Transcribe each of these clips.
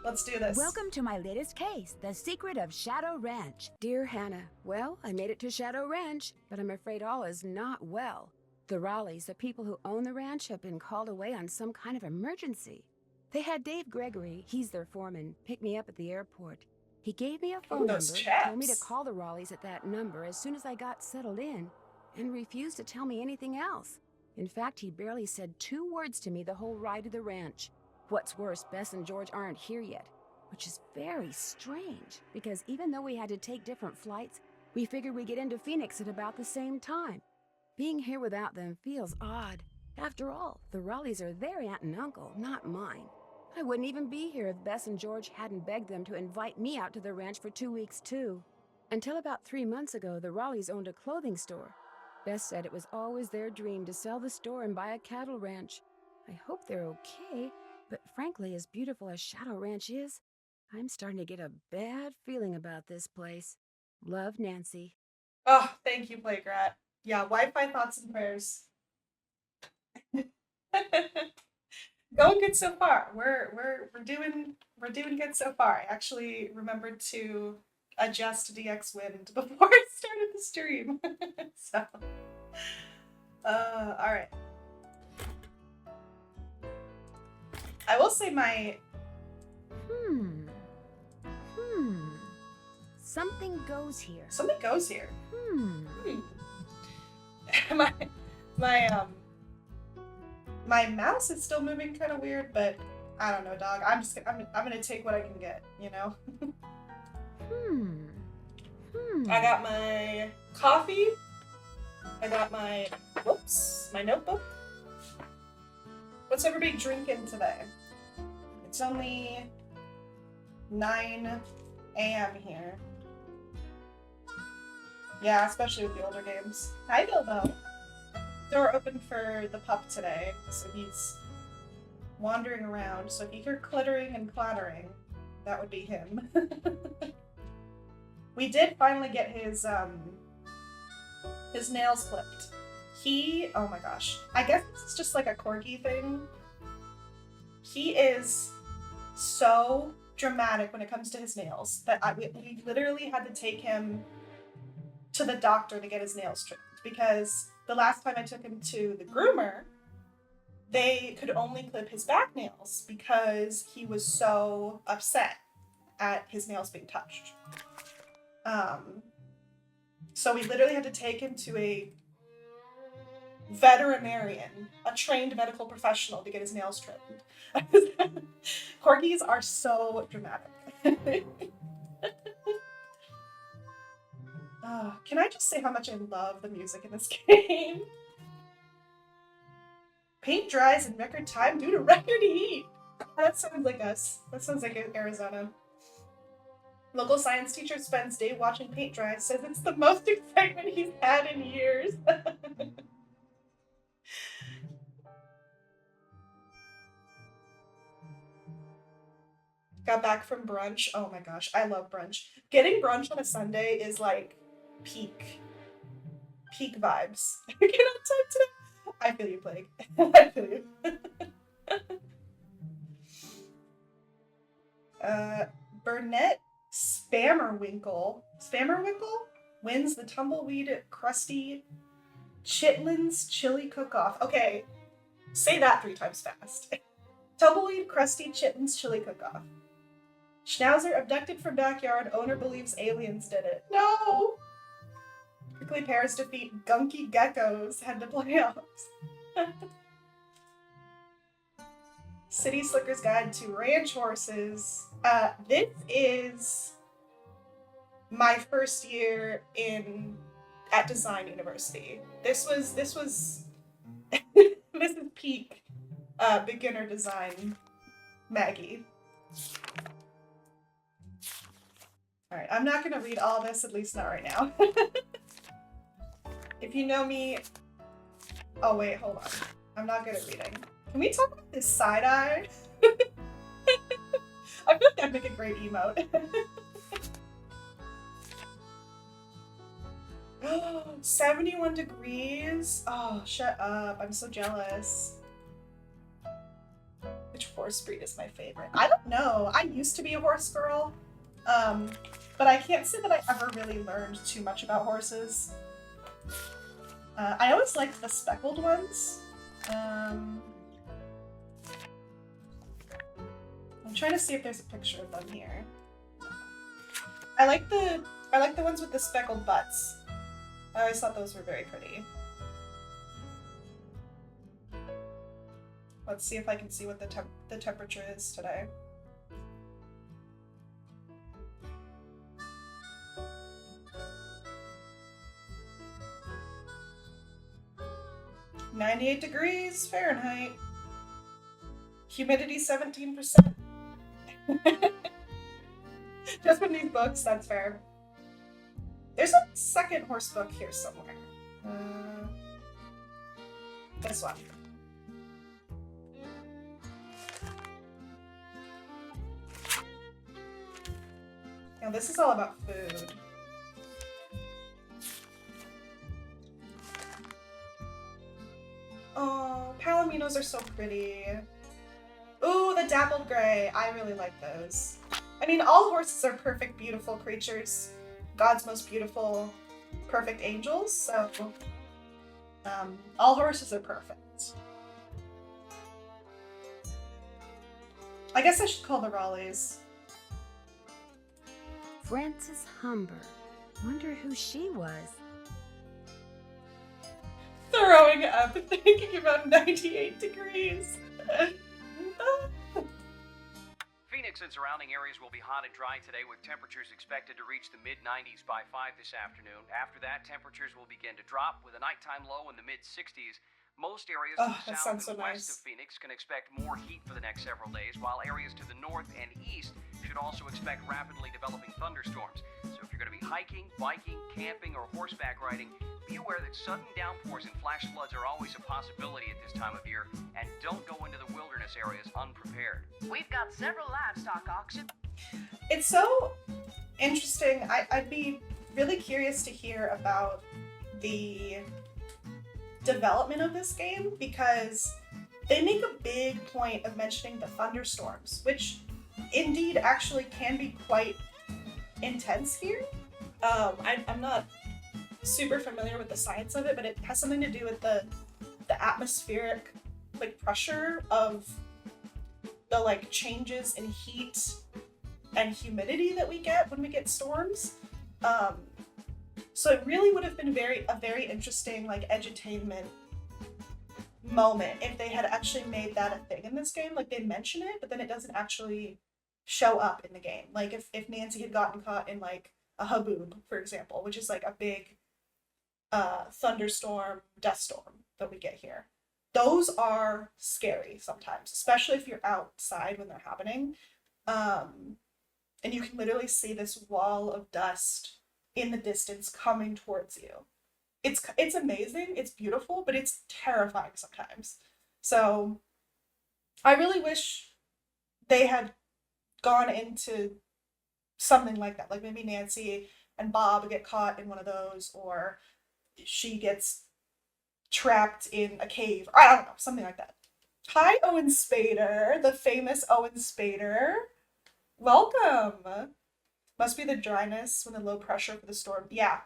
Let's do this. Welcome to my latest case, The Secret of Shadow Ranch. Dear Hannah, well, I made it to Shadow Ranch, but I'm afraid all is not well. The Raleighs, the people who own the ranch, have been called away on some kind of emergency. They had Dave Gregory, he's their foreman, pick me up at the airport. He gave me a phone number, told me to call the Raleighs at that number as soon as I got settled in, and refused to tell me anything else. In fact, he barely said 2 words to me the whole ride to the ranch. What's worse, Bess and George aren't here yet, which is very strange, because even though we had to take different flights, we figured we'd get into Phoenix at about the same time. Being here without them feels odd. After all, the Raleighs are their aunt and uncle, not mine. I wouldn't even be here if Bess and George hadn't begged them to invite me out to the ranch for 2 weeks, too. Until about 3 months ago, the Raleighs owned a clothing store. Bess said it was always their dream to sell the store and buy a cattle ranch. I hope they're okay, but frankly, as beautiful as Shadow Ranch is, I'm starting to get a bad feeling about this place. Love, Nancy. Oh, thank you, Playgrat. Yeah, Wi-Fi thoughts and prayers. Going good so far. We're doing good so far. I actually remembered to adjust DX Wind before I started the stream. So, all right. I will say my. Something goes here. Something goes here. My mouse is still moving kind of weird, but I don't know, dog. I'm gonna take what I can get, you know. I got my coffee. I got my notebook. What's everybody drinking today? It's only 9 a.m. here. Yeah, especially with the older games. Hi, Bilbo. Door open for the pup today, so he's wandering around. So if you hear clittering and clattering, that would be him. We did finally get his nails clipped. Oh my gosh, I guess it's just like a corgi thing. He is so dramatic when it comes to his nails that we literally had to take him to the doctor to get his nails trimmed, because the last time I took him to the groomer, they could only clip his back nails because he was so upset at his nails being touched. So we literally had to take him to a veterinarian, a trained medical professional, to get his nails trimmed. Corgis are so dramatic. Can I just say how much I love the music in this game? Paint dries in record time due to record heat. That sounds like us. That sounds like Arizona. Local science teacher spends day watching paint dry, says it's the most excitement he's had in years. Got back from brunch. Oh my gosh, I love brunch. Getting brunch on a Sunday is like peak vibes. Get on time today. I feel you, Plague. I feel you. Burnett Spammerwinkle wins the Tumbleweed Crusty Chitlins Chili Cook-Off. Okay, say that 3 times fast. Tumbleweed Crusty Chitlins Chili Cook-Off. Schnauzer abducted from backyard. Owner believes aliens did it. No! Prickly pears defeat gunky geckos. Head to playoffs. City Slicker's Guide to Ranch Horses. This is my first year at Design University. This was this is peak beginner design Maggie. Alright, I'm not gonna read all this, at least not right now. If you know me... Oh wait, hold on. I'm not good at reading. Can we talk about this side-eye? I feel like that'd make a great emote. 71 degrees? Oh, shut up. I'm so jealous. Which horse breed is my favorite? I don't know. I used to be a horse girl, but I can't say that I ever really learned too much about horses. I always liked the speckled ones. I'm trying to see if there's a picture of them here. I like the ones with the speckled butts. I always thought those were very pretty. Let's see if I can see what the temperature is today. "98 degrees Fahrenheit. Humidity 17%. Just from these books, that's fair. There's a second horse book here somewhere. This one. Now this is all about food. Oh, palominos are so pretty. Ooh, the dappled gray. I really like those. I mean, all horses are perfect, beautiful creatures. God's most beautiful, perfect angels, so all horses are perfect. I guess I should call the Raleighs. Frances Humber. Wonder who she was. Throwing up, thinking about 98 degrees. Phoenix and surrounding areas will be hot and dry today, with temperatures expected to reach the mid-90s by 5 this afternoon. After that, temperatures will begin to drop, with a nighttime low in the mid-60s. Most areas to the south and west of Phoenix can expect more heat for the next several days, while areas to the north and east should also expect rapidly developing thunderstorms. So if you're going to be hiking, biking, camping, or horseback riding, be aware that sudden downpours and flash floods are always a possibility at this time of year, and don't go into the wilderness areas unprepared. We've got several livestock auctions. It's so interesting. I'd be really curious to hear about the development of this game, because they make a big point of mentioning the thunderstorms, which indeed actually can be quite intense here. I'm not super familiar with the science of it, but it has something to do with the atmospheric pressure of the changes in heat and humidity that we get when we get storms. So it really would have been a very interesting edutainment moment if they had actually made that a thing in this game. They mention it, but then it doesn't actually show up in the game. If Nancy had gotten caught in a haboob, for example, which is a big thunderstorm, dust storm that we get here. Those are scary sometimes, especially if you're outside when they're happening. And you can literally see this wall of dust in the distance coming towards you. It's amazing, it's beautiful, but it's terrifying sometimes. So I really wish they had gone into something like that. Maybe Nancy and Bob get caught in one of those, or she gets trapped in a cave, or I don't know, something like that. Hi, Owen Spader, the famous Owen Spader. Welcome. Must be the dryness when the low pressure for the storm. Yeah,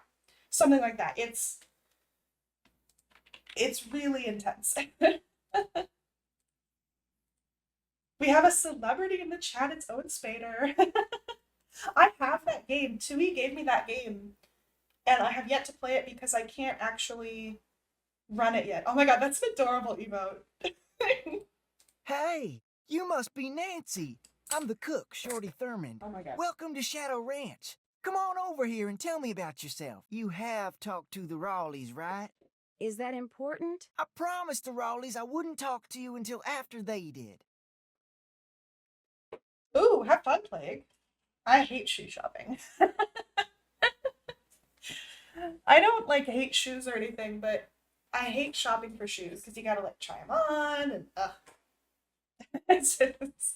something like that. It's really intense. We have a celebrity in the chat. It's Owen Spader. I have that game. Tui gave me that game, and I have yet to play it because I can't actually run it yet. Oh my god, that's an adorable emote. Hey, you must be Nancy. I'm the cook, Shorty Thurman. Oh my god. Welcome to Shadow Ranch. Come on over here and tell me about yourself. You have talked to the Raleighs, right? Is that important? I promised the Raleighs I wouldn't talk to you until after they did. Ooh, have fun, Plague. I hate shoe shopping. I don't hate shoes or anything, but I hate shopping for shoes because you gotta try them on and it's just...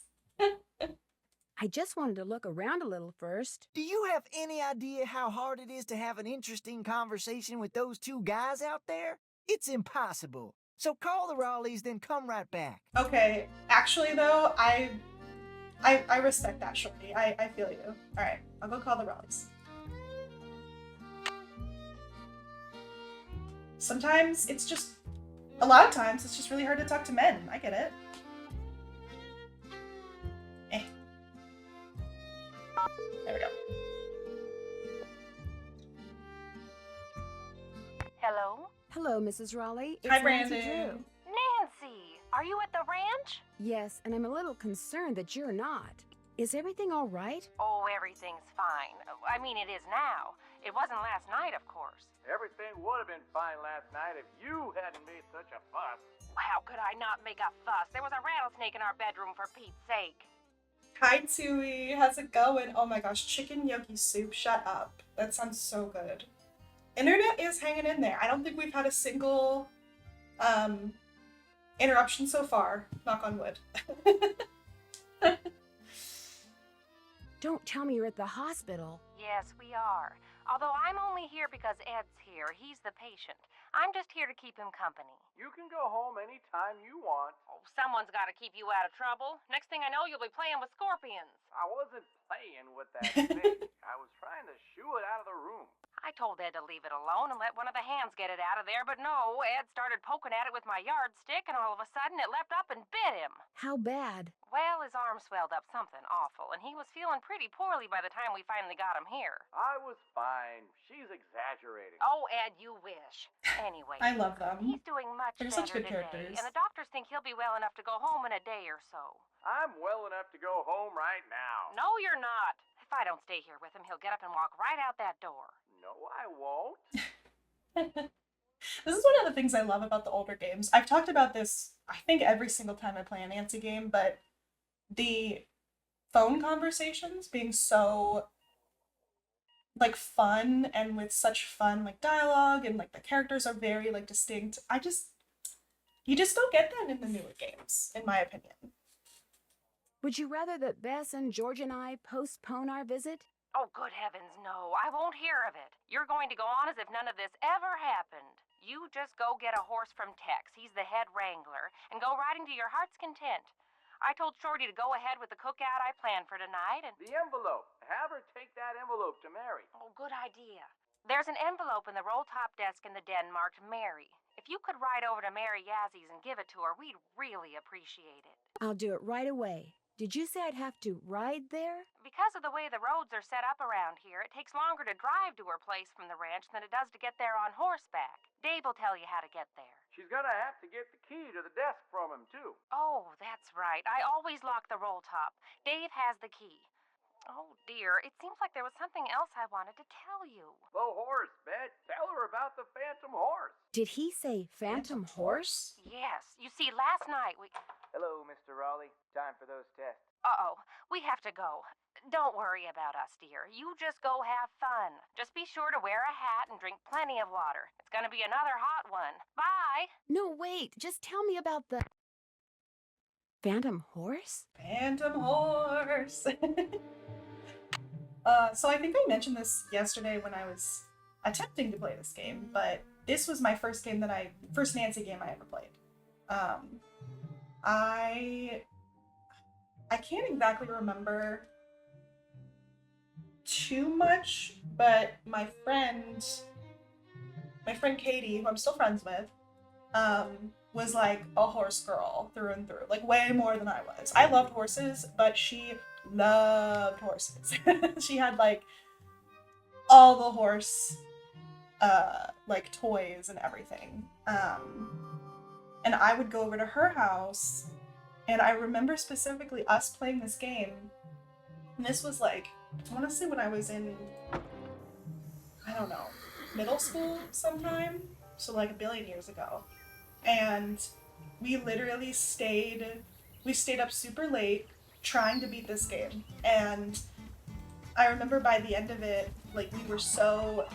I just wanted to look around a little first. Do you have any idea how hard it is to have an interesting conversation with those two guys out there? It's impossible. So call the Raleighs, then come right back. Okay, actually though, I respect that, Shorty. I feel you. Alright, I'll go call the Raleighs. Sometimes it's just, a lot of times it's just really hard to talk to men. I get it. There we go. Hello? Hello, Mrs. Raleigh. It's Hi, Nancy Brandon. Drew. Nancy, are you at the ranch? Yes, and I'm a little concerned that you're not. Is everything all right? Oh, everything's fine. I mean, it is now. It wasn't last night, of course. Everything would have been fine last night if you hadn't made such a fuss. How could I not make a fuss? There was a rattlesnake in our bedroom, for Pete's sake. Hi, Tui. How's it going? Oh my gosh, chicken gnocchi soup. Shut up. That sounds so good. Internet is hanging in there. I don't think we've had a single interruption so far. Knock on wood. Don't tell me you're at the hospital. Yes, we are. Although I'm only here because Ed's here. He's the patient. I'm just here to keep him company. You can go home anytime you want. Oh, someone's got to keep you out of trouble. Next thing I know, you'll be playing with scorpions. I wasn't playing with that snake. I was trying to shoo it out of the room. I told Ed to leave it alone and let one of the hands get it out of there, but no, Ed started poking at it with my yardstick, and all of a sudden it leapt up and bit him. How bad? Well, his arm swelled up something awful, and he was feeling pretty poorly by the time we finally got him here. I was fine. She's exaggerating. Oh, Ed, you wish. Anyway, I love them. he's doing much They're better such good today, characters. and the doctors think he'll be well enough to go home in a day or so. I'm well enough to go home right now. No, you're not. If I don't stay here with him, he'll get up and walk right out that door. No, I won't. This is one of the things I love about the older games. I've talked about this, I think, every single time I play a Nancy game, but the phone conversations being so, like, fun and with such fun, like, dialogue, and, like, the characters are very, like, distinct. You just don't get that in the newer games, in my opinion. Would you rather that Bess and George and I postpone our visit? Oh, good heavens, no. I won't hear of it. You're going to go on as if none of this ever happened. You just go get a horse from Tex, he's the head wrangler, and go riding to your heart's content. I told Shorty to go ahead with the cookout I planned for tonight, and... The envelope. Have her take that envelope to Mary. Oh, good idea. There's an envelope in the roll-top desk in the den marked Mary. If you could ride over to Mary Yazzy's and give it to her, we'd really appreciate it. I'll do it right away. Did you say I'd have to ride there? Because of the way the roads are set up around here, it takes longer to drive to her place from the ranch than it does to get there on horseback. Dave will tell you how to get there. She's gonna have to get the key to the desk from him, too. Oh, that's right. I always lock the roll top. Dave has the key. Oh, dear. It seems like there was something else I wanted to tell you. The horse, Bet. Tell her about the phantom horse. Did he say phantom horse? Yes. You see, last night we... Hello, Mr. Raleigh. Time for those tests. Uh-oh. We have to go. Don't worry about us, dear. You just go have fun. Just be sure to wear a hat and drink plenty of water. It's gonna be another hot one. Bye! No, wait. Just tell me about the... phantom horse? Phantom horse! So I think I mentioned this yesterday when I was attempting to play this game, but this was my first Nancy game I ever played. I can't exactly remember too much, but my friend Katie, who I'm still friends with, was like a horse girl through and through, like way more than I was. I loved horses, but she loved horses. She had like all the horse like toys and everything. And I would go over to her house, and I remember specifically us playing this game. And this was like, I want to say when I was in, I don't know, middle school sometime, so like a billion years ago. And we literally stayed up super late trying to beat this game. And I remember by the end of it, like we were so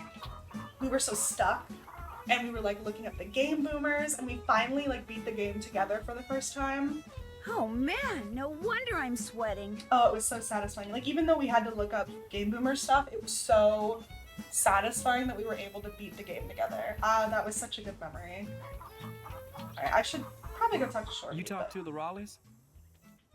stuck, and we were like looking at the game boomers, and we finally like beat the game together for the first time. Oh man, no wonder I'm sweating. Oh, it was so satisfying. Like, even though we had to look up game boomer stuff, it was so satisfying that we were able to beat the game together. That was such a good memory. Alright, I should probably go talk to Shorty. You talked but- to the Raleighs?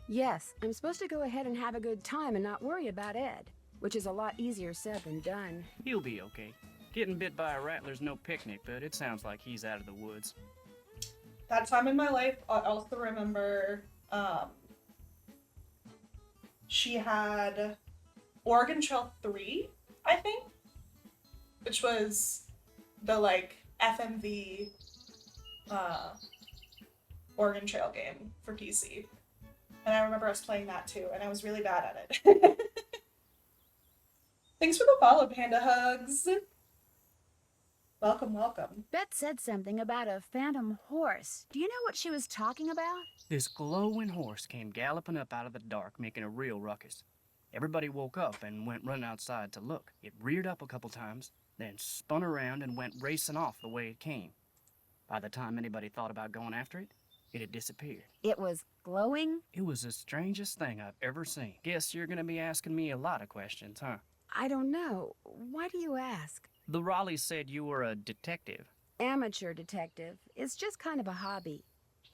Yes, I'm supposed to go ahead and have a good time and not worry about Ed, which is a lot easier said than done. He'll be okay. Getting bit by a rattler's no picnic, but it sounds like he's out of the woods. That time in my life, I also remember she had Oregon Trail 3, I think, which was the like FMV Oregon Trail game for PC. And I remember us playing that too, and I was really bad at it. Thanks for the follow, Panda Hugs. Welcome, welcome. Bet said something about a phantom horse. Do you know what she was talking about? This glowing horse came galloping up out of the dark, making a real ruckus. Everybody woke up and went running outside to look. It reared up a couple times, then spun around and went racing off the way it came. By the time anybody thought about going after it, it had disappeared. It was glowing? It was the strangest thing I've ever seen. Guess you're gonna be asking me a lot of questions, huh? I don't know. Why do you ask? The Raleighs said you were a detective. Amateur detective. It's just kind of a hobby.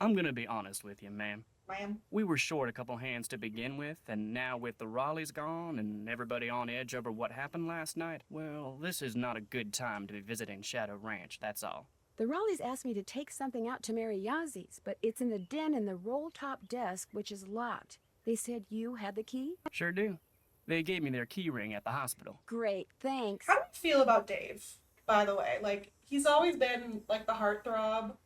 I'm gonna be honest with you, ma'am. Ma'am. We were short a couple hands to begin with, and now with the Raleighs gone and everybody on edge over what happened last night, well, this is not a good time to be visiting Shadow Ranch, that's all. The Raleighs asked me to take something out to Mary Yazie's, but it's in the den in the roll-top desk, which is locked. They said you had the key? Sure do. They gave me their key ring at the hospital. Great, thanks. How do you feel about Dave, by the way? Like, he's always been, like, the heartthrob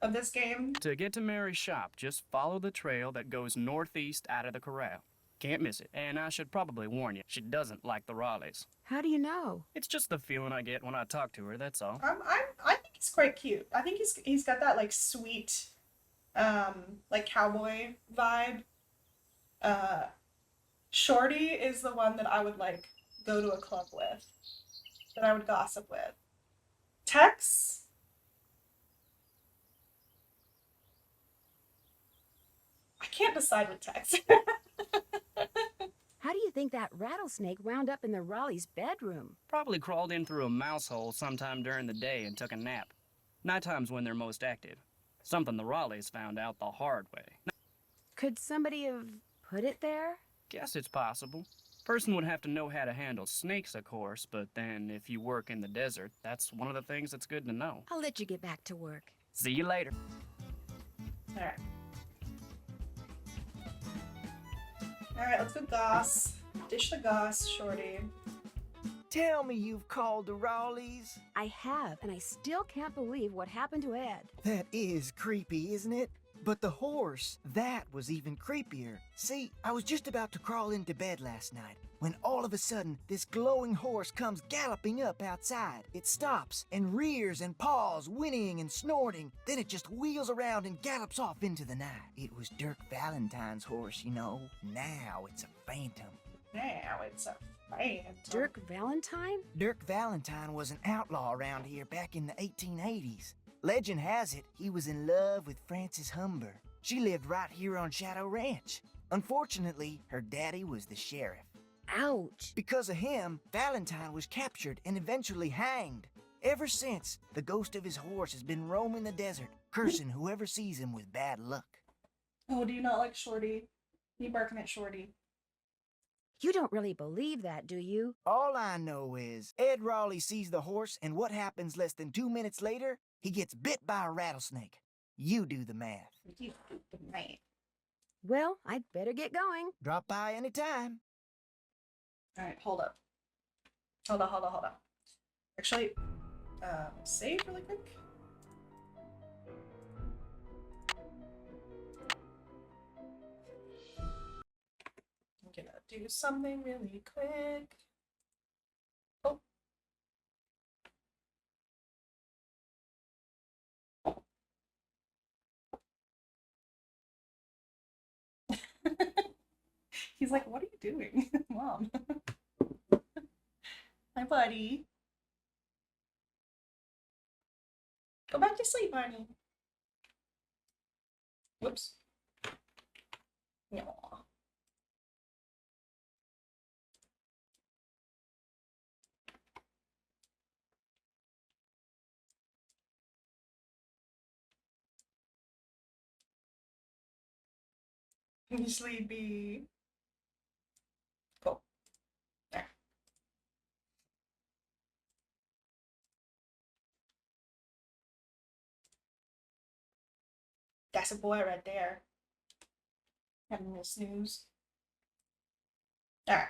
of this game. To get to Mary's shop, just follow the trail that goes northeast out of the corral. Can't miss it. And I should probably warn you, she doesn't like the Raleighs. How do you know? It's just the feeling I get when I talk to her, that's all. I think he's quite cute. I think he's got that, like, sweet, like, cowboy vibe. Shorty is the one that I would, like, go to a club with. That I would gossip with. Tex? I can't decide with Tex. How do you think that rattlesnake wound up in the Raleigh's bedroom? Probably crawled in through a mouse hole sometime during the day and took a nap. Nighttime's when they're most active. Something the Raleighs found out the hard way. Could somebody have put it there? Guess it's possible. Person would have to know how to handle snakes, of course, but then if you work in the desert, that's one of the things that's good to know. I'll let you get back to work. See you later. Alright. Alright, let's go goss. Dish the goss, Shorty. Tell me you've called the Raleighs. I have, and I still can't believe what happened to Ed. That is creepy, isn't it? But the horse, that was even creepier. See, I was just about to crawl into bed last night when all of a sudden this glowing horse comes galloping up outside. It stops and rears and paws, whinnying and snorting. Then it just wheels around and gallops off into the night. It was Dirk Valentine's horse, you know. Now it's a phantom. Now it's a phantom. Dirk Valentine? Dirk Valentine was an outlaw around here back in the 1880s. Legend has it he was in love with Frances Humber. She lived right here on Shadow Ranch. Unfortunately, her daddy was the sheriff. Ouch. Because of him, Valentine was captured and eventually hanged. Ever since, the ghost of his horse has been roaming the desert, cursing whoever sees him with bad luck. Oh, do you not like Shorty? You barking at Shorty. You don't really believe that, do you? All I know is Ed Raleigh sees the horse, and what happens less than 2 minutes later? He gets bit by a rattlesnake. You do the math. You stupid man. Well, I'd better get going. Drop by anytime. Alright, hold up. Hold on. Actually, save really quick. I'm gonna do something really quick. Oh. He's like, what are you doing, Mom? Hi, buddy. Go back to sleep, Barney. Whoops. No. Sleepy. Cool. There. That's a boy right there. Having a little snooze. Alright.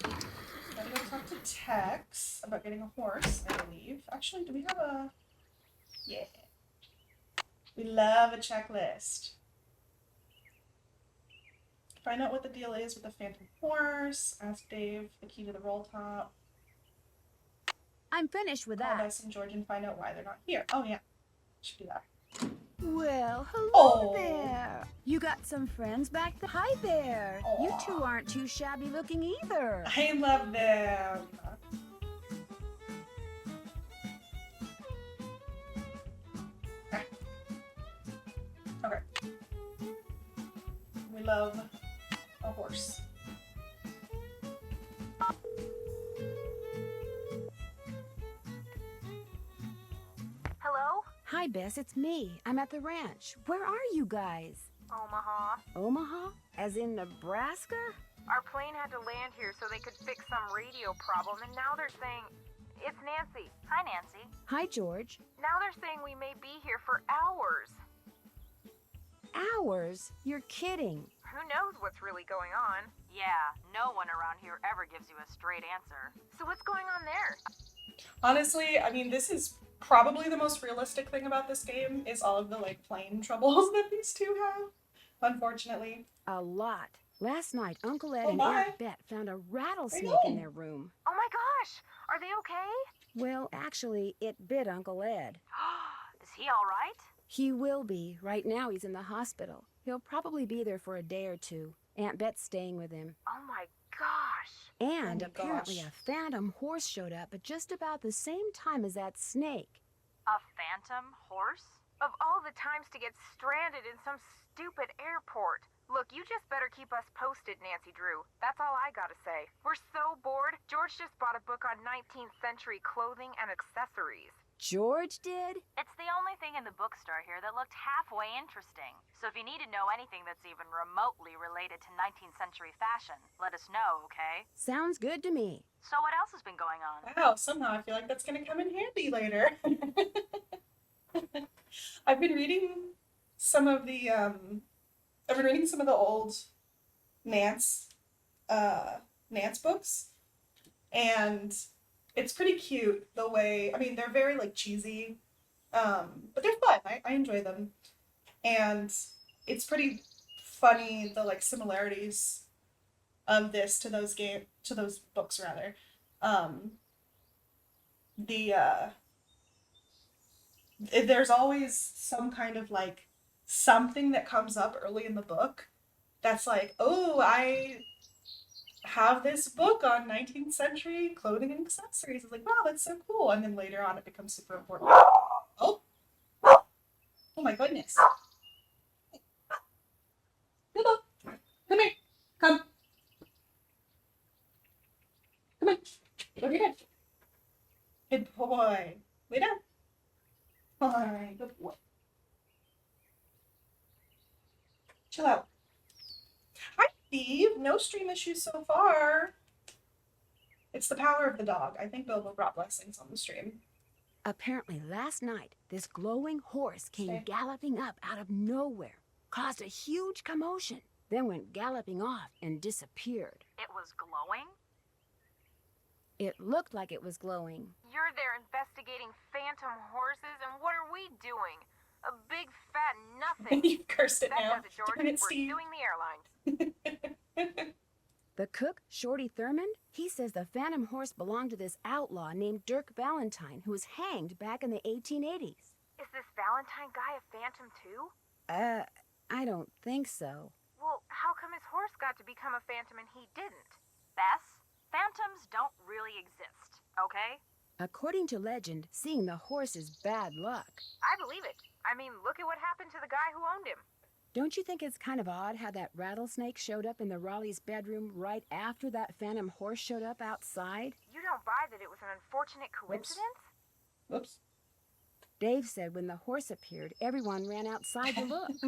Gotta go talk to Tex about getting a horse, I believe. Actually, do we have a... Yeah. We love a checklist. Find out what the deal is with the phantom horse. Ask Dave the key to the roll top. I'm finished with Call that. Bess and George and find out why they're not here. Oh yeah, should do that. Well, hello Oh. there. You got some friends back there? Hi there. You Aw. two aren't too shabby looking either. I love them. Okay. We love a horse. Hello? Hi, Bess, it's me. I'm at the ranch. Where are you guys? Omaha. Omaha? As in Nebraska? Our plane had to land here so they could fix some radio problem, and now they're saying... It's Nancy. Hi, Nancy. Hi, George. Now they're saying we may be here for hours. Hours? You're kidding. Who knows what's really going on? Yeah, no one around here ever gives you a straight answer. So what's going on there? Honestly, I mean, this is probably the most realistic thing about this game is all of the like plane troubles that these two have. Unfortunately. A lot. Last night, Uncle Ed Oh, and my. Aunt Bet found a rattlesnake know. in their room. Oh my gosh! Are they okay? Well, actually, it bit Uncle Ed. Is he all right? He will be. Right now, he's in the hospital. He'll probably be there for a day or two. Aunt Bet's staying with him. Oh my gosh! And Oh my apparently gosh. a phantom horse showed up at just about the same time as that snake. A phantom horse? Of all the times to get stranded in some stupid airport. Look, you just better keep us posted, Nancy Drew. That's all I gotta say. We're so bored. George just bought a book on 19th century clothing and accessories. George did? It's the only thing in the bookstore here that looked halfway interesting. So if you need to know anything that's even remotely related to 19th century fashion, let us know, okay? Sounds good to me. So what else has been going on? Wow, somehow I feel like that's gonna come in handy later. I've been reading some of the old Nance books, and it's pretty cute the way, I mean, they're very like cheesy, but they're fun. I enjoy them, and it's pretty funny the like similarities of this to those books rather. There's always some kind of like something that comes up early in the book that's like, oh, I have this book on 19th century clothing and accessories. It's like, wow, that's so cool. And then later on it becomes super important. Oh, oh my goodness. Hello. Come here. Come. Come on. Get over here. Good boy. Lay down. Alright, good boy. Chill out. Hi, Steve. No stream issues so far. It's the power of the dog. I think Bilbo brought blessings on the stream. Apparently, last night, this glowing horse came Okay. galloping up out of nowhere, caused a huge commotion, then went galloping off and disappeared. It was glowing? It looked like it was glowing. You're there investigating phantom horses, and what are we doing? A big fat nothing. You've cursed it That now. does it, George. Darn it, We're Steve. suing the airline. The cook, Shorty Thurmond, he says the phantom horse belonged to this outlaw named Dirk Valentine, who was hanged back in the 1880s. Is this Valentine guy a phantom too? I don't think so. Well, how come his horse got to become a phantom and he didn't? Bess, phantoms don't really exist, okay? According to legend, seeing the horse is bad luck. I believe it. I mean, look at what happened to the guy who owned him. Don't you think it's kind of odd how that rattlesnake showed up in the Raleigh's bedroom right after that phantom horse showed up outside? You don't buy that it was an unfortunate coincidence? Whoops. Dave said when the horse appeared, everyone ran outside to look. So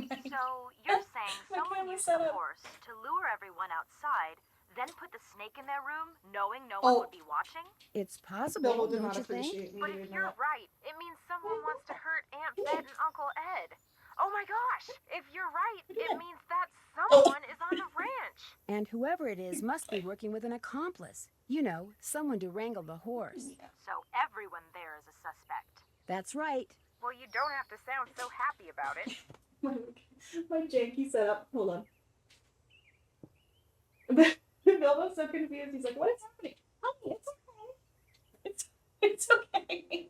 you're saying My someone camera used set the up. horse to lure everyone outside, then put the snake in their room, knowing no Oh. one would be watching? It's possible, Noble did don't not you think? appreciate me But if doing you're that. right, it means someone wants to hurt Aunt Bet and Uncle Ed. Oh my gosh! If you're right, it means that someone is on the ranch. And whoever it is must be working with an accomplice. You know, someone to wrangle the horse. So everyone there is a suspect. That's right. Well, you don't have to sound so happy about it. My janky setup. Hold on. Bilbo's so confused. He's like, "What is happening? Honey, it's okay. It's okay.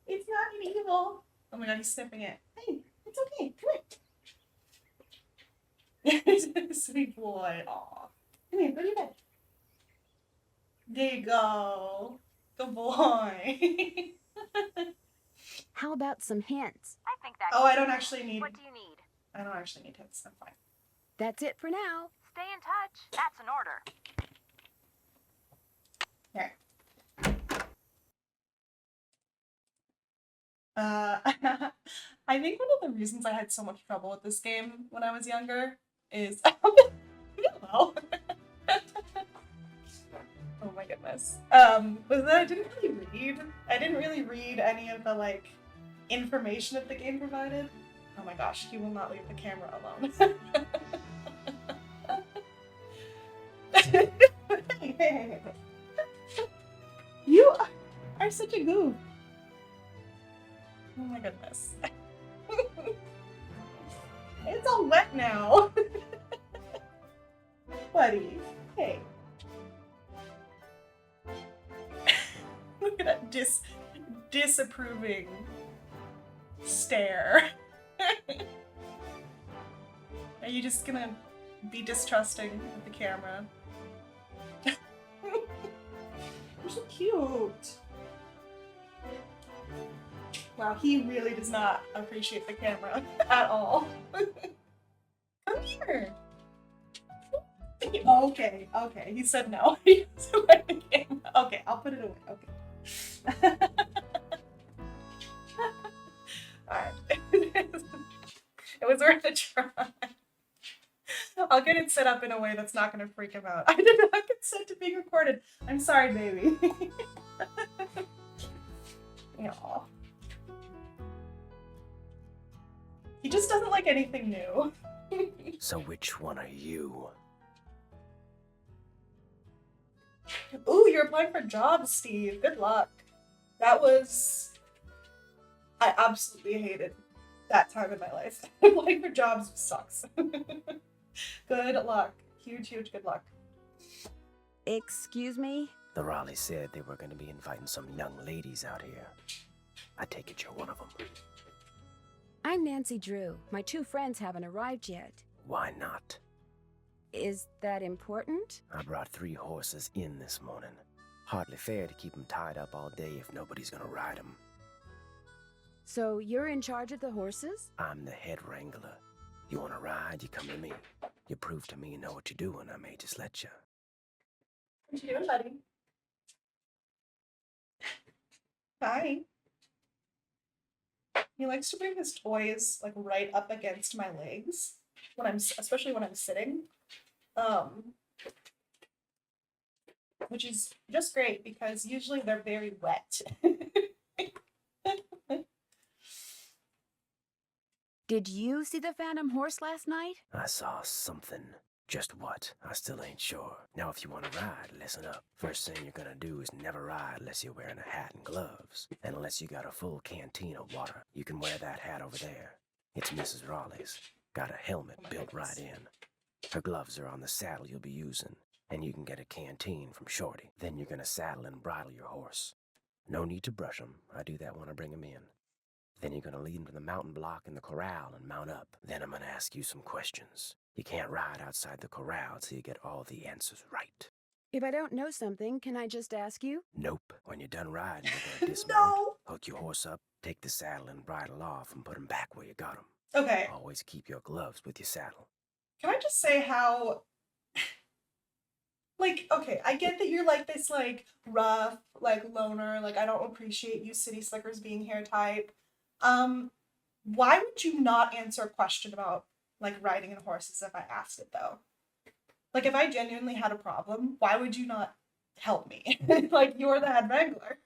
It's not an evil." Oh my god, he's sniffing it. Hey, it's okay. Come here. Sweet boy. Aw. Come here, go to your bed. There you go. Good boy. How about some hints? I think that. Oh, I don't actually need. What do you need? I don't actually need hints. I'm fine. That's it for now. Stay in touch. That's an order. Here. I think one of the reasons I had so much trouble with this game when I was younger is well. Oh my goodness. Was that I didn't really read. I didn't really read any of the like information that the game provided. Oh my gosh, he will not leave the camera alone. Hey. You are such a goof. Oh my goodness. It's all wet now. Buddy. Hey. Look at that disapproving stare. Are you just gonna be distrusting of the camera? You're so cute. Wow, he really does not appreciate the camera at all. Come here. Okay, okay. He said no. He doesn't like the camera. Okay, I'll put it away. Okay. Alright. It was worth a try. I'll get it set up in a way that's not going to freak him out. I did not consent to being recorded. I'm sorry, baby. Aww. He just doesn't like anything new. So which one are you? Ooh, you're applying for jobs, Steve. Good luck. That was... I absolutely hated that time in my life. Applying for jobs sucks. Good luck. Huge, huge good luck. Excuse me? The Raleigh said they were going to be inviting some young ladies out here. I take it you're one of them. I'm Nancy Drew. My two friends haven't arrived yet. Why not? Is that important? I brought 3 horses in this morning. Hardly fair to keep them tied up all day if nobody's gonna ride them. So you're in charge of the horses? I'm the head wrangler. You wanna ride, you come to me. You prove to me you know what you're doing, I may just let you. What you doing, buddy? Hi. He likes to bring his toys like right up against my legs when especially when I'm sitting. Which is just great because usually they're very wet. Did you see the Phantom Horse last night? I saw something. Just what? I still ain't sure. Now if you wanna ride, listen up. First thing you're gonna do is never ride unless you're wearing a hat and gloves. And unless you got a full canteen of water. You can wear that hat over there. It's Mrs. Raleigh's. Got a helmet built right in. Her gloves are on the saddle you'll be using. And you can get a canteen from Shorty. Then you're gonna saddle and bridle your horse. No need to brush him. I do that when I bring him in. Then you're gonna lead him to the mountain block in the corral and mount up. Then I'm gonna ask you some questions. You can't ride outside the corral till you get all the answers right. If I don't know something, can I just ask you? Nope. When you're done riding, you're gonna dismount, No. hook your horse up, take the saddle and bridle off, and put him back where you got him. Okay. Always keep your gloves with your saddle. Can I just say how like, okay, I get that you're like this like rough, like loner, like I don't appreciate you city slickers being here type. Why would you not answer a question about like riding in horses if I asked it though? Like if I genuinely had a problem, why would you not help me? Like you're the head wrangler.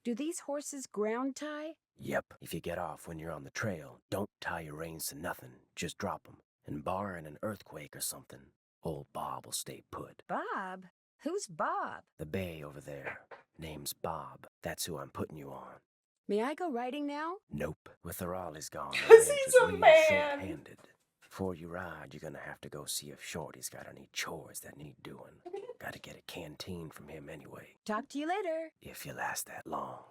Do these horses ground tie? Yep. If you get off when you're on the trail, don't tie your reins to nothing. Just drop 'em. And barring an earthquake or something, old Bob will stay put. Bob? Who's Bob? The bay over there. Name's Bob. That's who I'm putting you on. May I go riding now? Nope. With the Raleighs gone, the 'Cause ranch he's is a real man. short-handed. Before you ride, you're gonna have to go see if Shorty's got any chores that need doing. Gotta get a canteen from him anyway, Talk to you later. if you last that long.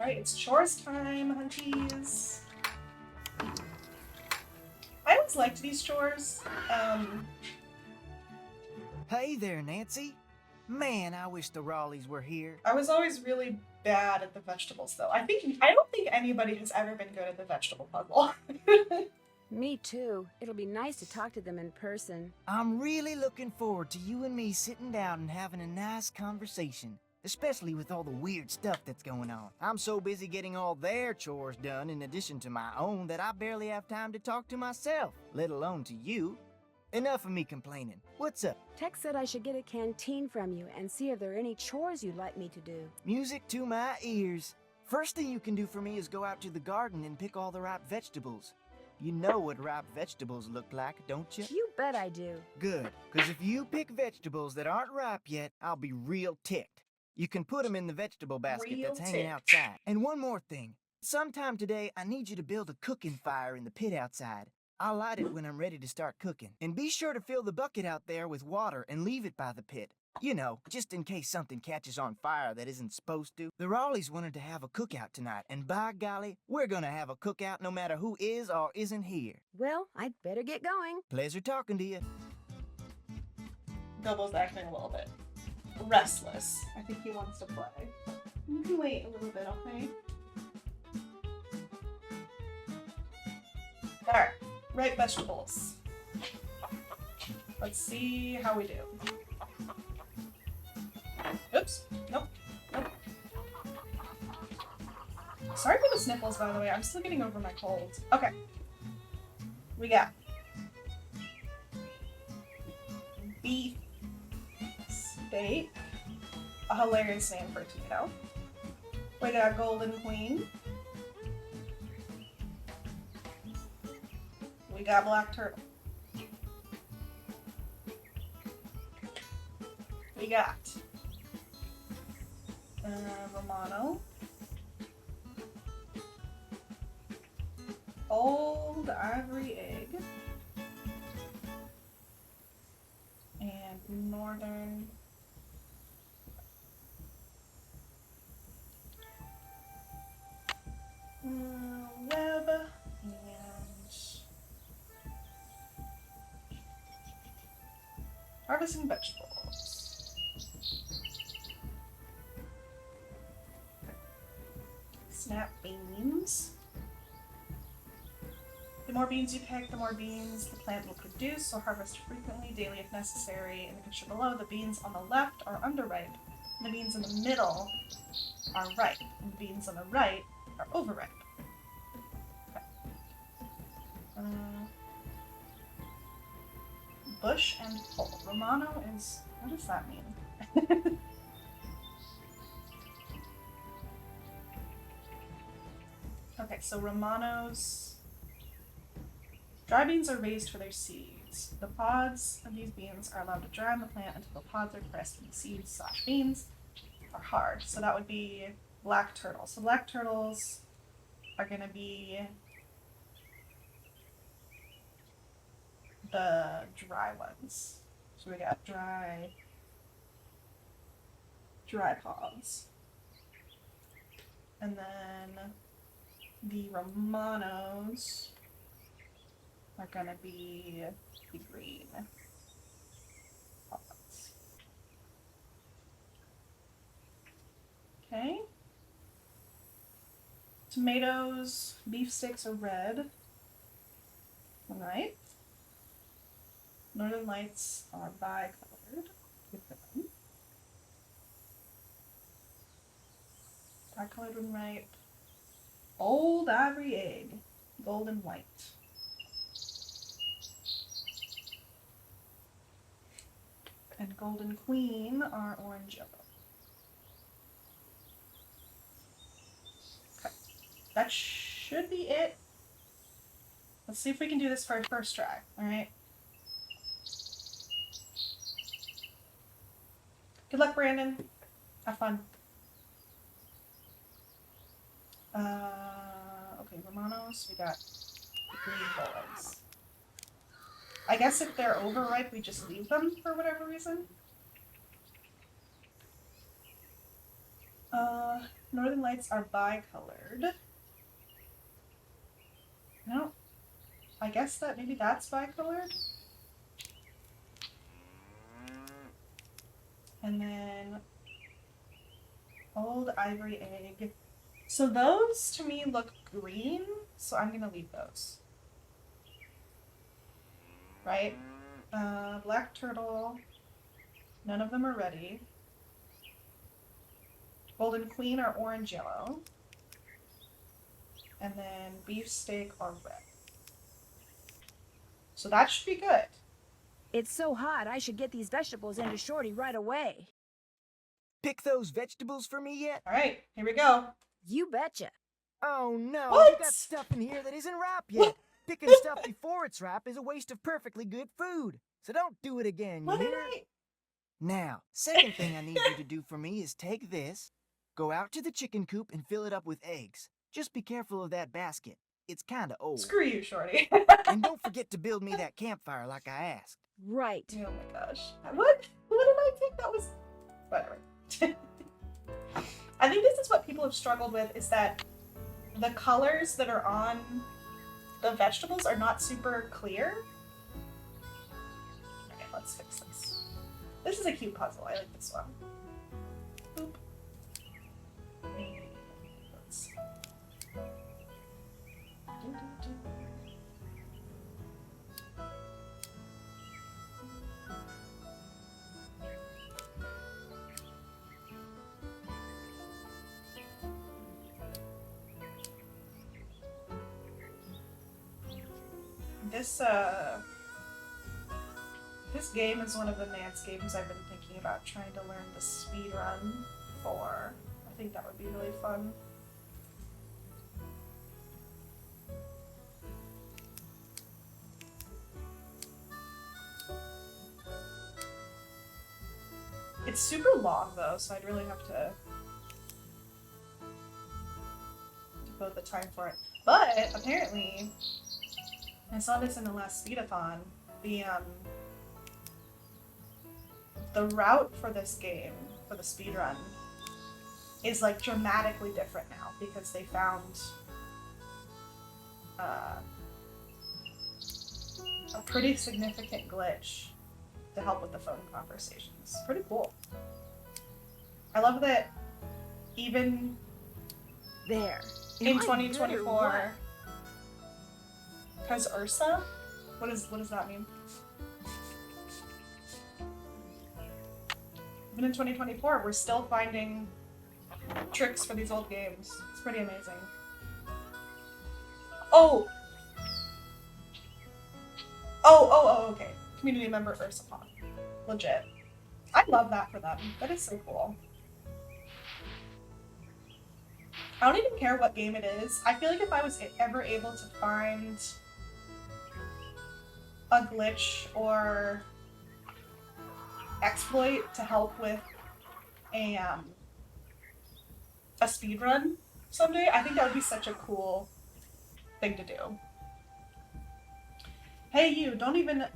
Alright, it's chores time, hunchies. I always liked these chores. Hey there, Nancy. Man, I wish the Raleighs were here. I was always really bad at the vegetables though. I don't think anybody has ever been good at the vegetable puzzle. Me too. It'll be nice to talk to them in person. I'm really looking forward to you and me sitting down and having a nice conversation, especially with all the weird stuff that's going on. I'm so busy getting all their chores done in addition to my own that I barely have time to talk to myself, let alone to you. Enough of me complaining. What's up? Tex said I should get a canteen from you and see if there are any chores you'd like me to do. Music to my ears. First thing you can do for me is go out to the garden and pick all the ripe vegetables. You know what ripe vegetables look like, don't you? You bet I do. Good, because if you pick vegetables that aren't ripe yet, I'll be real ticked. You can put them in the vegetable basket Real that's hanging ticked. outside. And one more thing. Sometime today, I need you to build a cooking fire in the pit outside. I'll light it when I'm ready to start cooking. And be sure to fill the bucket out there with water and leave it by the pit. You know, just in case something catches on fire that isn't supposed to. The Raleighs wanted to have a cookout tonight, and by golly, we're gonna have a cookout no matter who is or isn't here. Well, I'd better get going. Pleasure talking to you. Gobbo's acting a little bit restless. I think he wants to play. You can wait a little bit, okay? Alright, right vegetables. Let's see how we do. Oops. Nope. Nope. Sorry for the sniffles, by the way. I'm still getting over my cold. Okay. We got beef steak. A hilarious name for a tomato. We got golden queen. We got black turtle. We got Romano. Old ivory egg. And northern web and harvesting vegetables. Snap beans. The more beans you pick, the more beans the plant will produce, so harvest frequently, daily if necessary. In the picture below, the beans on the left are underripe, and the beans in the middle are ripe, and the beans on the right are overripe. Okay. Bush and pole. Romano is... what does that mean? Okay, so Romanos... dry beans are raised for their seeds. The pods of these beans are allowed to dry on the plant until the pods are pressed and the seeds / beans are hard. So that would be black turtle. So black turtles are going to be the dry ones. So we got dry pods. And then the Romanos are gonna be the green pods. Okay. Tomatoes, beef sticks are red. Alright. Northern lights are bi-colored. Good for them. Dark colored when ripe. Old ivory egg. Golden white. And golden queen are orange yellow. Okay. That should be it. Let's see if we can do this for our first try, alright? Good luck, Brandon. Have fun. Okay, Romanos, we got the green bullets. I guess if they're overripe, we just leave them for whatever reason. Northern Lights are bicolored. No. I guess that maybe that's bicolored. And then old ivory egg. So those to me look green, so I'm gonna leave those. Right? Black turtle. None of them are ready. Golden queen are orange yellow. And then beef steak are red. So that should be good. It's so hot, I should get these vegetables into Shorty right away. Pick those vegetables for me yet? Alright, here we go. You betcha. Oh no, What? you got stuff in here that isn't ripe yet. Picking stuff before it's ripe is a waste of perfectly good food. So don't do it again, you What did hear? I... Now, second thing I need you to do for me is take this, go out to the chicken coop and fill it up with eggs. Just be careful of that basket. It's kinda old. Screw you, Shorty. And don't forget to build me that campfire like I asked. Right. Oh my gosh. What did I think that was? Whatever. I think this is what people have struggled with, is that the colors that are on the vegetables are not super clear. Okay, let's fix this. This is a cute puzzle. I like this one. Boop. Let's... This game is one of the Nance games I've been thinking about trying to learn the speed run for. I think that would be really fun. It's super long though, so I'd really have to devote the time for it. But apparently, I saw this in the last speedathon, the route for this game, for the speedrun, is like dramatically different now because they found a pretty significant glitch to help with the phone conversations. Pretty cool. I love that even There. in Am I good or 2024, because Ursa? What does that mean? Even in 2024, we're still finding tricks for these old games. It's pretty amazing. Oh, okay. Community member Ursa. Legit. I love that for them. That is so cool. I don't even care what game it is. I feel like if I was ever able to find a glitch or exploit to help with a speedrun someday, I think that would be such a cool thing to do. Hey you, don't even...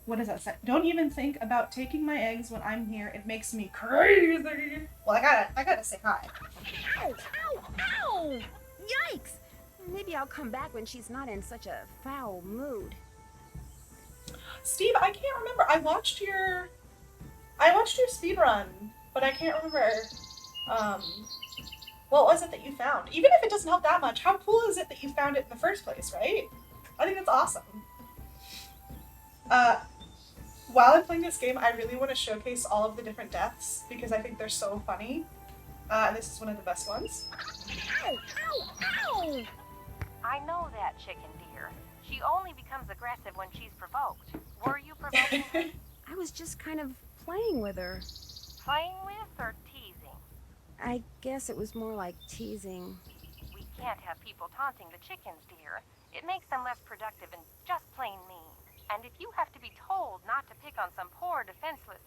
What does that say? Don't even think about taking my eggs when I'm here. It makes me crazy. Well, I gotta say hi. Ow! Ow! Ow! Yikes! Maybe I'll come back when she's not in such a foul mood. Steve, I can't remember. I watched your speedrun, but I can't remember what was it that you found? Even if it doesn't help that much, how cool is it that you found it in the first place, right? I think that's awesome. While I'm playing this game, I really want to showcase all of the different deaths because I think they're so funny. This is one of the best ones. Ow! Ow! Ow! I know that chicken, dear. She only becomes aggressive when she's provoked. Were you provoking her? I was just kind of playing with her. Playing with or teasing? I guess it was more like teasing. We can't have people taunting the chickens, dear. It makes them less productive and just plain mean. And if you have to be told not to pick on some poor, defenseless,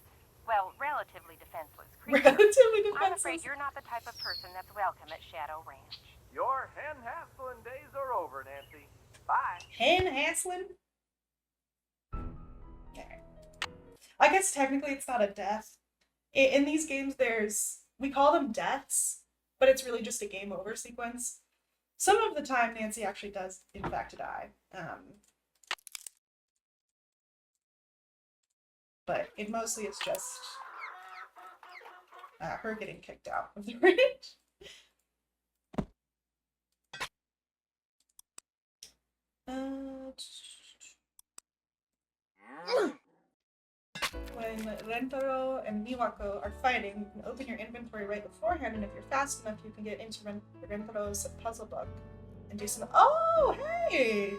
well, relatively defenseless creature, Relatively I'm afraid defenseless. you're not the type of person that's welcome at Shadow Ranch. Your hen hassling days are over, Nancy. Bye. Hen hassling? Okay. I guess technically it's not a death. In these games, we call them deaths, but it's really just a game over sequence. Some of the time, Nancy actually does, in fact, die. But it mostly is just her getting kicked out of the ranch. When Rentaro and Miwako are fighting, you can open your inventory right beforehand, and if you're fast enough, you can get into Rentaro's puzzle book and do some. Oh, hey!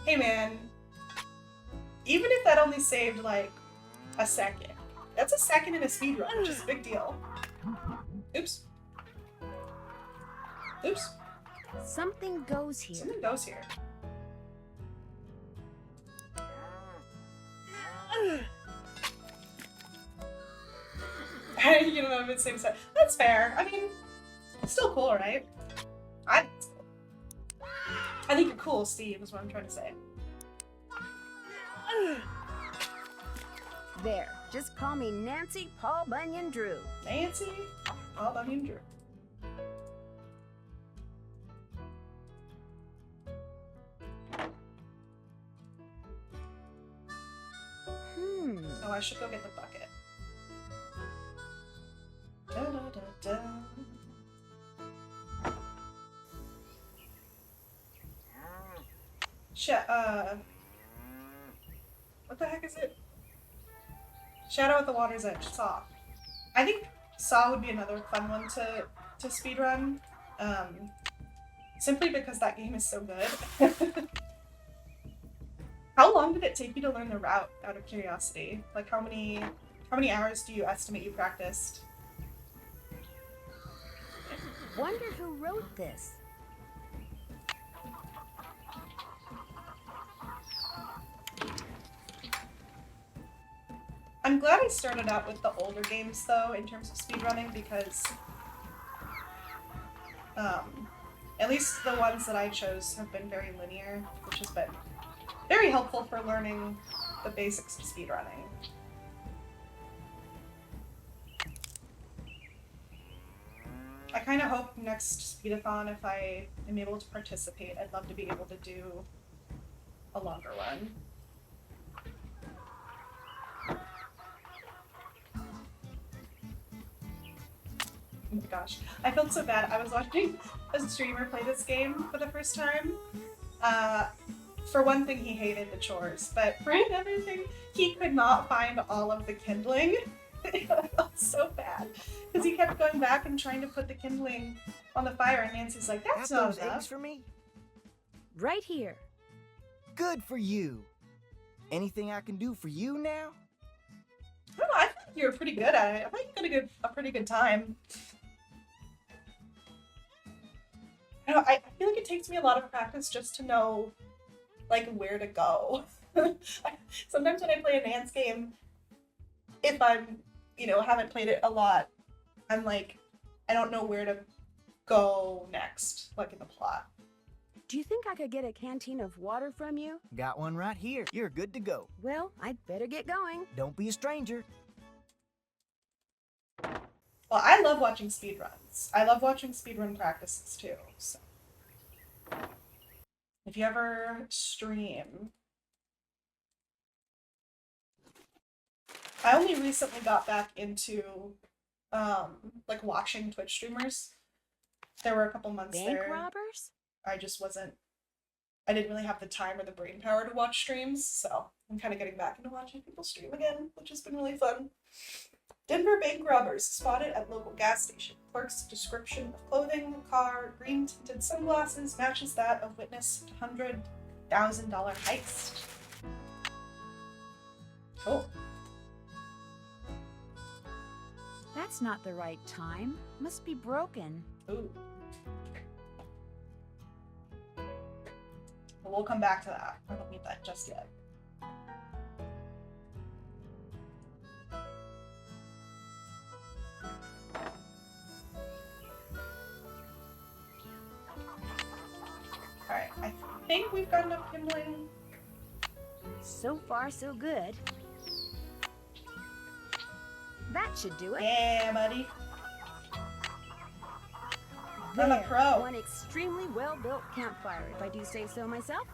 Hey, man. Even if that only saved, like, a second, that's a second in a speedrun, which is a big deal. Oops. Oops. Something goes here. Something goes here. You know, it's same set. That's fair. I mean, it's still cool, right? I think it's cool. I think you're cool, Steve, is what I'm trying to say. There. Just call me Nancy Paul Bunyan Drew. Nancy Paul Bunyan Drew. Oh, I should go get the bucket. Da, da, da, da. What the heck is it? Shadow at the Water's Edge, Saw. I think Saw would be another fun one to speedrun. Simply because that game is so good. How long did it take you to learn the route, out of curiosity? Like, how many hours do you estimate you practiced? Wonder who wrote this. I'm glad I started out with the older games, though, in terms of speedrunning, because at least the ones that I chose have been very linear, which has been very helpful for learning the basics of speedrunning. I kind of hope next speedathon, if I am able to participate, I'd love to be able to do a longer one. Oh my gosh, I felt so bad. I was watching a streamer play this game for the first time. For one thing, he hated the chores, but for another thing, he could not find all of the kindling. I felt so bad because he kept going back and trying to put the kindling on the fire, and Nancy's like, "That's Got not those enough." eggs for me? Right here. Good for you. Anything I can do for you now? I don't know, I think you were pretty good at it. I think you got a pretty good time. I feel like it takes me a lot of practice just to know, like, where to go. Sometimes when I play a Nance game, if I'm, haven't played it a lot, I'm like, I don't know where to go next, like in the plot. Do you think I could get a canteen of water from you? Got one right here. You're good to go. Well, I'd better get going. Don't be a stranger. Well, I love watching speedruns. I love watching speedrun practices too, so. If you ever stream. I only recently got back into, like, watching Twitch streamers. There were a couple months Bank there. robbers? I didn't really have the time or the brain power to watch streams, so I'm kind of getting back into watching people stream again, which has been really fun. Denver bank robbers spotted at local gas station. Clerk's description of clothing, car, green tinted sunglasses matches that of witness $100,000 heist. Cool. That's not the right time. Must be broken. Ooh. But we'll come back to that. I don't need that just yet. Alright, I think we've got enough kindling. So far, so good. That should do it. Yeah, buddy. I'm a There, pro. one extremely well-built campfire, if I do say so myself.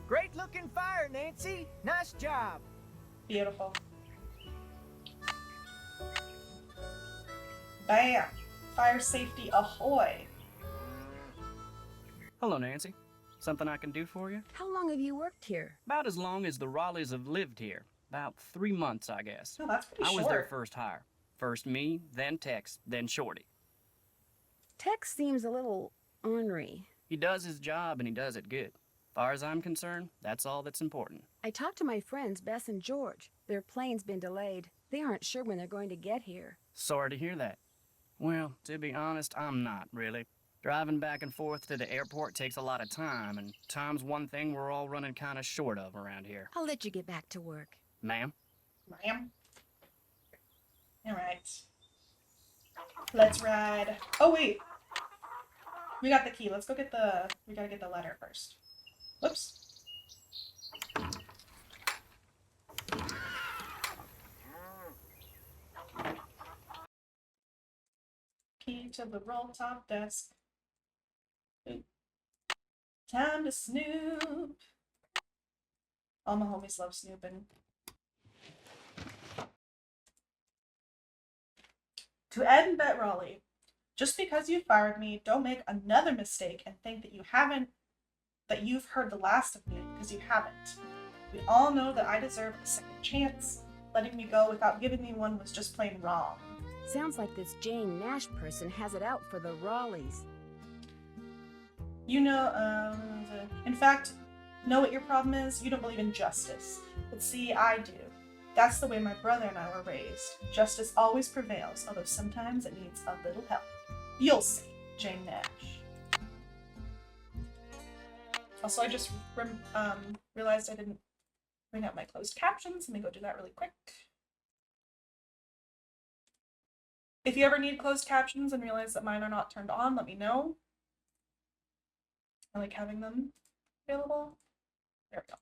Great looking fire, Nancy. Nice job. Beautiful. Bam! Fire safety ahoy! Hello, Nancy. Something I can do for you? How long have you worked here? About as long as the Raleighs have lived here. About 3 months, I guess. Oh, that's pretty I short. was their first hire. First me, then Tex, then Shorty. Tex seems a little ornery. He does his job and he does it good. Far as I'm concerned, that's all that's important. I talked to my friends Bess and George. Their plane's been delayed. They aren't sure when they're going to get here. Sorry to hear that. Well, to be honest, I'm not, really. Driving back and forth to the airport takes a lot of time, and time's one thing we're all running kind of short of around here. I'll let you get back to work. Ma'am? Ma'am. Alright. Let's ride. Oh, wait. We got the key. Let's go get the... We gotta get the letter first. Whoops. Key to the roll top desk. Ooh. Time to snoop. All my homies love snooping. To Ed and Bet Raleigh, just because you fired me, don't make another mistake and think that you've heard the last of me, because you haven't. We all know that I deserve a second chance. Letting me go without giving me one was just plain wrong. Sounds like this Jane Nash person has it out for the Raleighs. You know, in fact, know what your problem is? You don't believe in justice. But see, I do. That's the way my brother and I were raised. Justice always prevails, although sometimes it needs a little help. You'll see, Jane Nash. Also, I just realized I didn't bring out my closed captions. Let me go do that really quick. If you ever need closed captions and realize that mine are not turned on, let me know. I like having them available. There we go.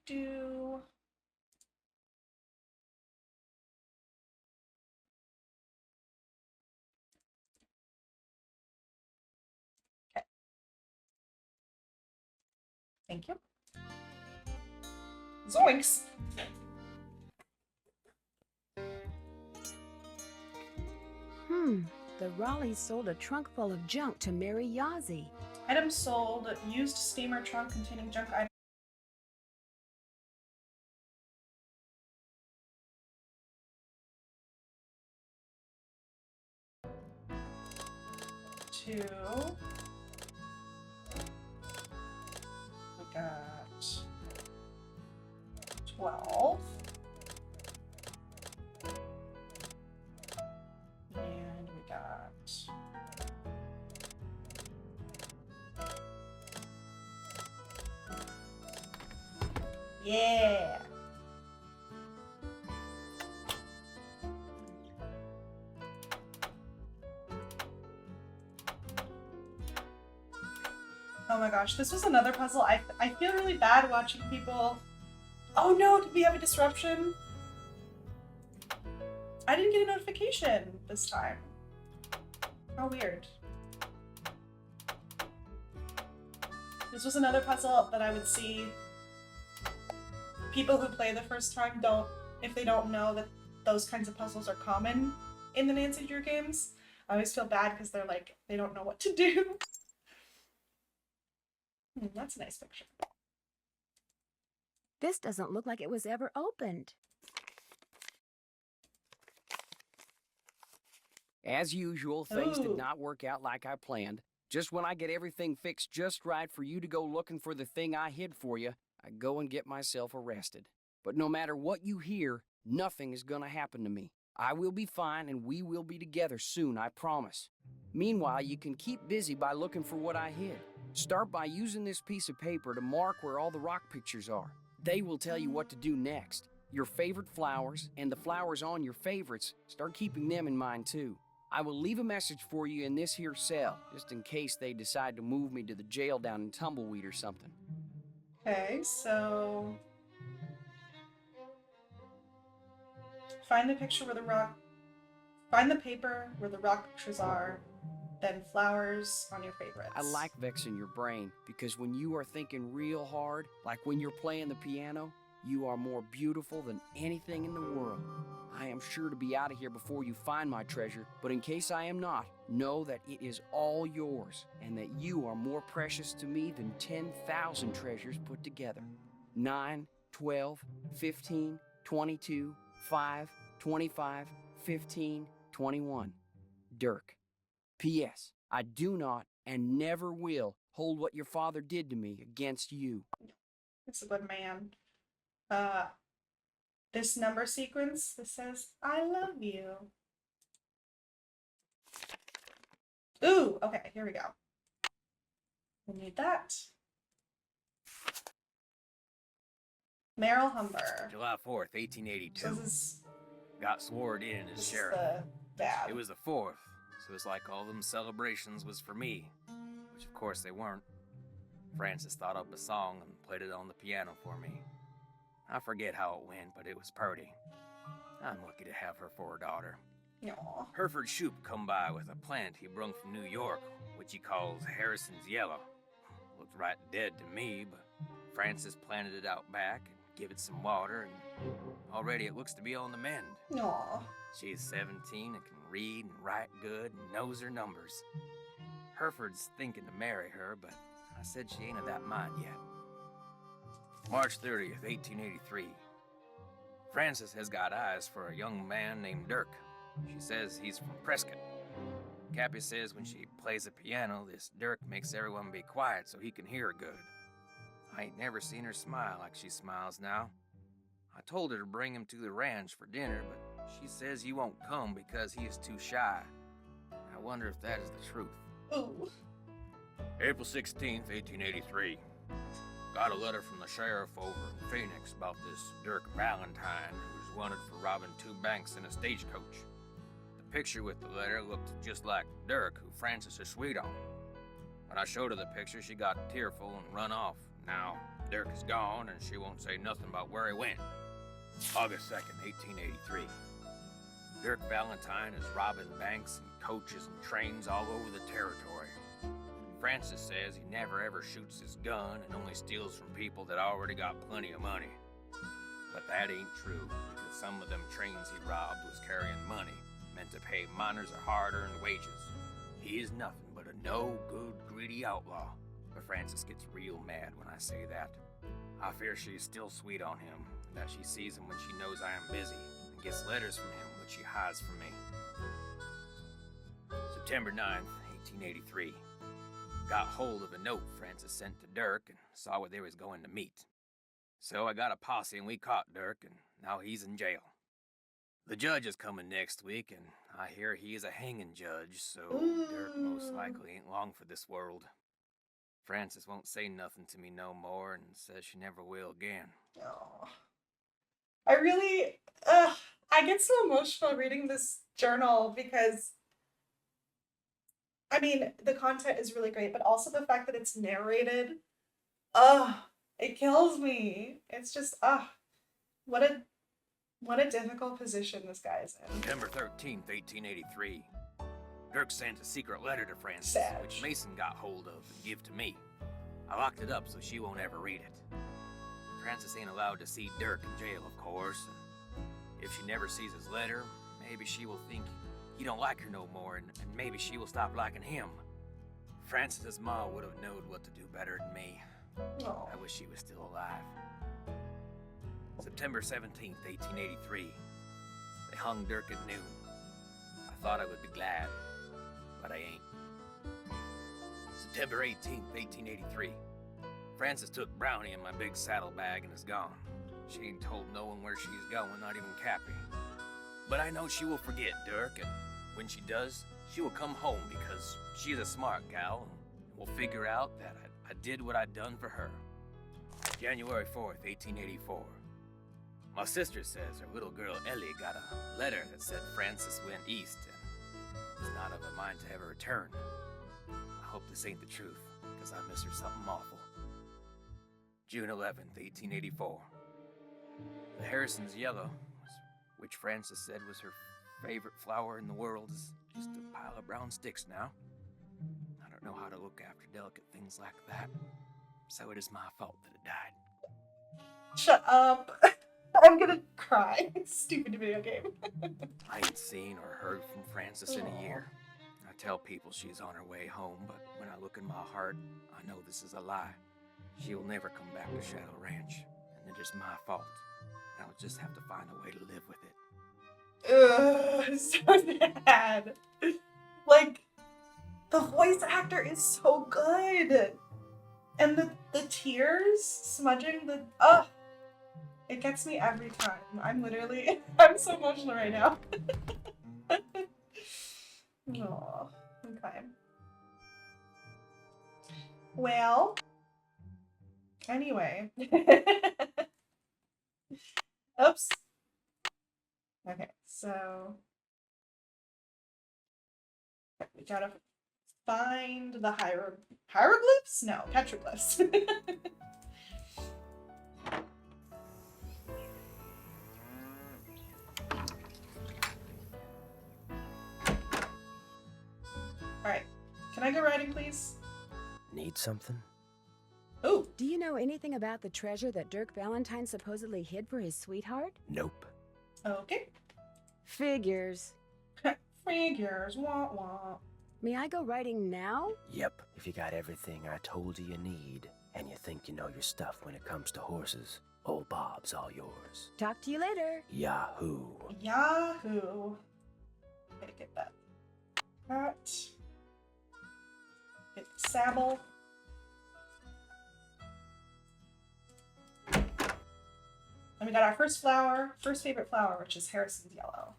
Do. Okay. Thank you. Zoinks! The Raleighs sold a trunk full of junk to Mary Yazzie. Items sold, used steamer trunk containing junk items. Two. We got 12. And we got yeah. Oh my gosh, this was another puzzle. I feel really bad watching people. Oh no, did we have a disruption? I didn't get a notification this time. How weird. This was another puzzle that I would see people who play the first time if they don't know that those kinds of puzzles are common in the Nancy Drew games. I always feel bad because they're like, they don't know what to do. That's a nice picture. This doesn't look like it was ever opened. As usual, things did Ooh. not work out like I planned. Just when I get everything fixed just right for you to go looking for the thing I hid for you, I go and get myself arrested. But no matter what you hear, nothing is gonna happen to me. I will be fine and we will be together soon, I promise. Meanwhile, you can keep busy by looking for what I hid. Start by using this piece of paper to mark where all the rock pictures are. They will tell you what to do next. Your favorite flowers and the flowers on your favorites, start keeping them in mind too. I will leave a message for you in this here cell, just in case they decide to move me to the jail down in Tumbleweed or something. Okay, so find the picture where the rock. Find the paper where the rock pictures are, then flowers on your favorites. I like vexing your brain, because when you are thinking real hard, like when you're playing the piano, you are more beautiful than anything in the world. I am sure to be out of here before you find my treasure, but in case I am not, know that it is all yours, and that you are more precious to me than 10,000 treasures put together. 9, 12, 15, 22, 5, 25, 15, 21. Dirk. P.S. I do not and never will hold what your father did to me against you. It's a good man. This number sequence, this says, I love you. Ooh, okay, here we go. We need that. Merrill Humber. July 4th, 1882. So this is, Got sworn in as this is sheriff. the dad. It was the 4th, so it's like all them celebrations was for me. Which of course they weren't. Francis thought up a song and played it on the piano for me. I forget how it went, but it was purty. I'm lucky to have her for a daughter. Aw. Hereford Shoup come by with a plant he brung from New York, which he calls Harrison's Yellow. Looked right dead to me, but Francis planted it out back and give it some water, and already it looks to be on the mend. Aw. She's 17 and can read and write good and knows her numbers. Hereford's thinking to marry her, but I said she ain't of that mind yet. March 30th, 1883. Frances has got eyes for a young man named Dirk. She says he's from Prescott. Cappy says when she plays the piano, this Dirk makes everyone be quiet so he can hear her good. I ain't never seen her smile like she smiles now. I told her to bring him to the ranch for dinner, but she says he won't come because he is too shy. I wonder if that is the truth. Ooh. April 16th, 1883. Got a letter from the sheriff over in Phoenix about this Dirk Valentine who's wanted for robbing 2 banks in a stagecoach. The picture with the letter looked just like Dirk, who Francis is sweet on. When I showed her the picture, she got tearful and run off. Now, Dirk is gone, and she won't say nothing about where he went. August 2nd, 1883. Dirk Valentine is robbing banks and coaches and trains all over the territory. Francis says he never ever shoots his gun and only steals from people that already got plenty of money. But that ain't true, because some of them trains he robbed was carrying money, meant to pay miners a hard-earned wages. He is nothing but a no-good, greedy outlaw. But Francis gets real mad when I say that. I fear she is still sweet on him, and that she sees him when she knows I am busy, and gets letters from him which she hides from me. September 9th, 1883. Got hold of a note Francis sent to Dirk and saw where they was going to meet. So I got a posse and we caught Dirk, and now he's in jail. The judge is coming next week, and I hear he is a hanging judge, so Dirk most likely ain't long for this world. Francis won't say nothing to me no more and says she never will again. Aw. I really, I get so emotional reading this journal because, I mean, the content is really great, but also the fact that it's narrated, it kills me. It's just, what a difficult position this guy is in. September 13th, 1883. Dirk sent a secret letter to Francis, Sag. which Mason got hold of and give to me. I locked it up so she won't ever read it. Francis ain't allowed to see Dirk in jail, of course. And if she never sees his letter, maybe she will think he don't like her no more, and maybe she will stop liking him. Francis's ma would have known what to do better than me. Aw. I wish she was still alive. September 17th, 1883. They hung Dirk at noon. I thought I would be glad, but I ain't. September 18th, 1883. Frances took Brownie in my big saddlebag and is gone. She ain't told no one where she's going, not even Cappy. But I know she will forget Dirk, and when she does, she will come home because she's a smart gal and will figure out that I did what I'd done for her. January 4th, 1884. My sister says her little girl Ellie got a letter that said Frances went east and was not of a mind to ever return. I hope this ain't the truth, because I miss her something awful. June 11th, 1884. The Harrison's yellow, which Frances said was her favorite flower in the world, is just a pile of brown sticks now. I don't know how to look after delicate things like that, so it is my fault that it died. Shut up. I'm gonna cry. Stupid video game. I ain't seen or heard from Frances in a year. I tell people she's on her way home, but when I look in my heart, I know this is a lie. She'll never come back to Shadow Ranch, and it is my fault. I'll just have to find a way to live with it. Ugh, so sad. Like, the voice actor is so good. And the tears smudging the... Ugh. It gets me every time. I'm so emotional right now. Aw, okay. Well, anyway. Oops. Okay, so we gotta find the hieroglyphs? No, petroglyphs. Alright, can I go riding, please? Need something? Ooh. Do you know anything about the treasure that Dirk Valentine supposedly hid for his sweetheart? Nope. Okay. Figures. Figures, wah wah. May I go riding now? Yep. If you got everything I told you need, and you think you know your stuff when it comes to horses, old Bob's all yours. Talk to you later. Yahoo. Yahoo. Gotta get that. Get the saddle. And we got our first favorite flower, which is Harrison's yellow.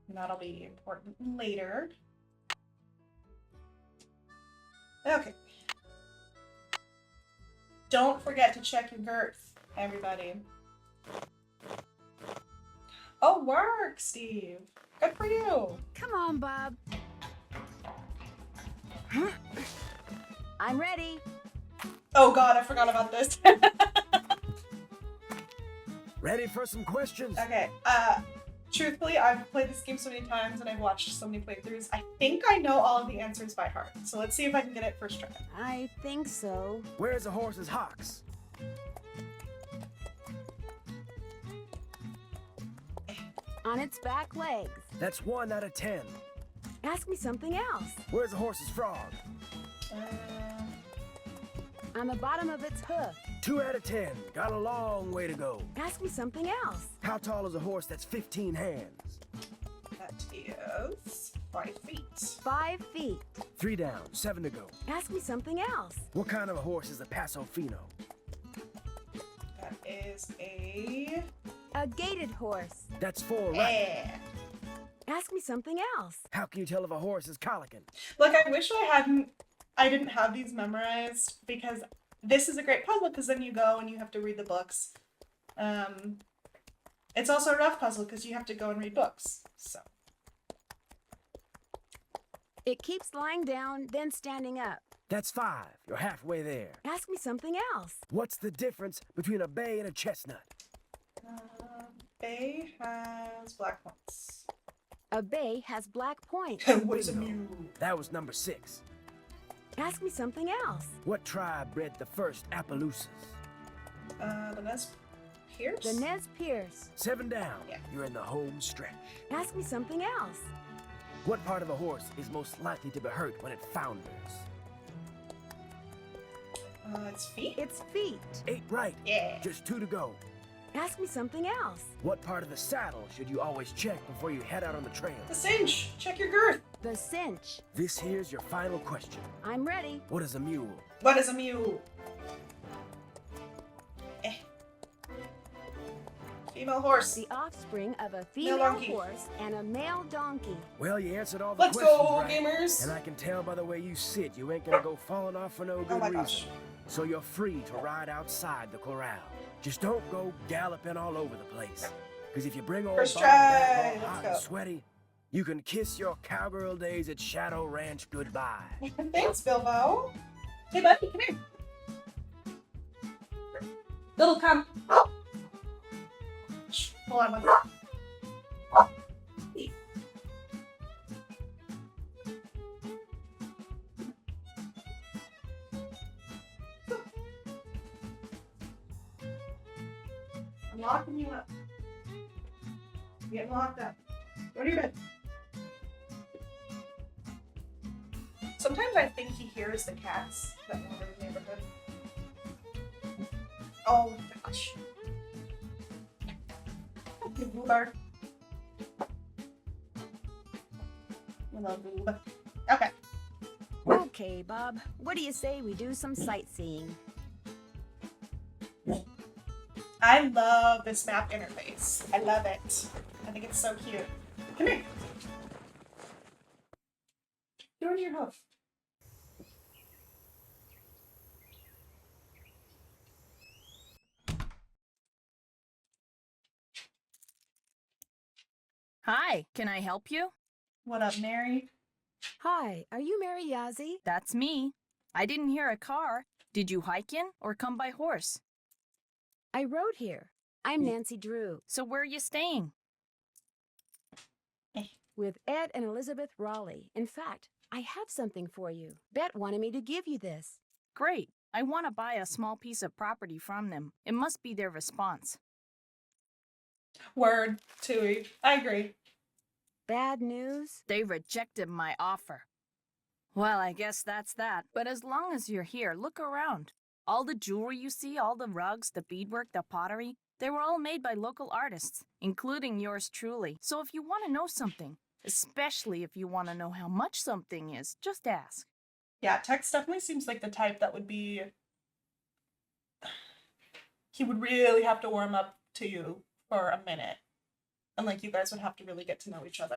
And that'll be important later. Okay. Don't forget to check your girth, everybody. Oh, work, Steve. Good for you. Come on, Bob. I'm ready. Oh God, I forgot about this. Ready for some questions? Okay, truthfully, I've played this game so many times and I've watched so many playthroughs. I think I know all of the answers by heart. So let's see if I can get it first try. I think so. Where's a horse's hocks? On its back legs. That's 1 out of 10. Ask me something else. Where's a horse's frog? On the bottom of its hoof. 2 out of 10. Got a long way to go. Ask me something else. How tall is a horse that's 15 hands? That is 5 feet. 5 feet. 3 down, 7 to go. Ask me something else. What kind of a horse is a Paso Fino? That is a gaited horse. That's 4 right. Yeah. Ask me something else. How can you tell if a horse is colicking? Look, I wish I didn't have these memorized because this is a great puzzle because then you go and you have to read the books. It's also a rough puzzle because you have to go and read books. So. It keeps lying down, then standing up. That's 5. You're halfway there. Ask me something else. What's the difference between a bay and a chestnut? Bay has black points. A bay has black points. What is a mule? That was number 6. Ask me something else. What tribe bred the first Appaloosas? The Nez Pierce? The Nez Pierce. 7 down. Yeah. You're in the home stretch. Ask me something else. What part of a horse is most likely to be hurt when it founders? Its feet? Its feet. 8 right. Yeah. Just 2 to go. Ask me something else. What part of the saddle should you always check before you head out on the trail? The cinch. Check your girth. The cinch. This here's your final question. I'm ready. What is a mule? What is a mule? Female horse. The offspring of a Male female donkey. horse and a male donkey. Well, you answered all the Let's questions go, right. gamers. And I can tell by the way you sit, you ain't gonna go falling off for no good Oh my reason. gosh. So you're free to ride outside the corral. Just don't go galloping all over the place. Because if you bring old First Bob back try. all Let's hot go. and sweaty, you can kiss your cowgirl days at Shadow Ranch goodbye. Thanks, Bilbo. Hey, buddy, come here. Bilbo, come. Shh, hold on one second. I'm locking you up. You're getting locked up. Go to your bed. Sometimes I think he hears the cats that wander the neighborhood. Oh gosh. You boober. Hello, boob. Okay. Okay, Bob. What do you say we do some sightseeing? I love this map interface. I love it. I think it's so cute. Come here. Go into your house. Hi, can I help you? What up, Mary? Hi, are you Mary Yazzie? That's me. I didn't hear a car. Did you hike in or come by horse? I rode here. I'm Nancy Drew. So where are you staying? With Ed and Elizabeth Raleigh. In fact, I have something for you. Bet wanted me to give you this. Great. I want to buy a small piece of property from them. It must be their response. Word, Tui. I agree. Bad news? They rejected my offer. Well, I guess that's that. But as long as you're here, look around. All the jewelry you see, all the rugs, the beadwork, the pottery, they were all made by local artists, including yours truly. So if you want to know something, especially if you want to know how much something is, just ask. Yeah, Tex definitely seems like the type that would be... He would really have to warm up to you for a minute. And like you guys would have to really get to know each other.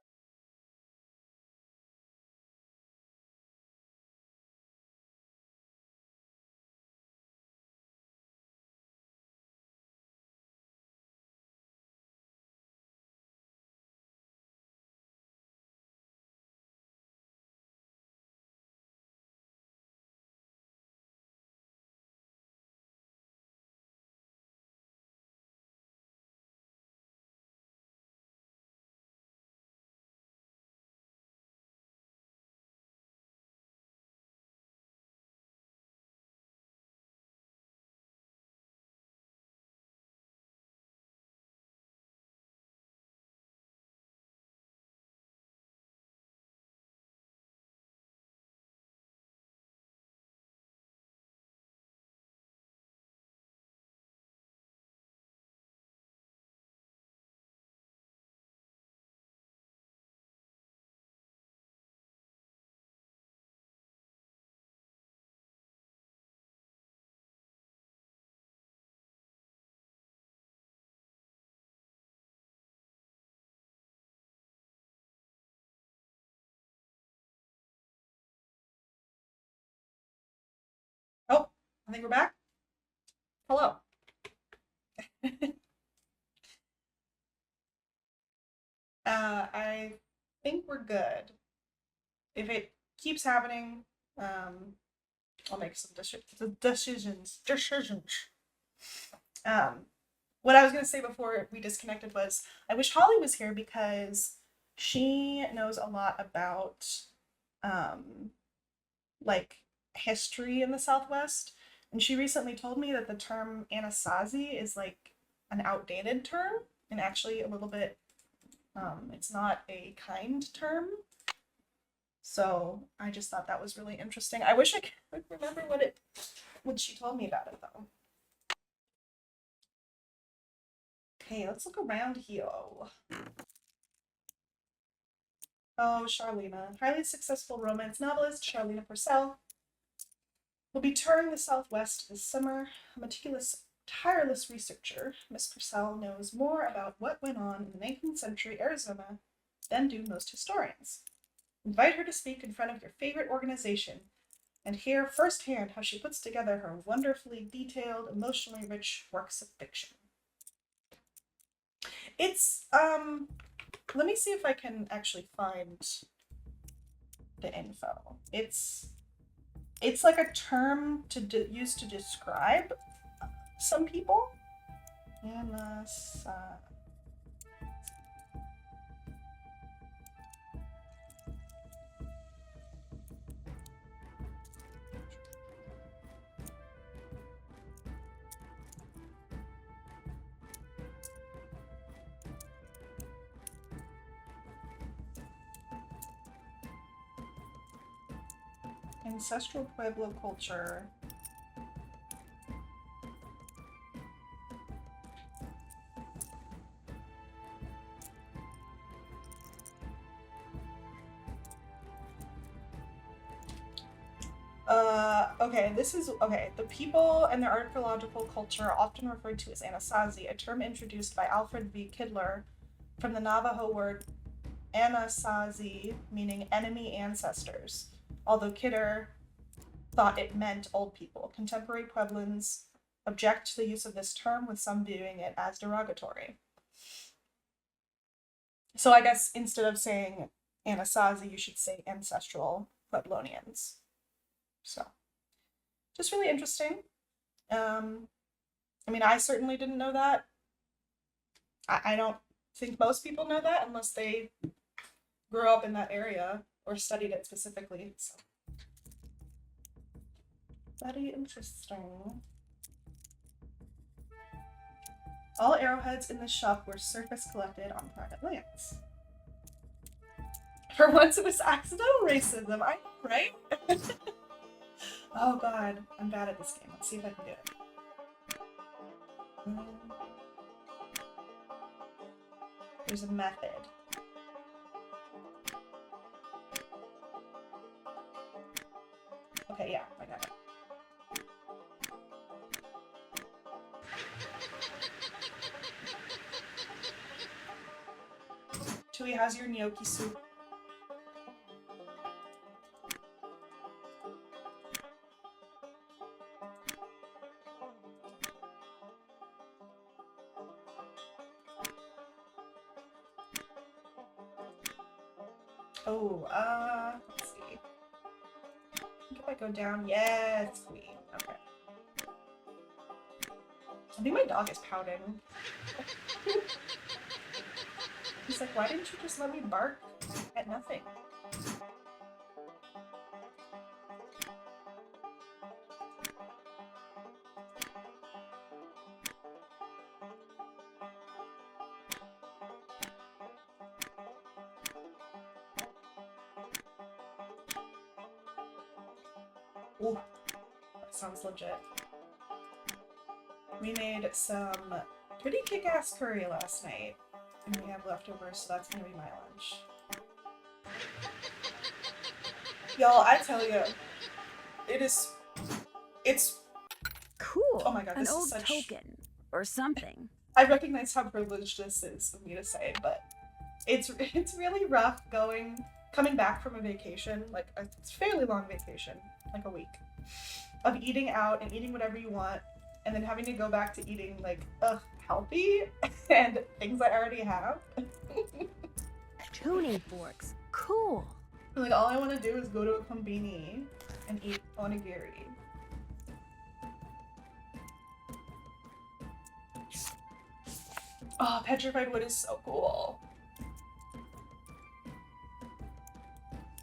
Oh, I think we're back. Hello. I think we're good. If it keeps happening, I'll make some decisions. What I was going to say before we disconnected was I wish Holly was here because she knows a lot about like history in the Southwest, and she recently told me that the term Anasazi is like an outdated term and actually a little bit it's not a kind term. So I just thought that was really interesting. I wish I could remember what she told me about it though. Okay, let's look around here. Oh, Charlena. Highly successful romance novelist Charlena Purcell will be touring the Southwest this summer. A meticulous, tireless researcher, Miss Purcell knows more about what went on in the 19th century Arizona than do most historians. Invite her to speak in front of your favorite organization and hear firsthand how she puts together her wonderfully detailed, emotionally rich works of fiction. It's, let me see if I can actually find the info. It's like a term to use to describe some people. Ancestral Pueblo culture. Okay, this is, okay, the people and their archaeological culture are often referred to as Anasazi, a term introduced by Alfred V. Kidler from the Navajo word Anasazi, meaning enemy ancestors, although Kidder thought it meant old people. Contemporary Pueblans object to the use of this term, with some viewing it as derogatory. So I guess instead of saying Anasazi, you should say ancestral Pueblonians. So, just really interesting. I mean, I certainly didn't know that. I don't think most people know that unless they grew up in that area or studied it specifically. So, very interesting. All arrowheads in the shop were surface collected on private lands. For once it was accidental racism, I know, right? Oh god, I'm bad at this game. Let's see if I can do it. There's a method. Okay, yeah, I got it. Tui, how's your gnocchi soup? Oh, let's see. I think if I go down, yes, queen. Okay. I think my dog is pouting. He's like, why didn't you just let me bark at nothing? Ooh, that sounds legit. We made some pretty kick-ass curry last night, and we have leftovers, so that's gonna be my lunch. Y'all, I tell you, it's cool. Oh my god, this An is old such... token or something. I recognize how privileged this is of me to say, but it's really rough coming back from a vacation, like a fairly long vacation, like a week, of eating out and eating whatever you want, and then having to go back to eating like healthy and things I already have. Tuning forks, cool. Like all I want to do is go to a kombini and eat onigiri. Oh, petrified wood is so cool.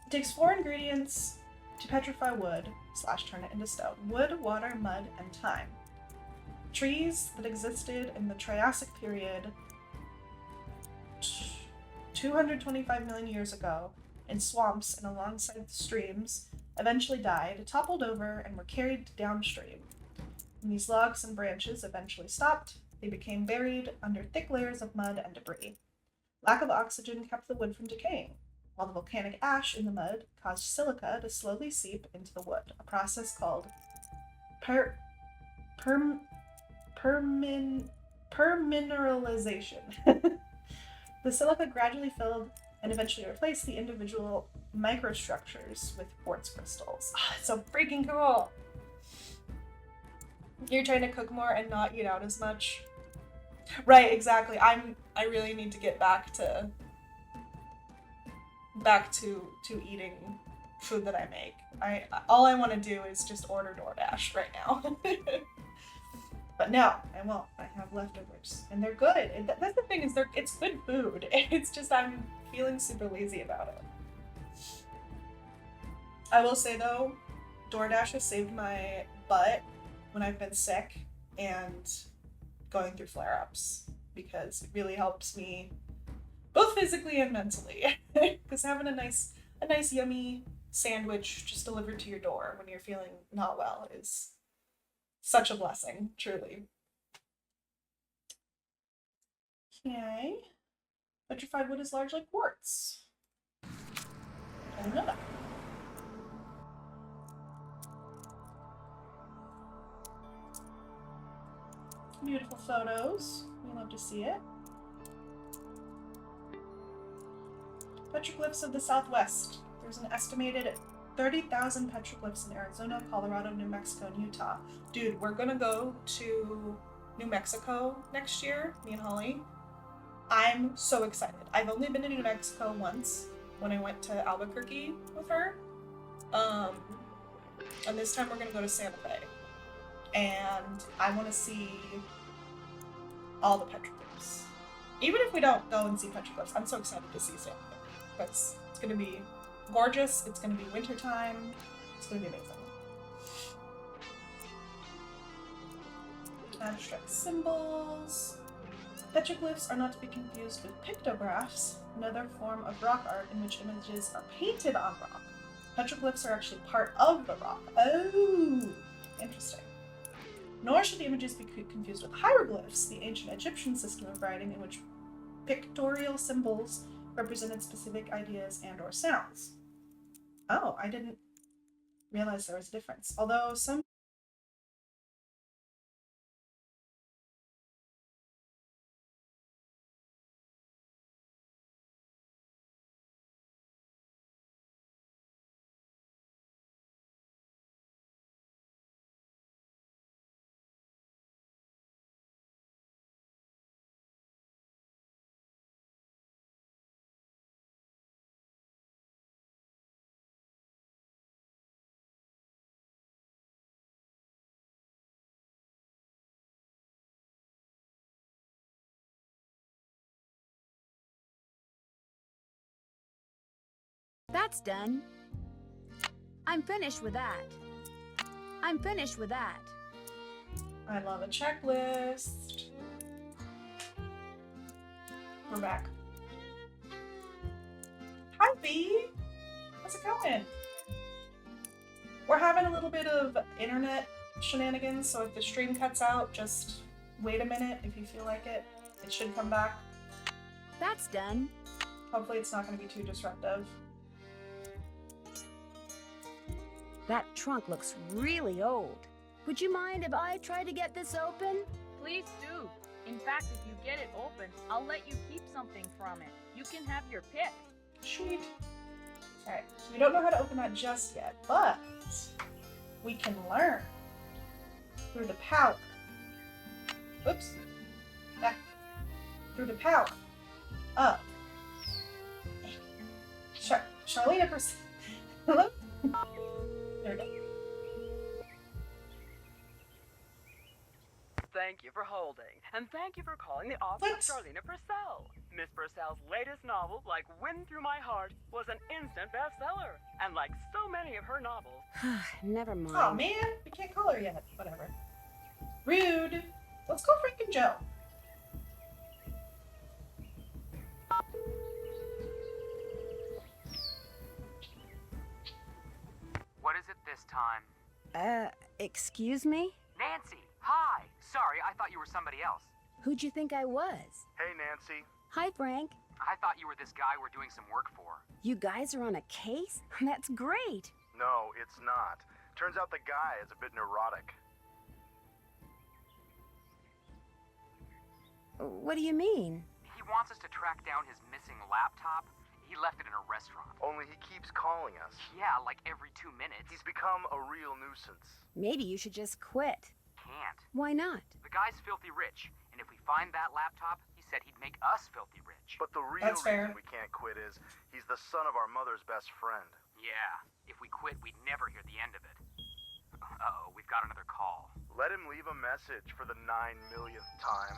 It takes 4 ingredients to petrify wood / turn it into stone. Wood, water, mud, and time. Trees that existed in the Triassic period 225 million years ago in swamps and alongside the streams eventually died, toppled over, and were carried downstream. When these logs and branches eventually stopped, They became buried under thick layers of mud and debris. Lack of oxygen kept the wood from decaying, while the volcanic ash in the mud caused silica to slowly seep into the wood, a process called permineralization. The silica gradually filled and eventually replaced the individual microstructures with quartz crystals. Oh, it's so freaking cool! You're trying to cook more and not eat out as much. Right, exactly. I really need to get back to eating food that I make. All I want to do is just order DoorDash right now. But no, I won't. I have leftovers, and they're good. That's the thing, is it's good food. It's just I'm feeling super lazy about it. I will say though, DoorDash has saved my butt when I've been sick and going through flare-ups, because it really helps me both physically and mentally. Because having a nice yummy sandwich just delivered to your door when you're feeling not well is such a blessing, truly. Okay. Petrified wood is large like quartz. I didn't know that. Beautiful photos. We love to see it. Petroglyphs of the Southwest. There's an estimated 30,000 petroglyphs in Arizona, Colorado, New Mexico, and Utah. Dude, we're gonna go to New Mexico next year, me and Holly. I'm so excited. I've only been to New Mexico once when I went to Albuquerque with her. And this time we're gonna go to Santa Fe. And I want to see all the petroglyphs. Even if we don't go and see petroglyphs, I'm so excited to see Santa Fe. Because it's gonna be gorgeous, it's gonna be wintertime, it's gonna be amazing. Abstract symbols. Petroglyphs are not to be confused with pictographs, another form of rock art in which images are painted on rock. Petroglyphs are actually part of the rock. Oh, interesting. Nor should the images be confused with hieroglyphs, the ancient Egyptian system of writing in which pictorial symbols represented specific ideas and or sounds. Oh, I didn't realize there was a difference. Although some That's done. I'm finished with that. I'm finished with that. I love a checklist. We're back. Hi, B. How's it going? We're having a little bit of internet shenanigans, so if the stream cuts out, just wait a minute if you feel like it. It should come back. That's done. Hopefully it's not going to be too disruptive. That trunk looks really old. Would you mind if I try to get this open? Please do. In fact, if you get it open, I'll let you keep something from it. You can have your pick. Sweet. Alright, so we don't know how to open that just yet, but we can learn through the power. Oops. Back. Through the power of Charlene Percy. Hello? There we go. Thank you for holding, and thank you for calling the office of Charlena Purcell. Miss Purcell's latest novel, Like Wind Through My Heart, was an instant bestseller. And like so many of her novels... Never mind. Oh man, we can't call her yet. Whatever. Rude. Let's call Frank and Joe. What is it this time? Excuse me? Nancy, hi! Sorry, I thought you were somebody else. Who'd you think I was? Hey, Nancy. Hi, Frank. I thought you were this guy we're doing some work for. You guys are on a case? That's great. No, it's not. Turns out the guy is a bit neurotic. What do you mean? He wants us to track down his missing laptop. He left it in a restaurant. Only he keeps calling us. Yeah, like every 2 minutes. He's become a real nuisance. Maybe you should just quit. Can't. Why not? The guy's filthy rich, and if we find that laptop, he said he'd make us filthy rich. But the real That's fair. reason we can't quit is he's the son of our mother's best friend. Yeah, if we quit, we'd never hear the end of it. Uh-oh, we've got another call. Let him leave a message for the 9 millionth time.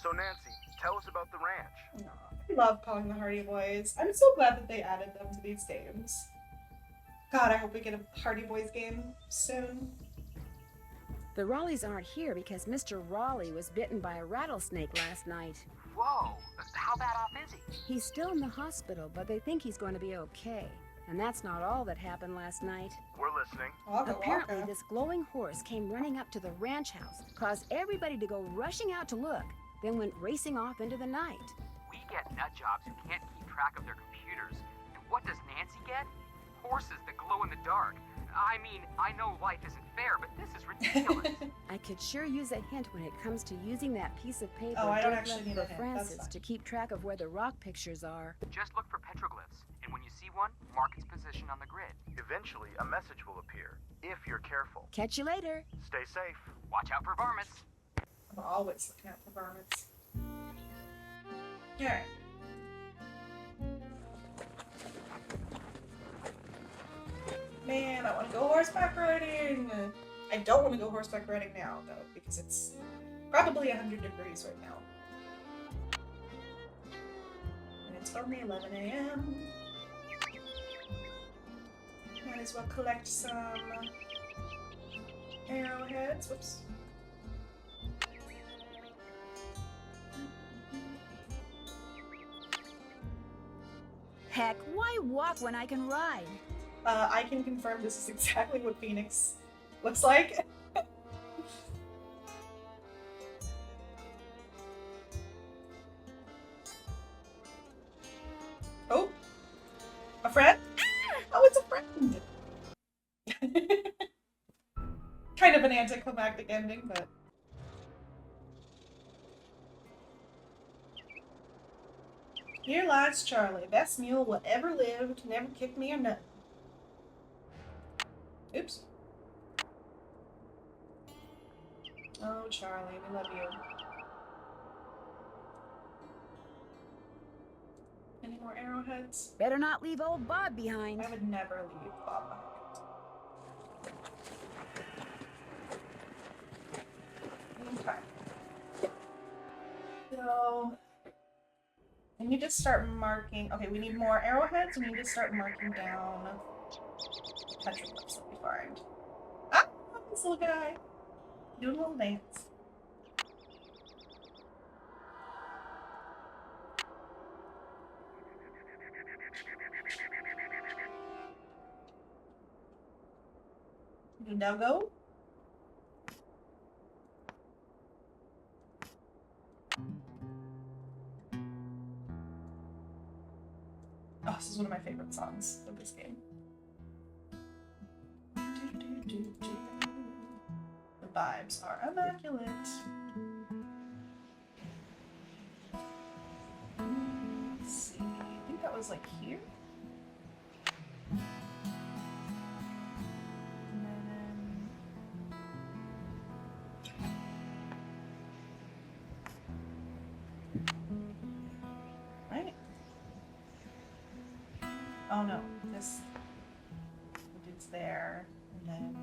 So Nancy, tell us about the ranch. I love calling the Hardy Boys. I'm so glad that they added them to these games. God, I hope we get a Hardy Boys game soon. The Raleighs aren't here because Mr. Raleigh was bitten by a rattlesnake last night. Whoa, how bad off is he? He's still in the hospital, but they think he's going to be okay. And that's not all that happened last night. We're listening. Apparently, this glowing horse came running up to the ranch house, caused everybody to go rushing out to look, then went racing off into the night. We get nut jobs who can't keep track of their computers. And what does Nancy get? Horses that glow in the dark. I mean, I know life isn't fair, but this is ridiculous. I could sure use a hint when it comes to using that piece of paper I don't Dirk actually left need for a hint. That's Francis fine. to keep track of where the rock pictures are. Just look for petroglyphs, and when you see one, mark its position on the grid. Eventually, a message will appear, if you're careful. Catch you later. Stay safe. Watch out for varmints. I'm always looking out for varmints. Alright. Man, I want to go horseback riding! I don't want to go horseback riding now, though, because it's probably 100 degrees right now. And it's only 11 a.m. Might as well collect some arrowheads. Whoops. Heck, why walk when I can ride? I can confirm this is exactly what Phoenix looks like. Oh, a friend? Oh, it's a friend. Kind of an anticlimactic ending, but. Here lies Charlie, best mule will ever lived, never kicked me or nothing. Oops. Oh, Charlie, we love you. Any more arrowheads? Better not leave old Bob behind. I would never leave Bob behind. Okay. So, we need to start marking. Okay, we need more arrowheads. We need to start marking down petroglyphs that we find. Ah, this little guy doing a little dance. You now go. Oh, this is one of my favorite songs of this game. The vibes are immaculate. Let's see. I think that was like here. And then... Right? Oh no, this dude's there, and then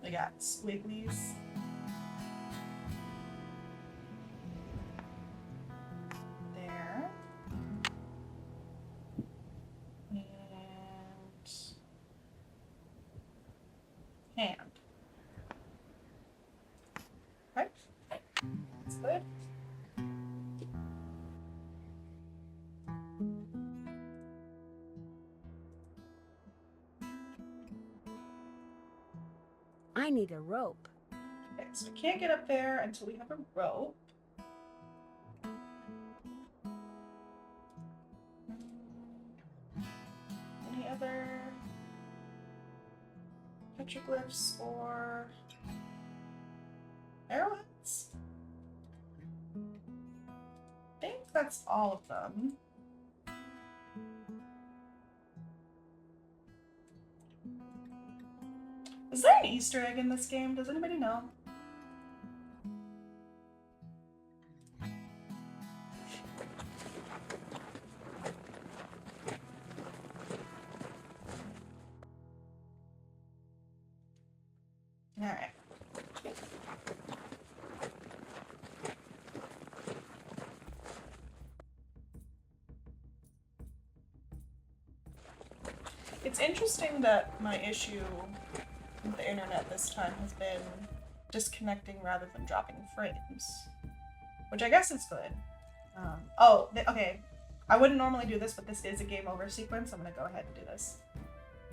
we got squigglies. There. And hand. Right? That's good. I need a rope. Okay, so we can't get up there until we have a rope. Any other petroglyphs or arrowheads? I think that's all of them. Is there an Easter egg in this game? Does anybody know? Alright. It's interesting that my issue with the internet this time has been disconnecting rather than dropping frames, which I guess is good. Okay. I wouldn't normally do this, but this is a game over sequence. I'm gonna go ahead and do this.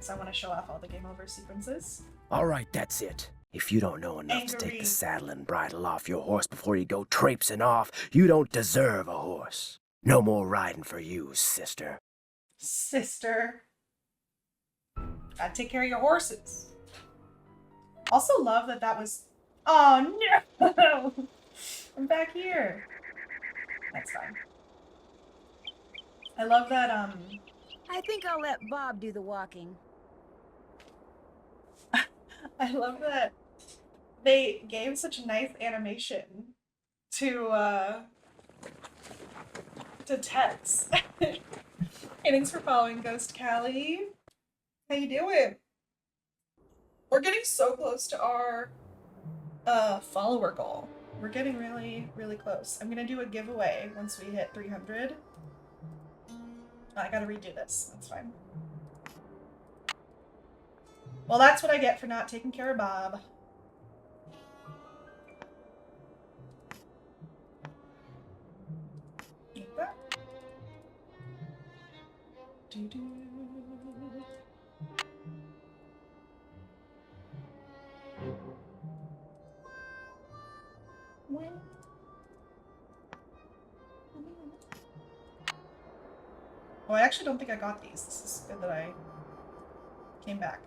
So I want to show off all the game over sequences. All right, that's it. If you don't know enough to take the saddle and bridle off your horse before you go traipsing off, you don't deserve a horse. No more riding for you, sister. Sister. Gotta take care of your horses. Also love that was... Oh no! I'm back here. That's fine. I love that, I think I'll let Bob do the walking. I love that they gave such nice animation to Tex. Hey, thanks for following Ghost Callie. How you doing? We're getting so close to our follower goal. We're getting really, really close. I'm gonna do a giveaway once we hit 300. I gotta redo this. That's fine. Well, that's what I get for not taking care of Bob. Like that. Doo-doo. Oh, I actually don't think I got these. This is good that I came back.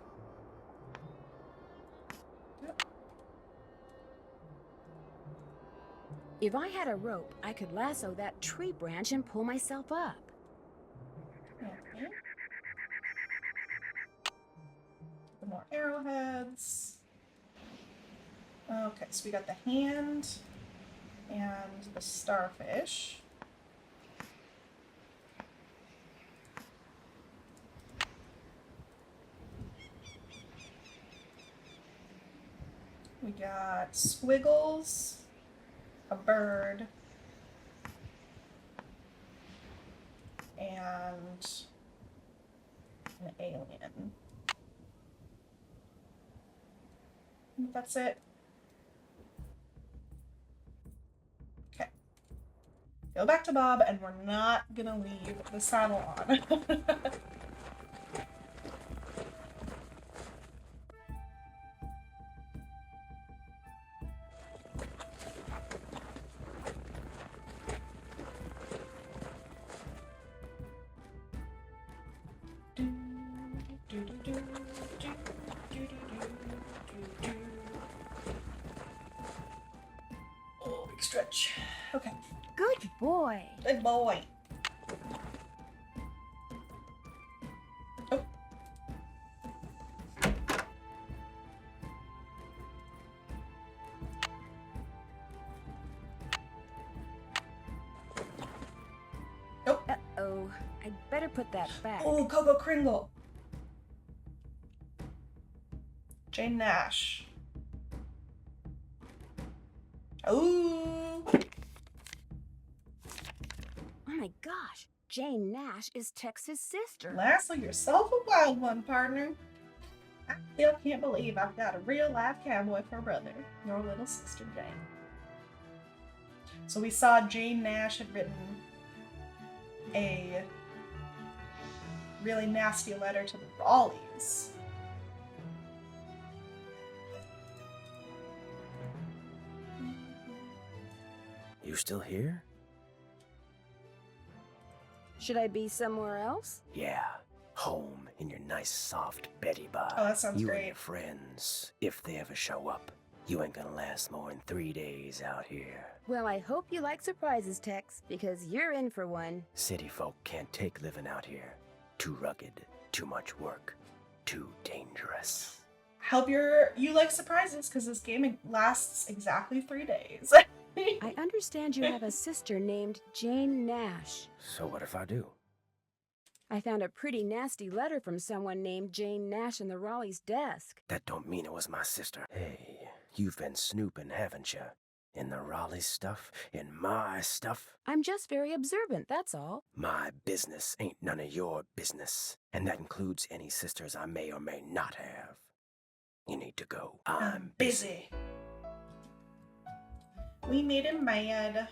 Yep. If I had a rope, I could lasso that tree branch and pull myself up. Okay. Some more arrowheads. Okay, so we got the hand and the starfish. We got squiggles, a bird, and an alien. I think that's it. Okay. Go back to Bob, and we're not gonna leave the saddle on. Oh, big stretch. Okay. Good boy. Good boy. Oh. Nope. Uh-oh. I'd better put that back. Oh, Coco Kringle. Jane Nash. Ooh. Oh my gosh. Jane Nash is Tex's sister. Lasso yourself a wild one, partner. I still can't believe I've got a real-life cowboy for a brother. Your little sister, Jane. So we saw Jane Nash had written a really nasty letter to the Raleighs. You still here? Should I be somewhere else? Yeah. Home in your nice soft Betty bye. Oh, that sounds you great. and your friends, if they ever show up. You ain't gonna last more than 3 days out here. Well, I hope you like surprises, Tex, because you're in for one. City folk can't take living out here. Too rugged, too much work, too dangerous. Hope you like surprises, because this game lasts exactly 3 days. I understand you have a sister named Jane Nash. So what if I do? I found a pretty nasty letter from someone named Jane Nash in the Raleigh's desk. That don't mean it was my sister. Hey, you've been snooping, haven't you? In the Raleigh stuff? In my stuff? I'm just very observant, that's all. My business ain't none of your business. And that includes any sisters I may or may not have. You need to go. I'm busy. We made him mad.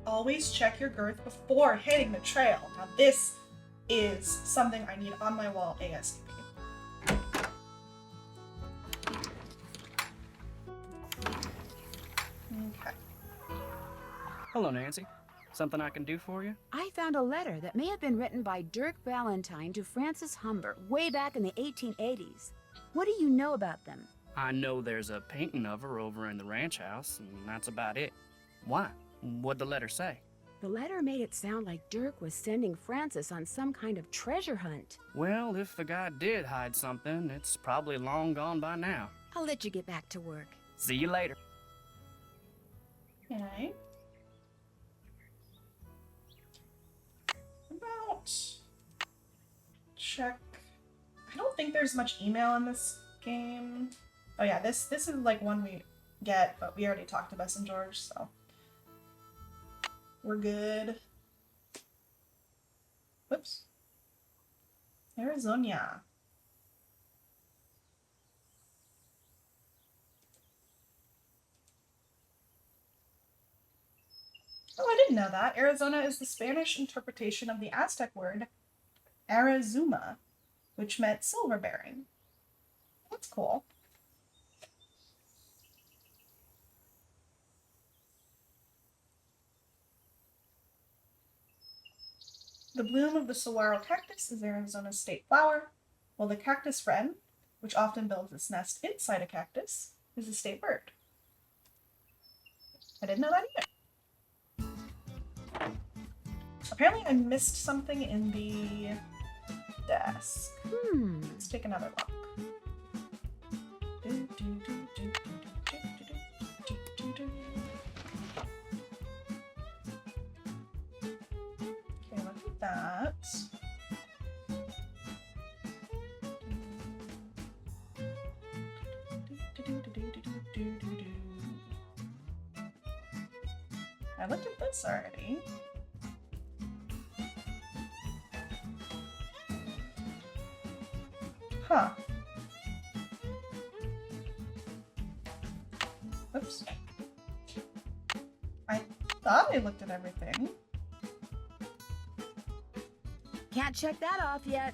Always check your girth before hitting the trail. Now this is something I need on my wall ASAP. Okay. Hello, Nancy. Something I can do for you? I found a letter that may have been written by Dirk Valentine to Francis Humber way back in the 1880s. What do you know about them? I know there's a painting of her over in the ranch house, and that's about it. Why? What'd the letter say? The letter made it sound like Dirk was sending Francis on some kind of treasure hunt. Well, if the guy did hide something, it's probably long gone by now. I'll let you get back to work. See you later. Okay. About check. I don't think there's much email in this game. Oh yeah, this is like one we get, but we already talked to Bess and George, so we're good. Whoops. Arizona. Oh, I didn't know that. Arizona is the Spanish interpretation of the Aztec word Arizuma, which meant silver bearing. That's cool. The bloom of the saguaro cactus is Arizona's state flower, while the cactus wren, which often builds its nest inside a cactus, is the state bird. I didn't know that either. Apparently I missed something in the desk. Let's take another look. Okay, look at that. I looked at this already. Huh. Oops. I thought I looked at everything. Can't check that off yet.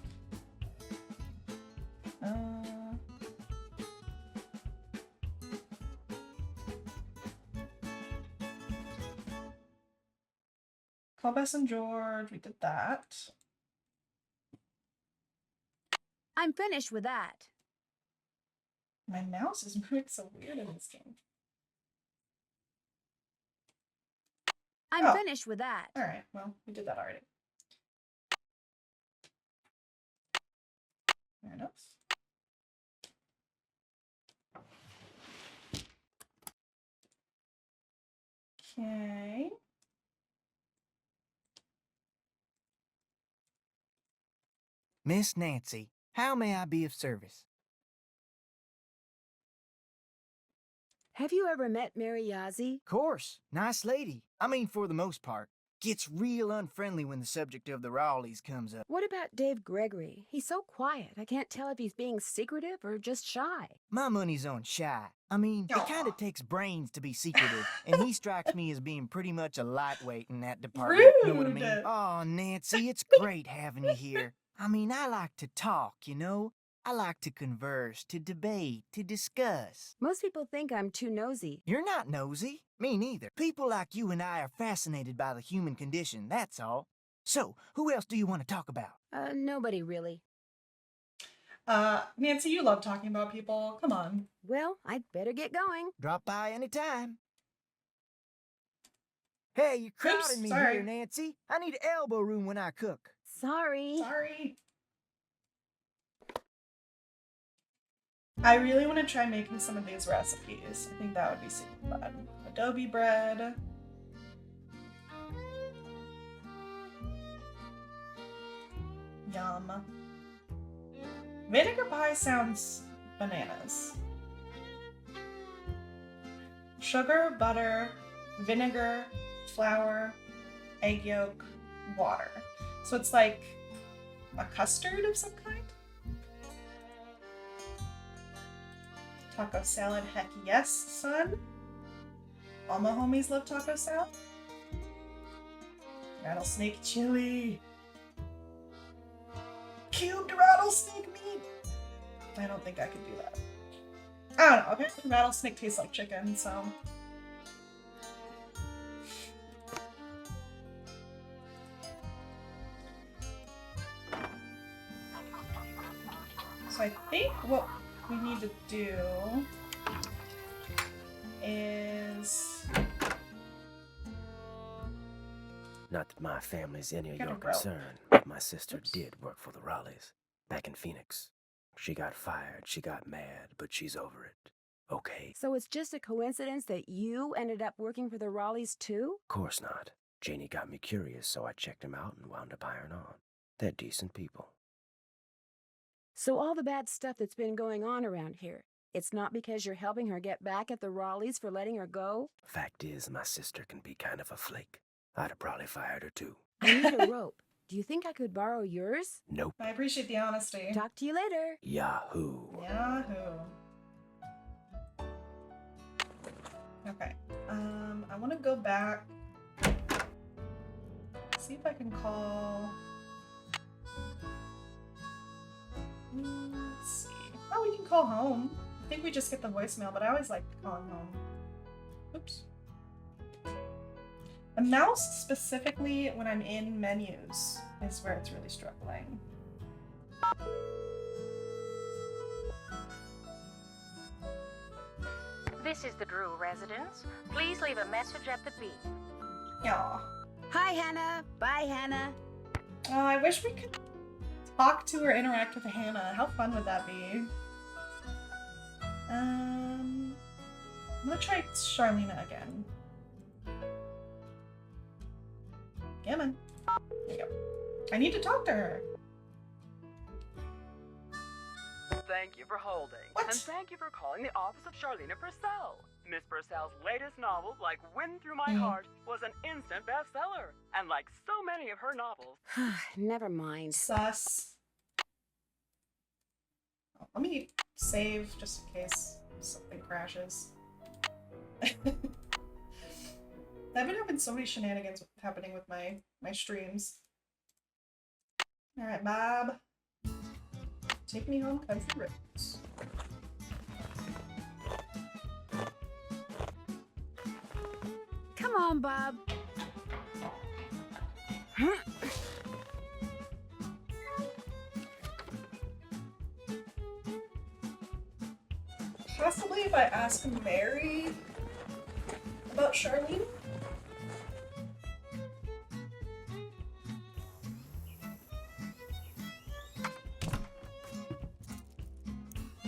Call Bess and George, we did that. I'm finished with that. My mouse is moving so weird in this game. I'm finished with that. Alright, well, we did that already. Fair enough. Okay. Miss Nancy, how may I be of service? Have you ever met Mary Yazzie? Course. Nice lady. I mean, for the most part. Gets real unfriendly when the subject of the Raleighs comes up. What about Dave Gregory? He's so quiet. I can't tell if he's being secretive or just shy. My money's on shy. I mean, it kind of takes brains to be secretive, and he strikes me as being pretty much a lightweight in that department. Rude. You know what I mean? Oh, Nancy, it's great having you here. I mean, I like to talk, you know? I like to converse, to debate, to discuss. Most people think I'm too nosy. You're not nosy. Me neither. People like you and I are fascinated by the human condition, that's all. So, who else do you want to talk about? Nobody really. Nancy, you love talking about people. Come on. Well, I'd better get going. Drop by anytime. Hey, you're crowding me here, Nancy. I need elbow room when I cook. Sorry. I really want to try making some of these recipes. I think that would be super fun. Adobe bread. Yum. Vinegar pie sounds bananas. Sugar, butter, vinegar, flour, egg yolk, water. So it's like a custard of some kind? Taco salad, heck yes, son. All my homies love taco salad. Rattlesnake chili. Cubed rattlesnake meat. I don't think I could do that. I don't know. Apparently rattlesnake tastes like chicken, so. So I think what we need to do is... Not that my family's any of Get a your rope. concern, but my sister did work for the Raleighs back in Phoenix. She got fired, she got mad, but she's over it. Okay? So it's just a coincidence that you ended up working for the Raleighs too? Of course not. Janie got me curious, so I checked them out and wound up hiring on. They're decent people. So all the bad stuff that's been going on around here, it's not because you're helping her get back at the Raleighs for letting her go? Fact is, my sister can be kind of a flake. I'd have probably fired her too. I need a rope. Do you think I could borrow yours? Nope. I appreciate the honesty. Talk to you later. Yahoo. Yahoo. Okay. I want to go back. See if I can call. Let's see. Oh, we can call home. I think we just get the voicemail, but I always like calling home. Oops. The mouse, specifically when I'm in menus, is where it's really struggling. This is the Drew residence. Please leave a message at the beep. Aw. Hi, Hannah. Bye, Hannah. Oh, I wish we could talk to or interact with Hannah. How fun would that be? I'm gonna try Charlena again. Come on. There you go. I need to talk to her. Thank you for holding. What? And thank you for calling the office of Charlena Purcell. Miss Purcell's latest novel, Like Wind Through My Heart, was an instant bestseller. And like so many of her novels... Never mind. Sus. Oh, let me save just in case something crashes. I've been having so many shenanigans happening with my streams. Alright, Bob. Take me home, country roads. Come on, Bob. Possibly if I ask Mary about Charlene?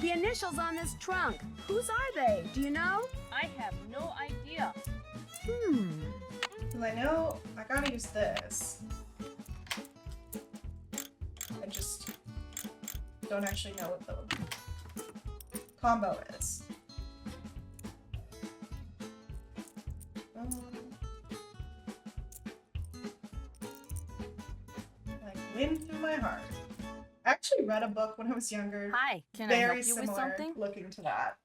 The initials on this trunk. Whose are they? Do you know? I have no idea. Well, I know I gotta use this. I just don't actually know what the combo is. Like Wind Through My Heart. I actually read a book when I was younger. Hi, can I very help you with similar something? looking to that.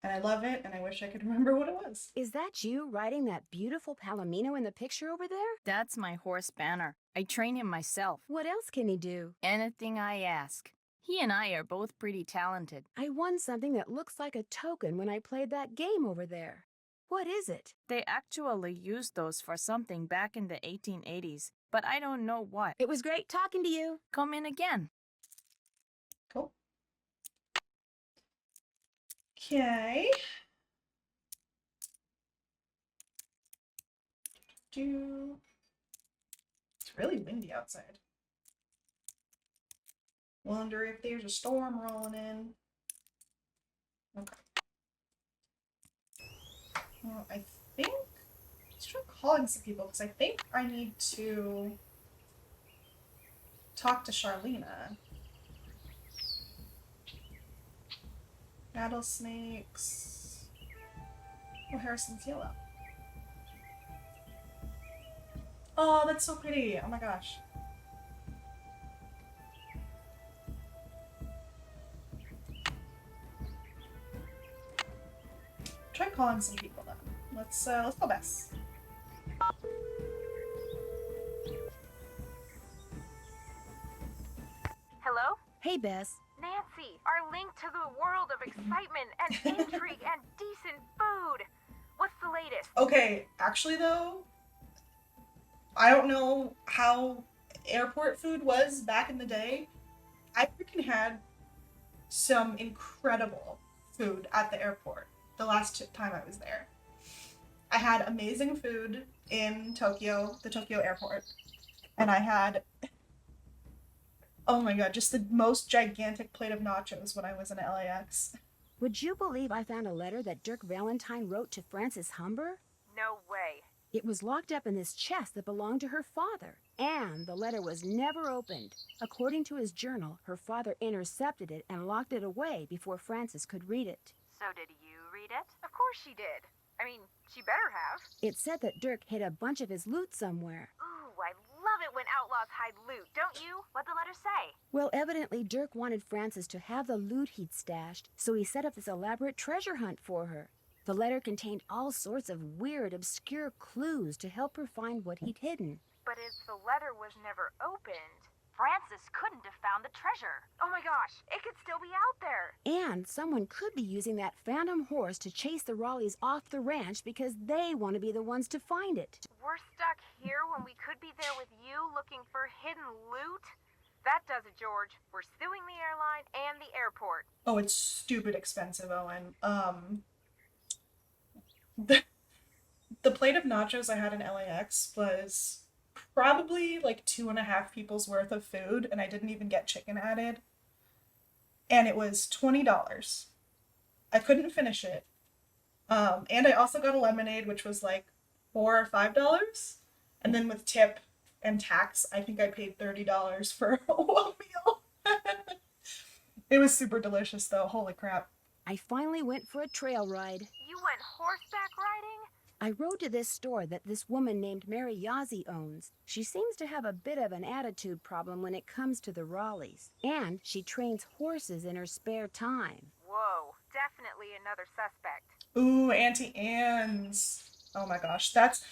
And I love it, and I wish I could remember what it was. Is that you riding that beautiful Palomino in the picture over there? That's my horse Banner. I train him myself. What else can he do? Anything I ask. He and I are both pretty talented. I won something that looks like a token when I played that game over there. What is it? They actually used those for something back in the 1880s, but I don't know what. It was great talking to you. Come in again. Cool. Okay. It's really windy outside. Wonder if there's a storm rolling in. Okay. Well, I think let's try calling some people because I think I need to talk to Charlena. Rattlesnakes. Oh, Harrison's yellow. Oh, that's so pretty. Oh my gosh. Try calling some people then. Let's call Bess. Hello? Hey, Bess. Nancy, our link to the world of excitement and intrigue and decent food. What's the latest? Okay, actually though, I don't know how airport food was back in the day. I freaking had some incredible food at the airport the last time I was there. I had amazing food in Tokyo, the Tokyo airport, and I had, oh my god, just the most gigantic plate of nachos when I was in LAX. Would you believe I found a letter that Dirk Valentine wrote to Frances Humber? No way. It was locked up in this chest that belonged to her father, and the letter was never opened. According to his journal, her father intercepted it and locked it away before Frances could read it. So did you read it? Of course she did. I mean, she better have. It said that Dirk hid a bunch of his loot somewhere. Ooh, I love it when outlaws hide loot, don't you? What'd the letter say? Well, evidently Dirk wanted Frances to have the loot he'd stashed, so he set up this elaborate treasure hunt for her. The letter contained all sorts of weird, obscure clues to help her find what he'd hidden. But if the letter was never opened, Frances couldn't have found the treasure. Oh my gosh, it could still be out there. And someone could be using that phantom horse to chase the Raleighs off the ranch because they want to be the ones to find it. We're stuck here when we could be there with you looking for hidden loot? That does it, George. We're suing the airline and the airport. Oh, it's stupid expensive, Owen. The plate of nachos I had in LAX was probably like 2.5 people's worth of food, and I didn't even get chicken added. And it was $20. I couldn't finish it. And I also got a lemonade, which was like $4 or $5. And then with tip and tax, I think I paid $30 for one meal. It was super delicious though, holy crap. I finally went for a trail ride. You went horseback riding? I rode to this store that this woman named Mary Yazzie owns. She seems to have a bit of an attitude problem when it comes to the Raleighs. And she trains horses in her spare time. Whoa, definitely another suspect. Ooh, Auntie Anne's. Oh my gosh, that's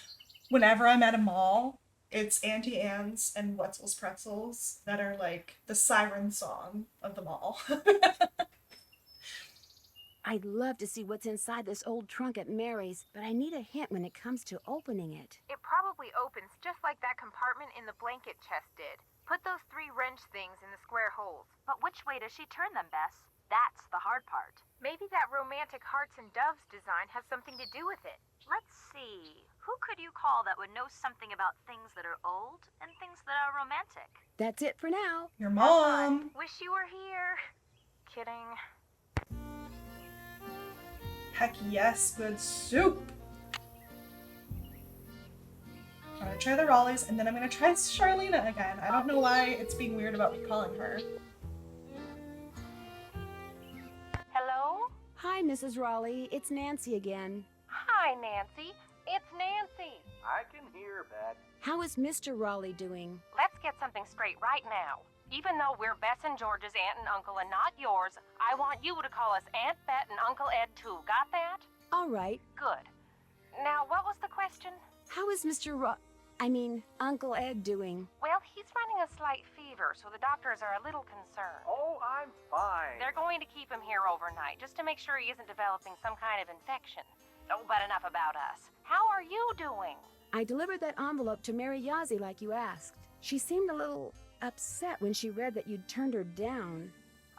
whenever I'm at a mall, it's Auntie Anne's and Wetzel's Pretzels that are like the siren song of the mall. I'd love to see what's inside this old trunk at Mary's, but I need a hint when it comes to opening it. It probably opens just like that compartment in the blanket chest did. Put those 3 wrench things in the square holes. But which way does she turn them, Bess? That's the hard part. Maybe that romantic hearts and doves design has something to do with it. Let's see. Who could you call that would know something about things that are old and things that are romantic? That's it for now. Your mom. Wish you were here. Kidding. Heck yes, good soup. I'm gonna try the Raleighs, and then I'm gonna try Charlena again. I don't know why it's being weird about me calling her. Hello? Hi, Mrs. Raleigh. It's Nancy again. Hi, Nancy. It's Nancy. I can hear, Beth. How is Mr. Raleigh doing? Let's get something straight right now. Even though we're Bess and George's aunt and uncle and not yours, I want you to call us Aunt Bet and Uncle Ed too. Got that? All right. Good. Now, what was the question? How is Uncle Ed doing? Well, he's running a slight fever, so the doctors are a little concerned. Oh, I'm fine. They're going to keep him here overnight, just to make sure he isn't developing some kind of infection. Oh, but enough about us. How are you doing? I delivered that envelope to Mary Yazzie like you asked. She seemed a little upset when she read that you'd turned her down.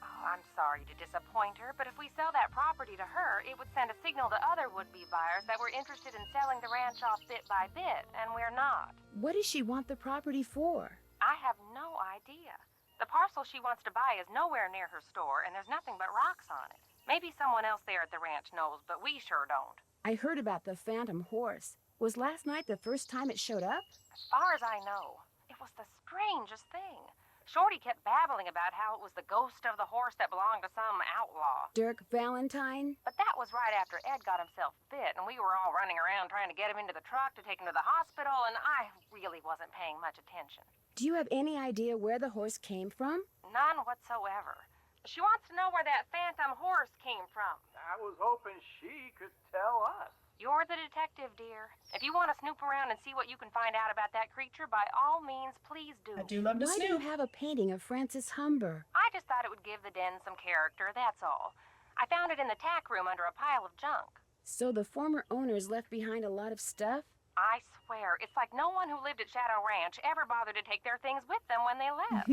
Oh, I'm sorry to disappoint her, but if we sell that property to her, it would send a signal to other would-be buyers that we're interested in selling the ranch off bit by bit, and we're not. What does she want the property for? I have no idea. The parcel she wants to buy is nowhere near her store, and there's nothing but rocks on it. Maybe someone else there at the ranch knows, but we sure don't. I heard about the phantom horse. Was last night the first time it showed up? As far as I know, it was the strangest thing. Shorty kept babbling about how it was the ghost of the horse that belonged to some outlaw. Dirk Valentine? But that was right after Ed got himself bit, and we were all running around trying to get him into the truck to take him to the hospital, and I really wasn't paying much attention. Do you have any idea where the horse came from? None whatsoever. She wants to know where that phantom horse came from. I was hoping she could tell us. You're the detective, dear. If you want to snoop around and see what you can find out about that creature, by all means, please do. I do love to Why snoop. do you have a painting of Francis Humber? I just thought it would give the den some character, that's all. I found it in the tack room under a pile of junk. So the former owners left behind a lot of stuff? I swear, it's like no one who lived at Shadow Ranch ever bothered to take their things with them when they left.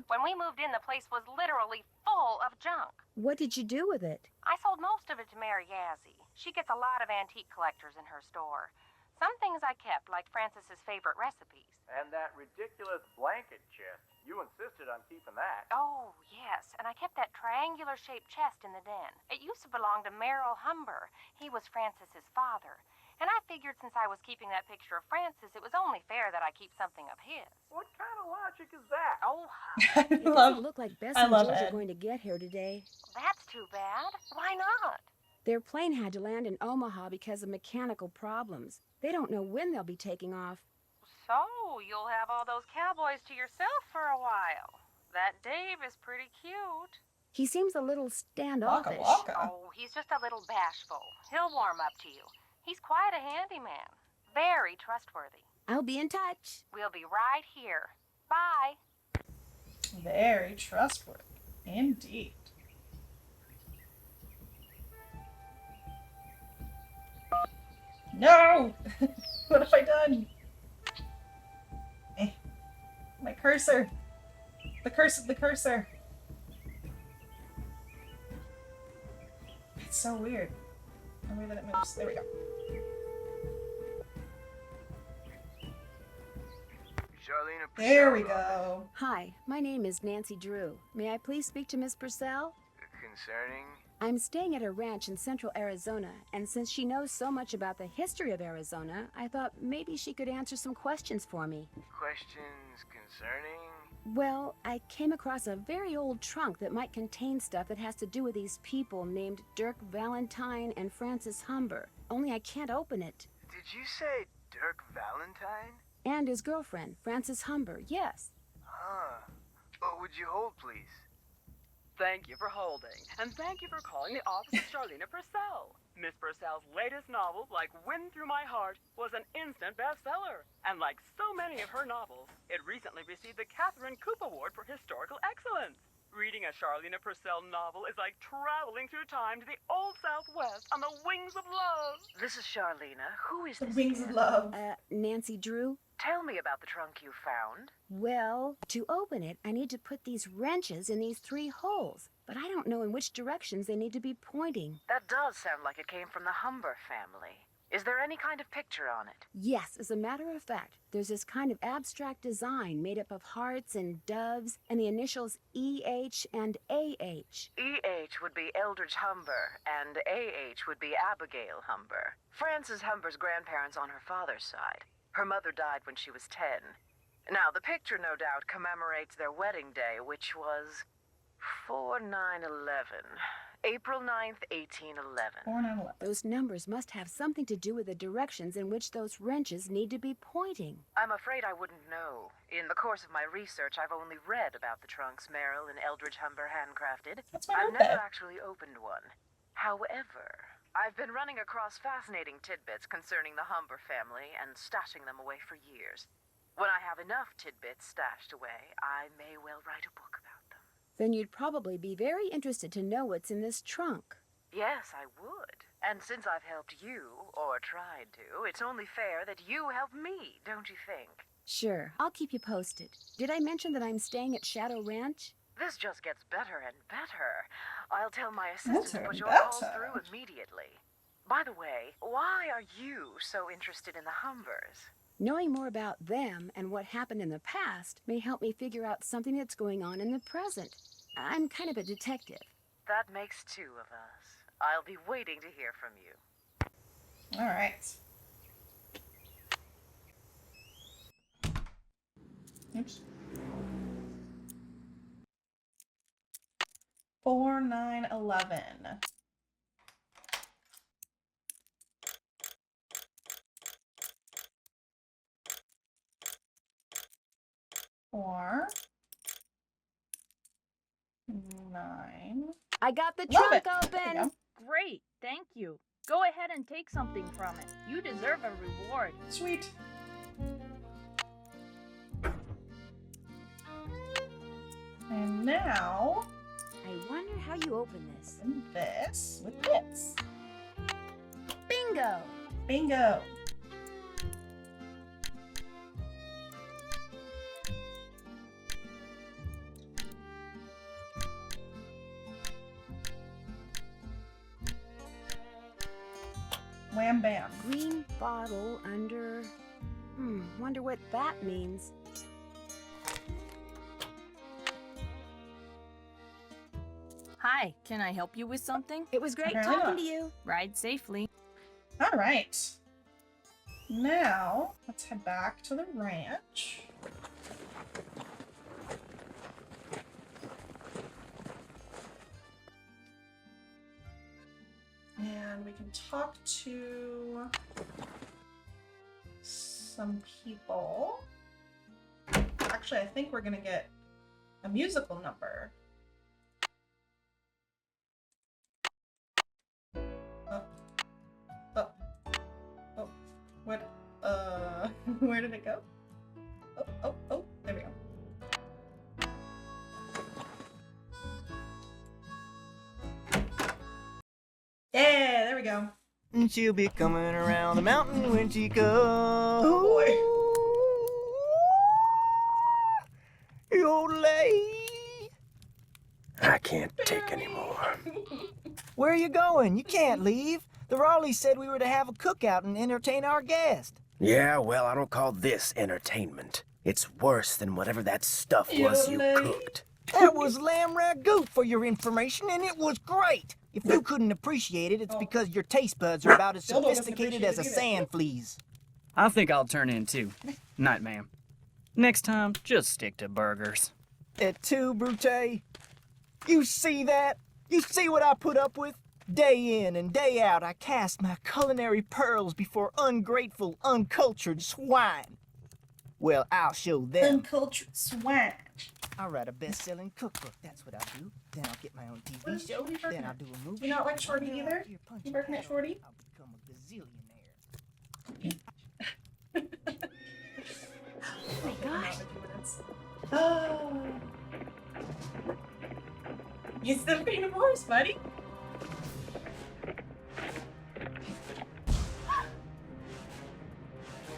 When we moved in, the place was literally full of junk. What did you do with it? I sold most of it to Mary Yazzie. She gets a lot of antique collectors in her store. Some things I kept, like Francis's favorite recipes. And that ridiculous blanket chest. You insisted on keeping that. Oh, yes, and I kept that triangular-shaped chest in the den. It used to belong to Merrill Humber. He was Francis's father. And I figured since I was keeping that picture of Francis, it was only fair that I keep something of his. What kind of logic is that? Oh, It doesn't look like Bess and love George Ed. are going to get here today. that's too bad. Why not? Their plane had to land in Omaha because of mechanical problems. They don't know when they'll be taking off. So, you'll have all those cowboys to yourself for a while. That Dave is pretty cute. He seems a little standoffish. Waka waka. Oh, he's just a little bashful. He'll warm up to you. He's quite a handyman. Very trustworthy. I'll be in touch. We'll be right here. Bye. Very trustworthy. Indeed. No! What have I done? Eh. My cursor. The curse of the cursor. It's so weird. The way that it moves. There we go. Charlene, There we go. Hi, my name is Nancy Drew. May I please speak to Miss Purcell? Concerning? I'm staying at her ranch in central Arizona, and since she knows so much about the history of Arizona, I thought maybe she could answer some questions for me. Questions concerning? Well, I came across a very old trunk that might contain stuff that has to do with these people named Dirk Valentine and Francis Humber. Only I can't open it. Did you say Dirk Valentine? And his girlfriend, Francis Humber, yes. Huh. What would you hold, please? Thank you for holding, and thank you for calling the office of Charlene Purcell. Miss Purcell's latest novel, Like Wind Through My Heart, was an instant bestseller. And like so many of her novels, it recently received the Catherine Coop Award for Historical Excellence. Reading a Charlene Purcell novel is like traveling through time to the old Southwest on the wings of love. This is Charlena. Who is The this wings again? of love. Nancy Drew? Tell me about the trunk you found. Well, to open it, I need to put these wrenches in these 3 holes, but I don't know in which directions they need to be pointing. That does sound like it came from the Humber family. Is there any kind of picture on it? Yes, as a matter of fact, there's this kind of abstract design made up of hearts and doves and the initials EH and AH. EH would be Eldridge Humber, and AH would be Abigail Humber. Frances Humber's grandparents on her father's side. Her mother died when she was 10. Now, the picture no doubt commemorates their wedding day, which was 4/9/11. April 9th, 1811. 4911. Those numbers must have something to do with the directions in which those wrenches need to be pointing. I'm afraid I wouldn't know. In the course of my research, I've only read about the trunks Merrill and Eldridge Humber handcrafted. That's my I've birthday. never actually opened one. However, I've been running across fascinating tidbits concerning the Humber family and stashing them away for years. When I have enough tidbits stashed away, I may well write a book about them. Then you'd probably be very interested to know what's in this trunk. Yes, I would. And since I've helped you, or tried to, it's only fair that you help me, don't you think? Sure, I'll keep you posted. Did I mention that I'm staying at Shadow Ranch? This just gets better and better. I'll tell my assistant to put your calls through immediately. By the way, why are you so interested in the Humbers? Knowing more about them and what happened in the past may help me figure out something that's going on in the present. I'm kind of a detective. That makes two of us. I'll be waiting to hear from you. All right. Oops. 4911. Four. 9. I got the Love trunk it. There we open. go. Great, thank you. Go ahead and take something from it. You deserve a reward. Sweet. And now, I wonder how you open this. and this with this. Bingo! Bingo. Wham bam. Green bottle under... wonder what that means. Hi, can I help you with something? It was great Apparently talking not. to you. Ride safely. All right. Now, let's head back to the ranch. And we can talk to some people. Actually, I think we're gonna get a musical number. What? Where did it go? Oh, there we go. Yeah, there we go. And she'll be coming around the mountain when she goes. Oh boy. Yodelay. I can't take any more. Where are you going? You can't leave. The Raleighs said we were to have a cookout and entertain our guest. Yeah, well, I don't call this entertainment. It's worse than whatever that stuff was you cooked. That was lamb ragout for your information, and it was great. If you couldn't appreciate it, it's because your taste buds are about as sophisticated as a sand flea's. I think I'll turn in too. Night, ma'am. Next time, just stick to burgers. Et tu, Brute? You see that? You see what I put up with? Day in and day out, I cast my culinary pearls before ungrateful, uncultured swine. Well, I'll show them. Uncultured swine. I'll write a best-selling cookbook. That's what I'll do. Then I'll get my own TV What show. are you barking Then I'll at? do a movie. Do you not like show. Shorty Then either? after your punch You barking at paddle, Shorty? I'll become a gazillionaire. Oh my gosh. Oh. You still being a horse, buddy?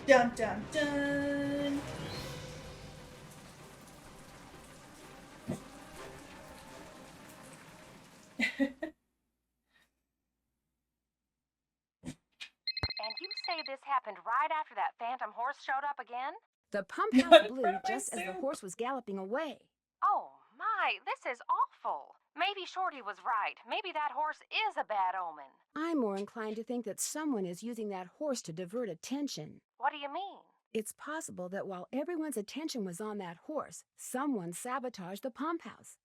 Dun dun dun. And you say this happened right after that phantom horse showed up again? The pump house blew just as the horse was galloping away. Oh my, this is awful. Maybe Shorty was right. Maybe that horse is a bad omen. I'm more inclined to think that someone is using that horse to divert attention. What do you mean? It's possible that while everyone's attention was on that horse, someone sabotaged the pump house.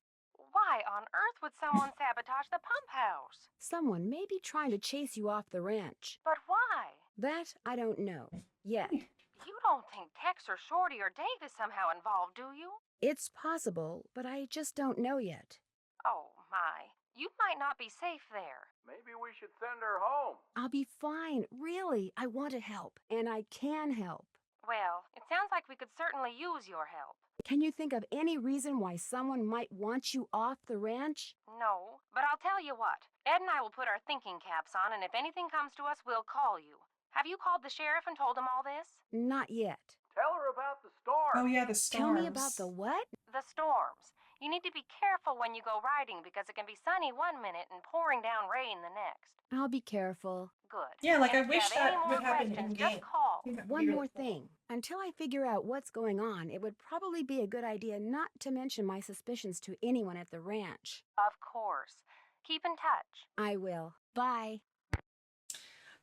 Why on earth would someone sabotage the pump house? Someone may be trying to chase you off the ranch. But why? That I don't know. Yet. You don't think Tex or Shorty or Dave is somehow involved, do you? It's possible, but I just don't know yet. Oh, my. You might not be safe there. Maybe we should send her home. I'll be fine. Really, I want to help, and I can help. Well, it sounds like we could certainly use your help. Can you think of any reason why someone might want you off the ranch? No, but I'll tell you what. Ed and I will put our thinking caps on, and if anything comes to us, we'll call you. Have you called the sheriff and told him all this? Not yet. Tell her about the storm. Oh yeah, the storms. Tell me about the what? The storms. You need to be careful when you go riding because it can be sunny one minute and pouring down rain the next. I'll be careful. Good. Yeah, like I And if wish you have that any would more happen in questions, game. just call. One more thing. Until I figure out what's going on, it would probably be a good idea not to mention my suspicions to anyone at the ranch. Of course. Keep in touch. I will. Bye.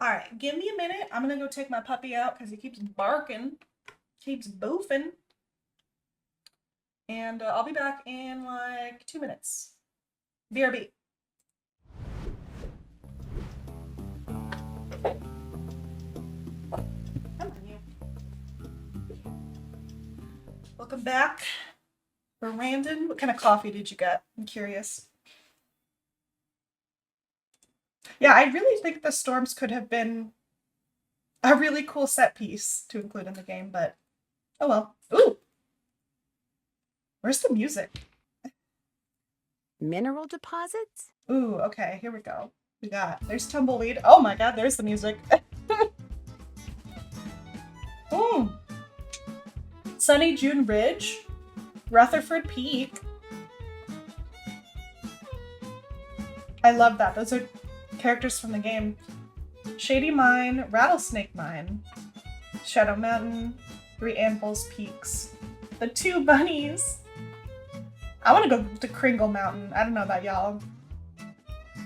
All right, give me a minute. I'm gonna go take my puppy out because he keeps barking, keeps boofing. And I'll be back in like 2 minutes. BRB. Come on, you. Welcome back. Brandon, what kind of coffee did you get? I'm curious. Yeah, I really think the storms could have been a really cool set piece to include in the game, but oh well. Ooh! Where's the music? Mineral deposits? Ooh, okay, here we go. There's Tumbleweed. Oh my god, there's the music. Ooh. Sunny June Ridge. Rutherford Peak. I love that. Those are characters from the game. Shady Mine, Rattlesnake Mine, Shadow Mountain, Three Anvils Peaks. The Two Bunnies. I want to go to Kringle Mountain. I don't know about y'all.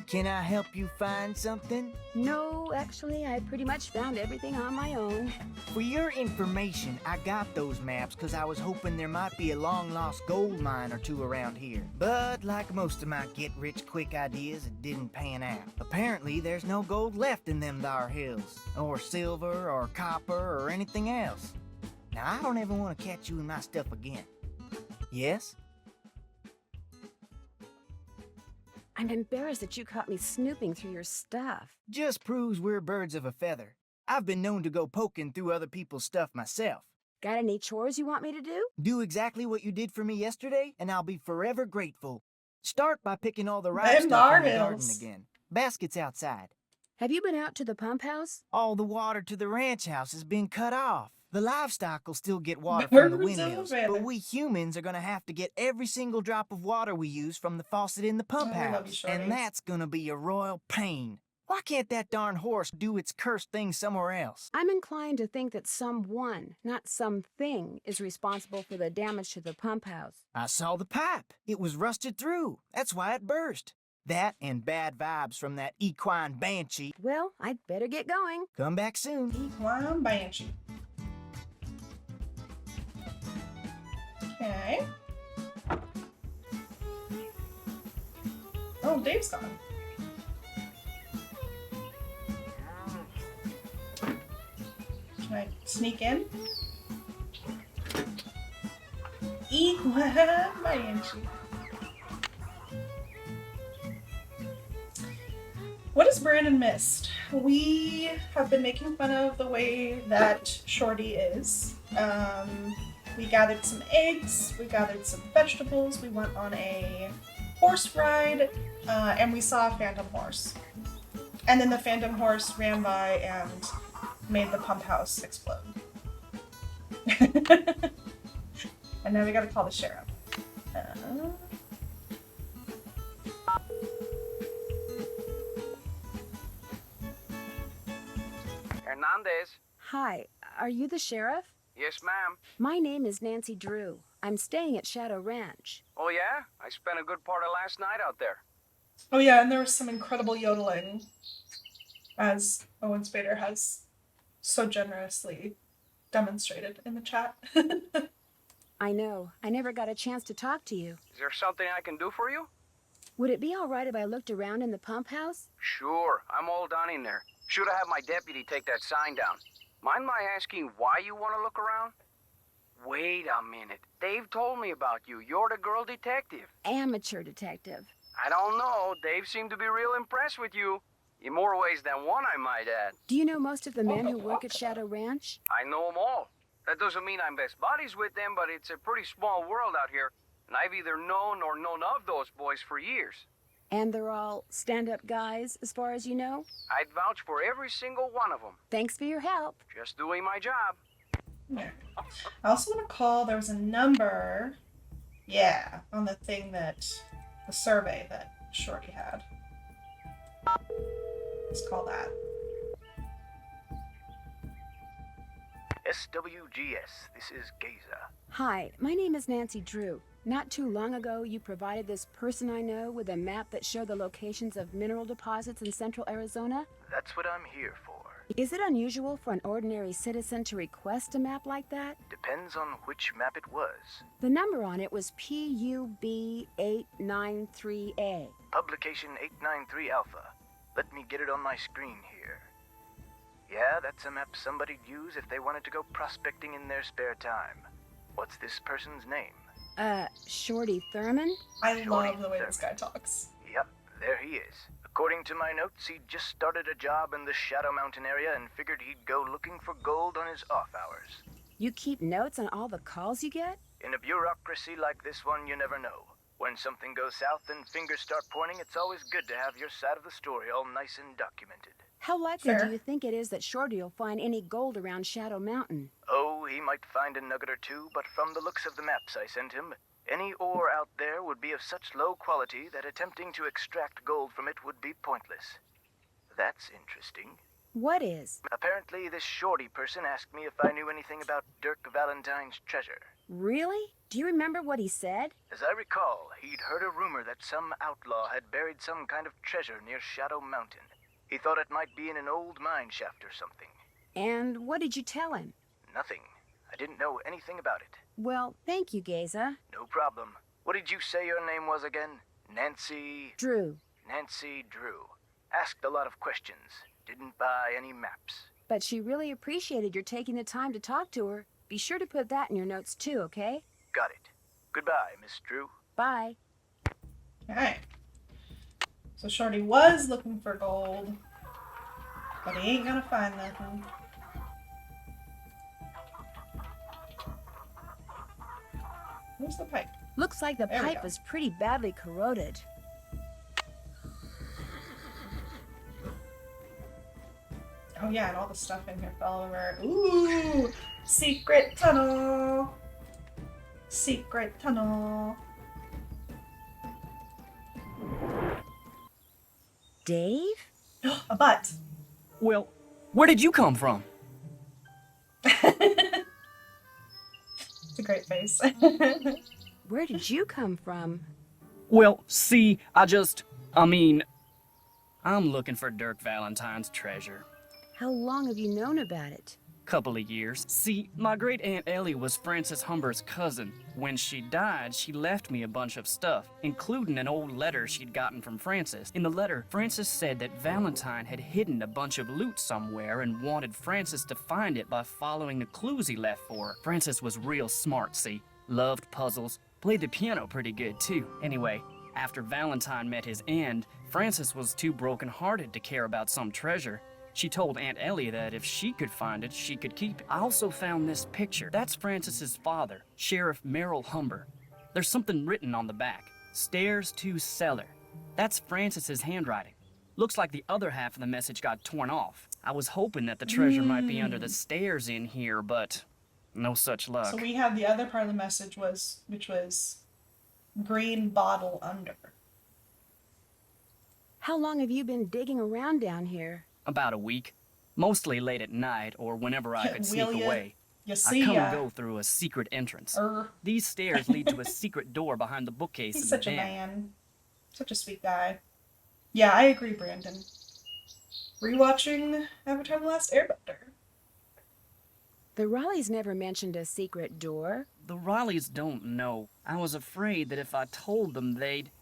Can I help you find something? No, actually, I pretty much found everything on my own. For your information, I got those maps because I was hoping there might be a long-lost gold mine or two around here. But like most of my get-rich-quick ideas, it didn't pan out. Apparently, there's no gold left in them thar hills, or silver, or copper, or anything else. Now, I don't ever want to catch you in my stuff again. Yes? I'm embarrassed that you caught me snooping through your stuff. Just proves we're birds of a feather. I've been known to go poking through other people's stuff myself. Got any chores you want me to do? Do exactly what you did for me yesterday, and I'll be forever grateful. Start by picking all the right stuff in the garden again. Basket's outside. Have you been out to the pump house? All the water to the ranch house has been cut off. The livestock will still get water from the windmills, but we humans are going to have to get every single drop of water we use from the faucet in the pump house, and that's going to be a royal pain. Why can't that darn horse do its cursed thing somewhere else? I'm inclined to think that someone, not something, is responsible for the damage to the pump house. I saw the pipe. It was rusted through. That's why it burst. That and bad vibes from that equine banshee. Well, I'd better get going. Come back soon. Equine banshee. Okay. Oh, Dave's gone. Can I sneak in? Equine banshee. What has Brandon missed? We have been making fun of the way that Shorty is. We gathered some eggs, we gathered some vegetables, we went on a horse ride, and we saw a phantom horse. And then the phantom horse ran by and made the pump house explode. And now we gotta call the sheriff. Hernandez. Hi, are you the sheriff? Yes, ma'am. My name is Nancy Drew. I'm staying at Shadow Ranch. Oh, yeah? I spent a good part of last night out there. Oh yeah, and there was some incredible yodeling, as Owen Spader has so generously demonstrated in the chat. I know. I never got a chance to talk to you. Is there something I can do for you? Would it be all right if I looked around in the pump house? Sure, I'm all done in there. Should have had my deputy take that sign down. Mind my asking why you want to look around? Wait a minute. Dave told me about you. You're the girl detective. Amateur detective. I don't know. Dave seemed to be real impressed with you. In more ways than one, I might add. Do you know most of the men who work at Shadow Ranch? I know them all. That doesn't mean I'm best buddies with them, but it's a pretty small world out here, and I've either known or known of those boys for years. And they're all stand-up guys, as far as you know? I'd vouch for every single one of them. Thanks for your help. Just doing my job. I also want to call, there was a number, yeah, on the thing that, the survey that Shorty had. Let's call that. SWGS, this is Gaza. Hi, my name is Nancy Drew. Not too long ago, you provided this person I know with a map that showed the locations of mineral deposits in central Arizona. That's what I'm here for. Is it unusual for an ordinary citizen to request a map like that? Depends on which map it was. The number on it was PUB893A. Publication 893 Alpha. Let me get it on my screen here. Yeah, that's a map somebody'd use if they wanted to go prospecting in their spare time. What's this person's name? Shorty Thurman? I love the way this guy talks. Yep, there he is. According to my notes, he'd just started a job in the Shadow Mountain area and figured he'd go looking for gold on his off hours. You keep notes on all the calls you get? In a bureaucracy like this one, you never know. When something goes south and fingers start pointing, it's always good to have your side of the story all nice and documented. How likely do you think it is that Shorty will find any gold around Shadow Mountain? Oh, he might find a nugget or two, but from the looks of the maps I sent him, any ore out there would be of such low quality that attempting to extract gold from it would be pointless. That's interesting. What is? Apparently, this Shorty person asked me if I knew anything about Dirk Valentine's treasure. Really? Do you remember what he said? As I recall, he'd heard a rumor that some outlaw had buried some kind of treasure near Shadow Mountain. He thought it might be in an old mine shaft or something. And what did you tell him? Nothing. I didn't know anything about it. Well, thank you, Gaza. No problem. What did you say your name was again? Nancy... Drew. Nancy Drew. Asked a lot of questions. Didn't buy any maps. But she really appreciated your taking the time to talk to her. Be sure to put that in your notes too, okay? Got it. Goodbye, Miss Drew. Bye. Alright. So Shorty was looking for gold, but he ain't gonna find nothing. Where's the pipe? Looks like the There we pipe go. was pretty badly corroded. Oh yeah, and all the stuff in here fell over. Ooh! Secret tunnel! Secret tunnel. Dave? A butt. Well, where did you come from? It's a great face. Where did you come from? Well, see, I'm looking for Dirk Valentine's treasure. How long have you known about it? Couple of years. See, my great Aunt Ellie was Frances Humber's cousin. When she died, she left me a bunch of stuff, including an old letter she'd gotten from Frances. In the letter, Frances said that Valentine had hidden a bunch of loot somewhere and wanted Frances to find it by following the clues he left for her. Frances was real smart, see? Loved puzzles, played the piano pretty good too. Anyway, after Valentine met his end, Frances was too broken-hearted to care about some treasure. She told Aunt Ellie that if she could find it, she could keep it. I also found this picture. That's Frances's father, Sheriff Merrill Humber. There's something written on the back. Stairs to cellar. That's Frances's handwriting. Looks like the other half of the message got torn off. I was hoping that the treasure might be under the stairs in here, but no such luck. So we have the other part of the message which was green bottle under. How long have you been digging around down here? About a week. Mostly late at night or whenever I could sneak away. You I see come ya. and go through a secret entrance. Er. These stairs lead to a secret door behind the bookcase He's in such the a den. man. Such a sweet guy. Yeah, I agree, Brandon. Rewatching Avatar: The Last Airbender. The Raleighs never mentioned a secret door. The Rileys don't know. I was afraid that if I told them, they'd...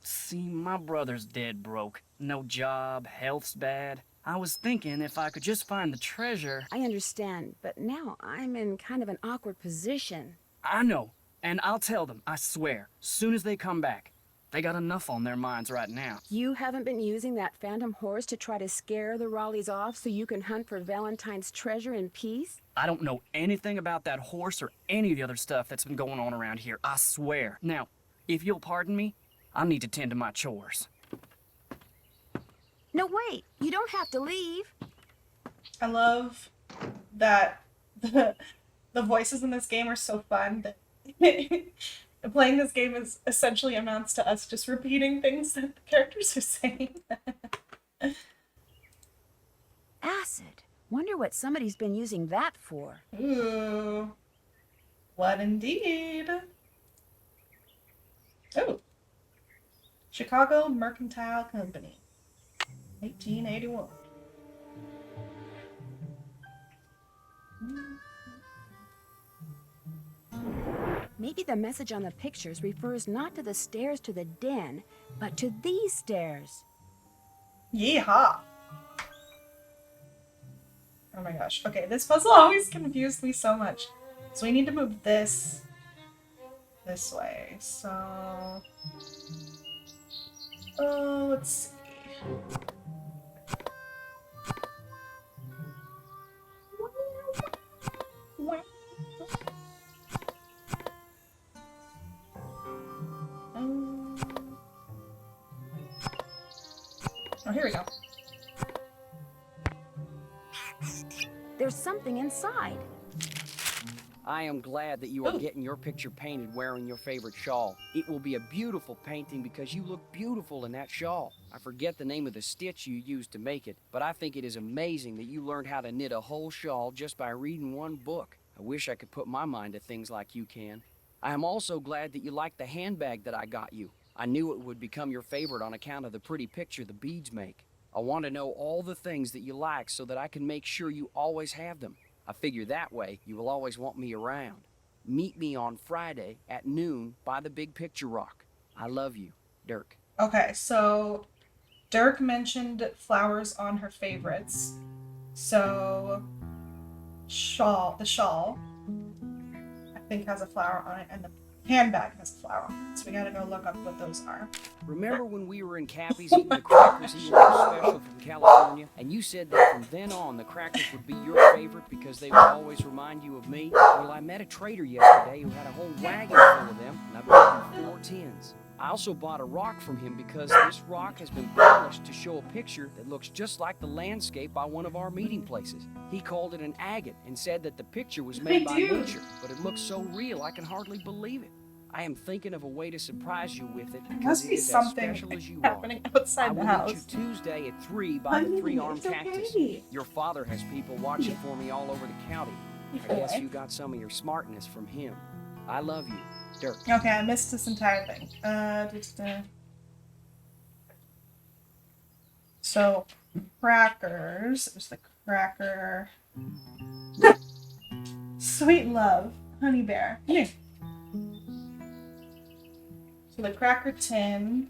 See, my brother's dead broke. No job, health's bad. I was thinking if I could just find the treasure. I understand, but now I'm in kind of an awkward position. I know, and I'll tell them, I swear, soon as they come back. They got enough on their minds right now. You haven't been using that phantom horse to try to scare the Raleighs off so you can hunt for Valentine's treasure in peace? I don't know anything about that horse or any of the other stuff that's been going on around here, I swear. Now, if you'll pardon me, I need to tend to my chores. No, wait, you don't have to leave. I love that the voices in this game are so fun that playing this game is essentially amounts to us just repeating things that the characters are saying. Acid. Wonder what somebody's been using that for. Ooh. What indeed? Oh. Chicago Mercantile Company. 1881. Maybe the message on the pictures refers not to the stairs to the den, but to these stairs. Yeehaw! Oh my gosh. Okay, this puzzle always confused me so much. So we need to move this way. So... Oh, let's see. Oh, here we go. There's something inside. I am glad that you are getting your picture painted wearing your favorite shawl. It will be a beautiful painting because you look beautiful in that shawl. I forget the name of the stitch you used to make it, but I think it is amazing that you learned how to knit a whole shawl just by reading one book. I wish I could put my mind to things like you can. I am also glad that you like the handbag that I got you. I knew it would become your favorite on account of the pretty picture the beads make. I want to know all the things that you like so that I can make sure you always have them. I figure that way you will always want me around. Meet me on Friday at noon by the Big Picture Rock. I love you, Dirk. Okay, so Dirk mentioned flowers on her favorites. So the shawl, I think has a flower on it, and the handbag has a flower on it. So we gotta go look up what those are. Remember when we were in Cappy's eating the crackers he ordered special from California? And you said that from then on the crackers would be your favorite because they would always remind you of me? Well, I met a trader yesterday who had a whole wagon full of them, and I bought him 4 tins. I also bought a rock from him because this rock has been polished to show a picture that looks just like the landscape by one of our meeting places. He called it an agate and said that the picture was made by nature, but it looks so real I can hardly believe it. I am thinking of a way to surprise you with it because it is as special as you are. Outside the I will house. meet you Tuesday at 3 by the 3-armed cactus. Okay. Your father has people watching for me all over the county. I guess you got some of your smartness from him. I love you, Dirk. Okay, I missed this entire thing. So, crackers. There's the cracker. Sweet love. Honey bear. Here. So the cracker tin.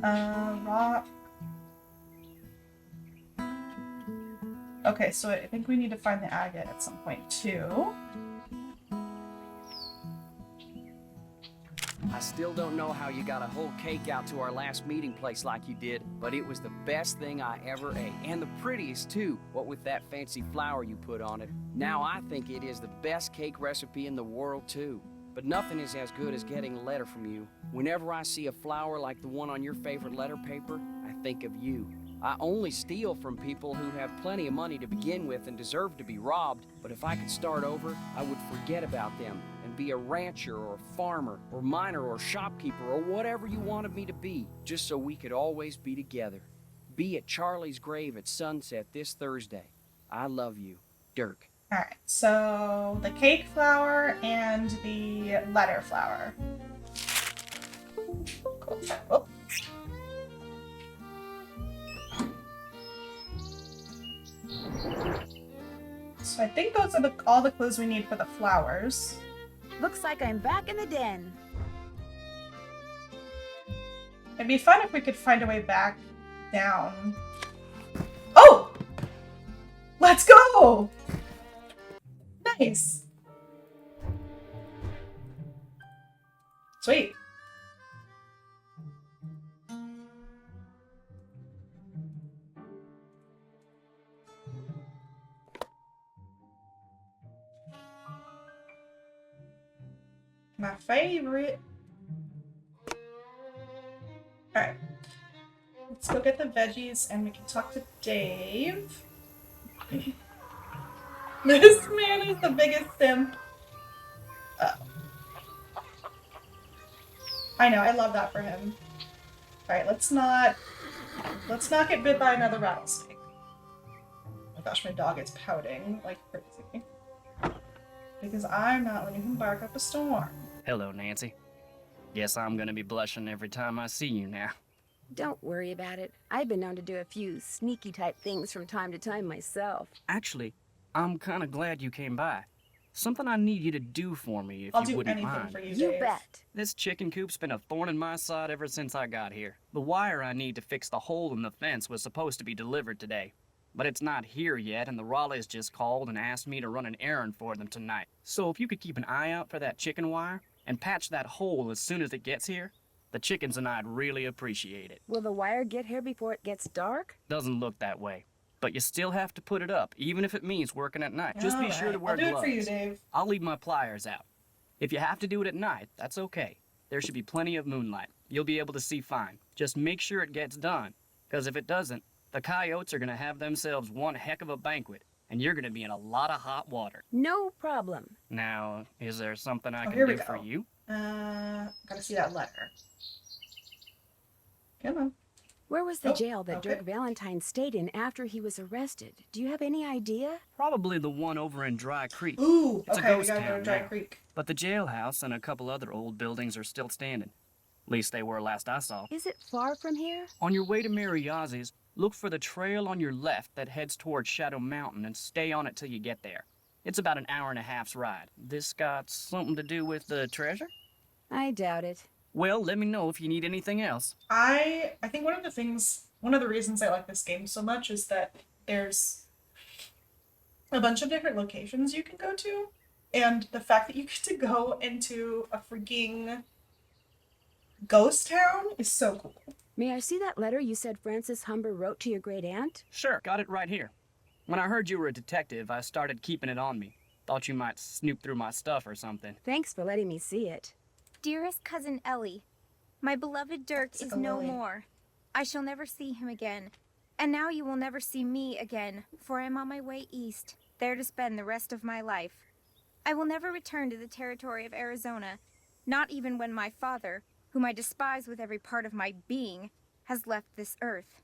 Rock. Okay, so I think we need to find the agate at some point too. I still don't know how you got a whole cake out to our last meeting place like you did, but it was the best thing I ever ate. And the prettiest too, what with that fancy flower you put on it. Now I think it is the best cake recipe in the world too. But nothing is as good as getting a letter from you. Whenever I see a flower like the one on your favorite letter paper, I think of you. I only steal from people who have plenty of money to begin with and deserve to be robbed, but if I could start over, I would forget about them and be a rancher or farmer or miner or shopkeeper or whatever you wanted me to be, just so we could always be together. Be at Charlie's grave at sunset this Thursday. I love you, Dirk. Alright, so the cake flower and the letter flower. Cool. Oh. So I think those are all the clues we need for the flowers. Looks like I'm back in the den. It'd be fun if we could find a way back down. Oh! Let's go! Nice. Sweet. My favorite. Alright. Let's go get the veggies and we can talk to Dave. This man is the biggest simp. I know, I love that for him. Alright, let's not get bit by another rattlesnake. Oh my gosh, my dog is pouting like crazy. Because I'm not letting him bark up a storm. Hello, Nancy. Guess I'm gonna be blushing every time I see you now. Don't worry about it. I've been known to do a few sneaky type things from time to time myself. Actually, I'm kinda glad you came by. Something I need you to do for me if I'll you do wouldn't anything mind. for you, You Dave. bet. This chicken coop's been a thorn in my side ever since I got here. The wire I need to fix the hole in the fence was supposed to be delivered today. But it's not here yet, and the Raleighs just called and asked me to run an errand for them tonight. So if you could keep an eye out for that chicken wire, and patch that hole as soon as it gets here, the chickens and I'd really appreciate it. Will the wire get here before it gets dark? Doesn't look that way. But you still have to put it up, even if it means working at night. Just be sure to wear I'll do gloves. it for you, Dave. I'll leave my pliers out. If you have to do it at night, that's okay. There should be plenty of moonlight. You'll be able to see fine. Just make sure it gets done. Because if it doesn't, the coyotes are going to have themselves one heck of a banquet. And you're going to be in a lot of hot water. No problem. Now, is there something I can here we do for go. you? Gotta see that letter. Come on. Where was the Oh, jail that okay. Dirk Valentine stayed in after he was arrested? Do you have any idea? Probably the one over in Dry Creek. Ooh, It's a okay, we ghost gotta go town to Dry now. Creek. But the jailhouse and a couple other old buildings are still standing. At least they were last I saw. Is it far from here? On your way to Mariazzi's, look for the trail on your left that heads towards Shadow Mountain and stay on it till you get there. It's about an hour and a half's ride. This got something to do with the treasure? I doubt it. Well, let me know if you need anything else. I think one of the reasons I like this game so much is that there's a bunch of different locations you can go to, and the fact that you get to go into a freaking ghost town is so cool. May I see that letter you said Francis Humber wrote to your great aunt? Sure, got it right here. When I heard you were a detective, I started keeping it on me. Thought you might snoop through my stuff or something. Thanks for letting me see it. Dearest cousin Ellie, my beloved Dirk is no Ellie. more. I shall never see him again. And now you will never see me again, for I am on my way east, there to spend the rest of my life. I will never return to the territory of Arizona, not even when my father, whom I despise with every part of my being, has left this earth.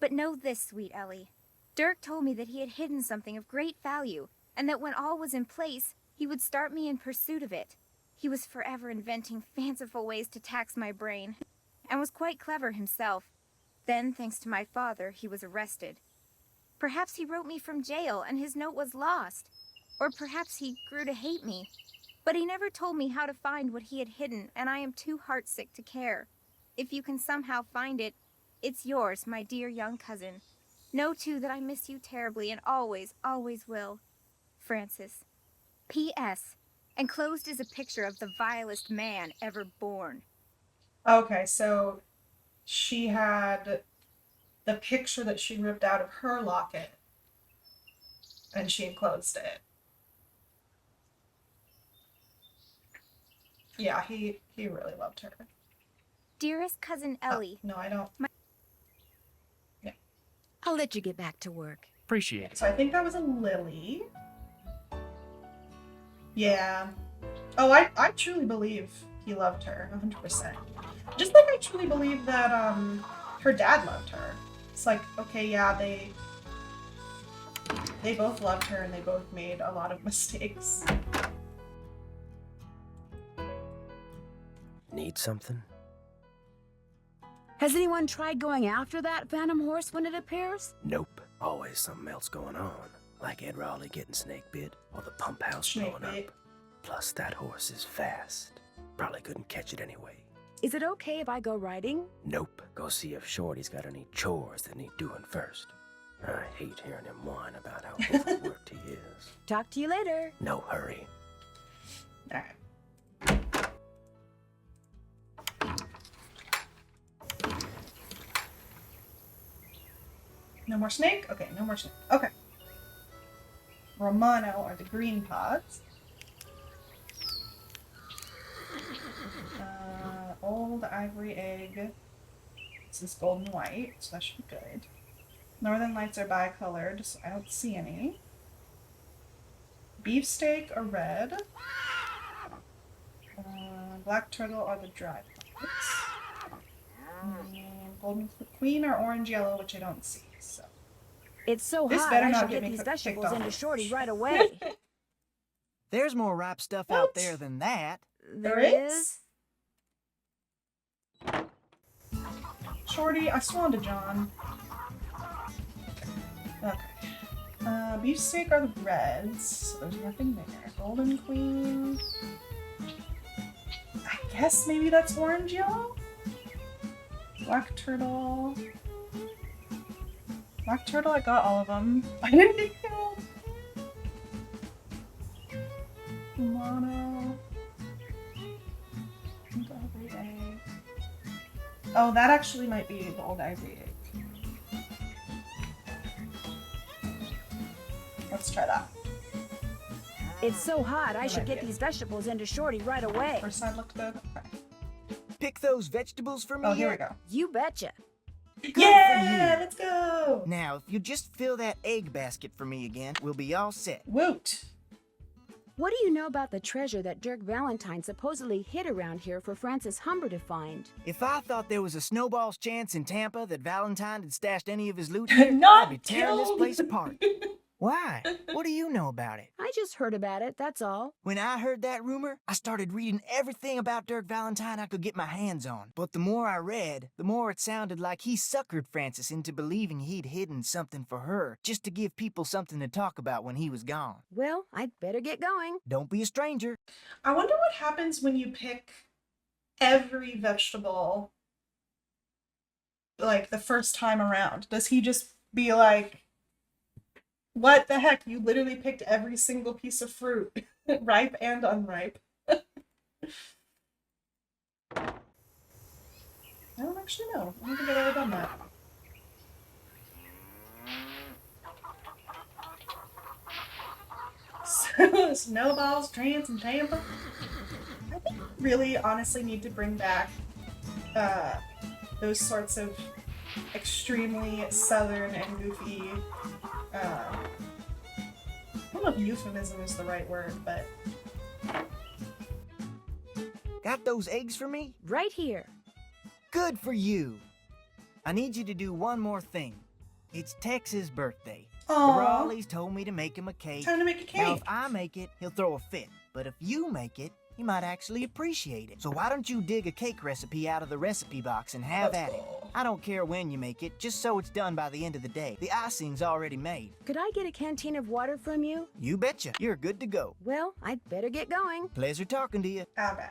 But know this, sweet Ellie. Dirk told me that he had hidden something of great value, and that when all was in place, he would start me in pursuit of it. He was forever inventing fanciful ways to tax my brain, and was quite clever himself. Then, thanks to my father, he was arrested. Perhaps he wrote me from jail and his note was lost. Or perhaps he grew to hate me. But he never told me how to find what he had hidden, and I am too heartsick to care. If you can somehow find it, it's yours, my dear young cousin. Know, too, that I miss you terribly and always, always will. Francis. P.S. Enclosed is a picture of the vilest man ever born. Okay, so she had the picture that she ripped out of her locket, and she enclosed it. Yeah, he really loved her. Dearest cousin Ellie. No, I don't. I'll let you get back to work. Appreciate it. So I think that was a lily. Yeah. Oh, I truly believe he loved her, 100%. Just like I truly believe that her dad loved her. It's like, okay, yeah, they both loved her and they both made a lot of mistakes. Need something? Has anyone tried going after that phantom horse when it appears? Nope. Always something else going on. Like Ed Raleigh getting snake bit, or the pump house blowing up. Plus, that horse is fast. Probably couldn't catch it anyway. Is it okay if I go riding? Nope. Go see if Shorty's got any chores that need doing first. I hate hearing him whine about how overworked he is. Talk to you later. No hurry. Alright. No more snake? Okay, no more snake. Okay. Romano are the green pods. Old ivory egg. This is gold and white, so that should be good. Northern lights are bicolored, so I don't see any. Beefsteak are red. Black turtle are the dry pods. And golden queen are orange yellow, which I don't see. So it's so this hot. better I not should get get me these kicked vegetables off. into Shorty right away. There's more ripe stuff out there than that. There is? Shorty, I swan to John. Okay. Beefsteak are the reds, so there's nothing there. Golden queen. I guess maybe that's orange yellow? Black turtle. Black turtle, I got all of them. I didn't get killed. Mono. Ivory egg. Oh, that actually might be the old ivory egg. Let's try that. It's so hot. I should get these vegetables into Shorty right away. First side looked good. Okay. Pick those vegetables for me. Oh, here we go. You betcha. Good Yeah, for you. let's go. Now, if you just fill that egg basket for me again, we'll be all set. Woot. What do you know about the treasure that Dirk Valentine supposedly hid around here for Francis Humber to find? If I thought there was a snowball's chance in Tampa that Valentine had stashed any of his loot, Not I'd be tearing this killed. place apart. Why? What do you know about it? I just heard about it, that's all. When I heard that rumor, I started reading everything about Dirk Valentine I could get my hands on. But the more I read, the more it sounded like he suckered Francis into believing he'd hidden something for her, just to give people something to talk about when he was gone. Well, I'd better get going. Don't be a stranger. I wonder what happens when you pick every vegetable, like, the first time around. Does he just be like, what the heck? You literally picked every single piece of fruit, ripe and unripe. I don't actually know. I don't think I've ever done that. Snowballs, trance, and Tampa. I think we really honestly need to bring back those sorts of extremely southern and goofy, I don't know if euphemism is the right word, but... Got those eggs for me? Right here. Good for you. I need you to do one more thing. It's Tex's birthday. The Aww. Raleighs told me to make him a cake. Time to make a cake. Now, if I make it, he'll throw a fit. But if you make it, he might actually appreciate it. So why don't you dig a cake recipe out of the recipe box and have at it? I don't care when you make it, just so it's done by the end of the day. The icing's already made. Could I get a canteen of water from you? You betcha. You're good to go. Well, I'd better get going. Pleasure talking to you. Alright.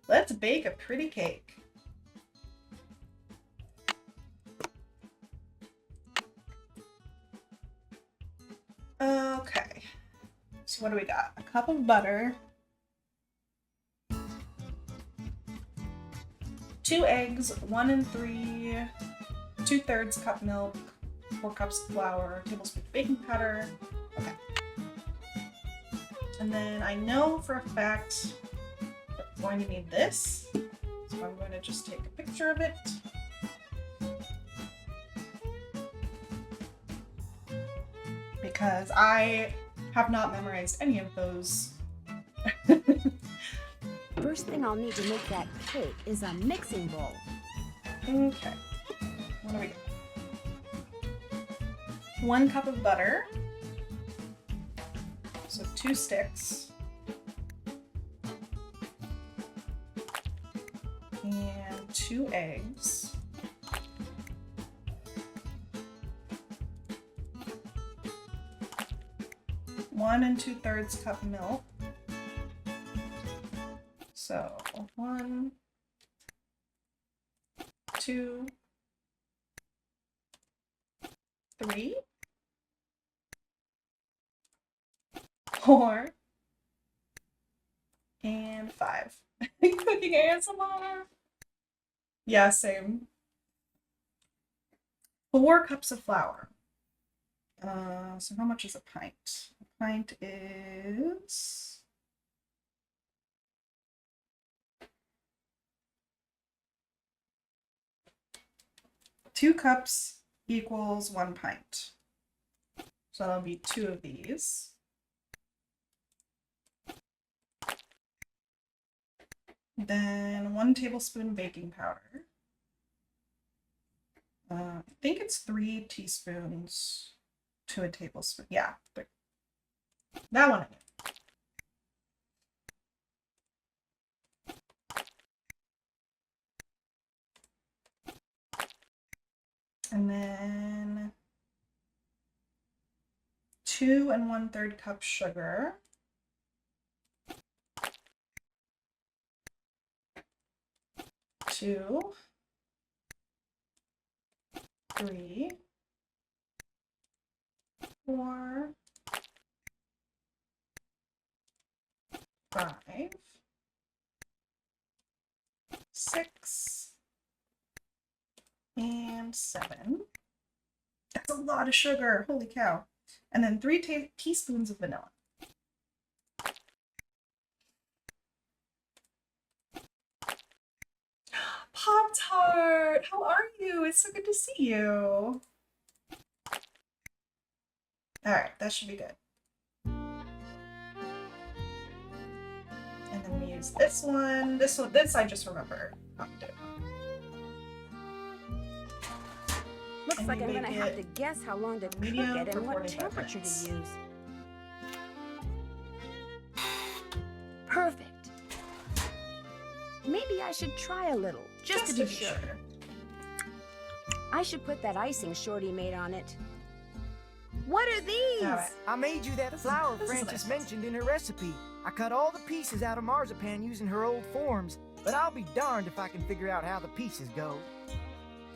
Let's bake a pretty cake. Okay. So what do we got? A cup of butter. 2 eggs, 1 3, 2/3 cup milk, 4 cups flour, tablespoon baking powder. Okay. And then I know for a fact that I'm going to need this. So I'm going to just take a picture of it. Because I have not memorized any of those. First thing I'll need to make that cake is a mixing bowl. Okay. What do we get? 1 cup of butter. So 2 sticks. And 2 eggs. One 2/3 cup milk. So 1, 2, 3, 4, and 5. Cooking ASMR. Yeah, same. 4 cups of flour. So how much is a pint? A pint is 2 cups equals 1 pint. So that'll be 2 of these. Then 1 tablespoon baking powder. I think it's 3 teaspoons to a tablespoon. Yeah, 3. That one. And then 2 1/3 cups sugar. 2, 3, 4, 5, 6, and 7. That's a lot of sugar. Holy cow. And then 3 teaspoons of vanilla. Pop-Tart! How are you? It's so good to see you. Alright, that should be good. And then we use this one. This I just remember how to do. Looks like I'm gonna have to guess how long to cook it and what temperature to use. Perfect. Maybe I should try a little, just to be sure. I should put that icing Shorty made on it. What are these? Right. I made you that flour Frances mentioned in her recipe. I cut all the pieces out of marzipan using her old forms, but I'll be darned if I can figure out how the pieces go.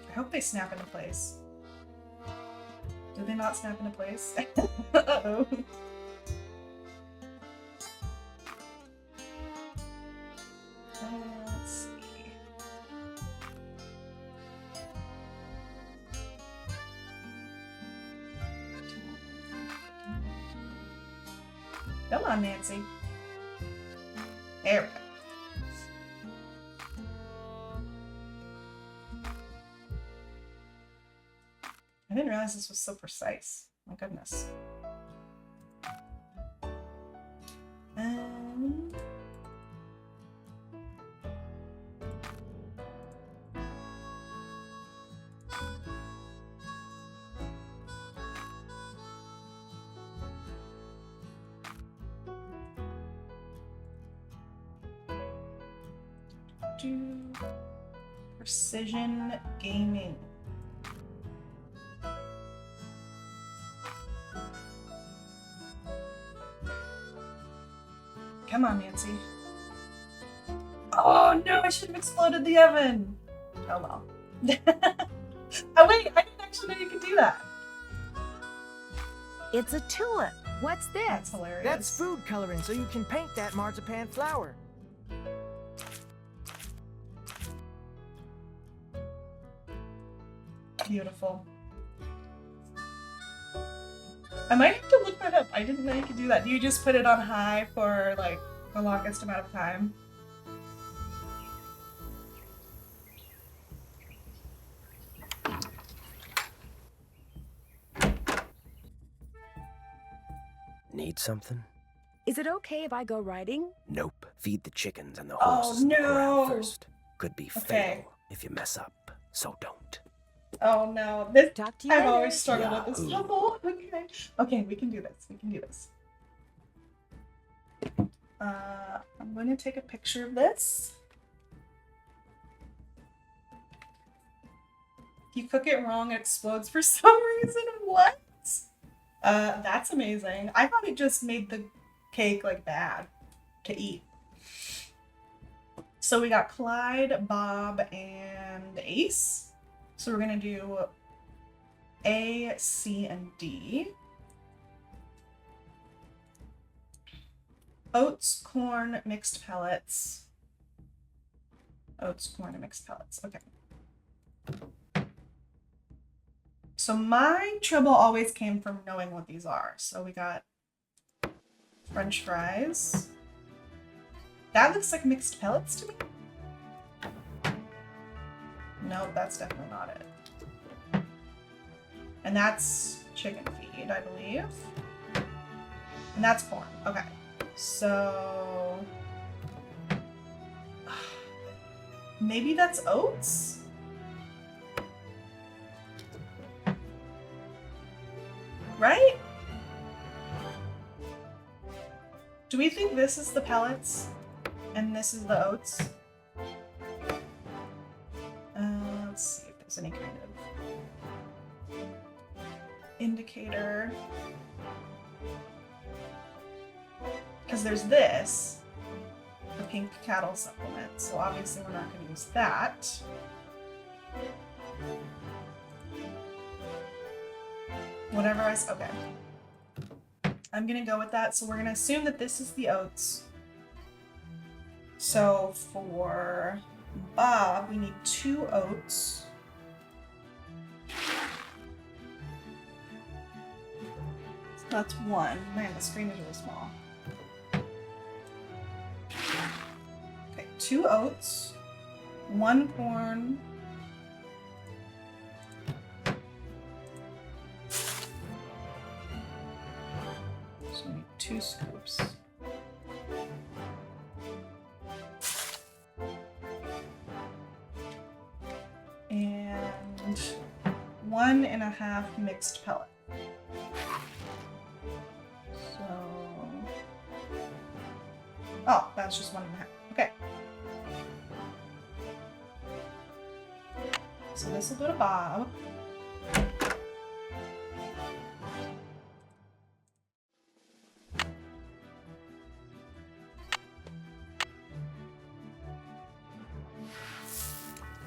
I hope they snap into place. Did they not snap into place? Uh-oh. Let's see. Come on, Nancy. There we go. I didn't realize this was so precise. My goodness. Precision gaming. Come on, Nancy. Oh no, I should have exploded the oven. Oh well. Oh wait, I didn't actually know you could do that. It's a tulip. What's this? That's hilarious. That's food coloring, so you can paint that marzipan flour. Beautiful. I might have to look that up. I didn't know you could do that. Do you just put it on high for like the longest amount of time? Need something? Is it okay if I go riding? Nope. Feed the chickens and the Oh, horses look around no. first. Could be fatal if you mess up, so don't. Oh no. This Talk to you I've later. always struggled with this Yahoo. level. Okay. Okay, we can do this. We can do this. I'm going to take a picture of this. If you cook it wrong, it explodes for some reason. What? That's amazing. I thought it just made the cake like bad to eat. So we got Clyde, Bob, and Ace. So we're gonna do A, C, and D. Oats, corn, mixed pellets. Oats, corn, and mixed pellets. Okay. So my trouble always came from knowing what these are. So we got French fries. That looks like mixed pellets to me. Nope, that's definitely not it. And that's chicken feed, I believe. And that's corn. Okay. So maybe that's oats? Right? Do we think this is the pellets and this is the oats? Let's see if there's any kind of indicator. Because there's this, the pink cattle supplement, so obviously we're not going to use that. Whatever okay. I'm going to go with that, so we're going to assume that this is the oats. So for Bob, we need 2 oats. So that's 1. Man, the screen is really small. Okay, 2 oats, 1 corn, so we need 2 scoops. And 1.5 mixed pellet. So, oh, that's just 1.5. Okay. So this will go to Bob.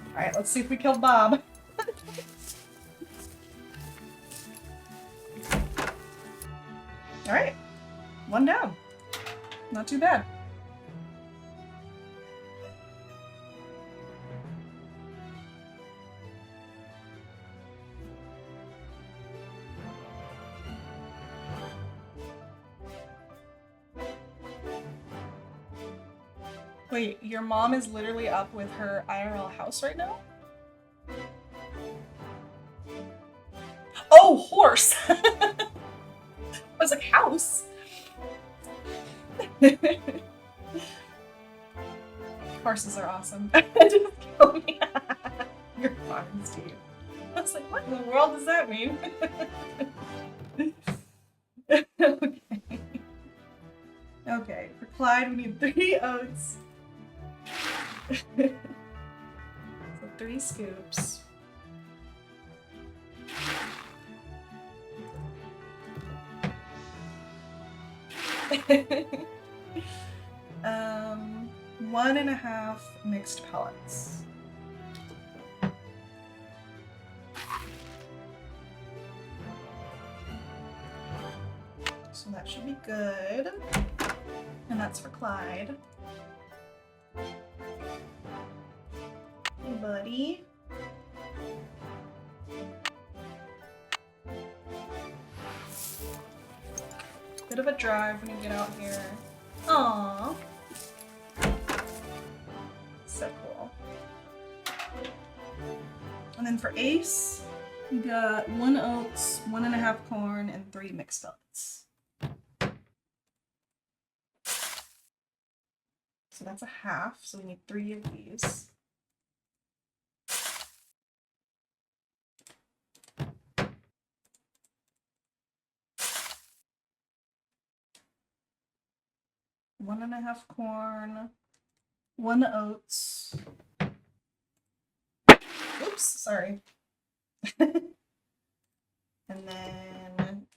All right, let's see if we killed Bob. All right, 1 down. Not too bad. Wait, your mom is literally up with her IRL house right now? Oh, horse! I was like, house? Horses are awesome. Just kill me. You're fine, Steve. I was like, what in the world does that mean? Okay. Okay, for Clyde, we need 3 oats. So 3 scoops. um, 1.5 mixed pellets. So that should be good. And that's for Clyde. Hey, buddy. Bit of a drive when you get out here. Aww. So cool. And then for Ace, we got 1 oats, 1.5 corn, and 3 mixed pellets. So that's a half, so we need 3 of these. One and a half corn, 1 oats. Oops, sorry. And then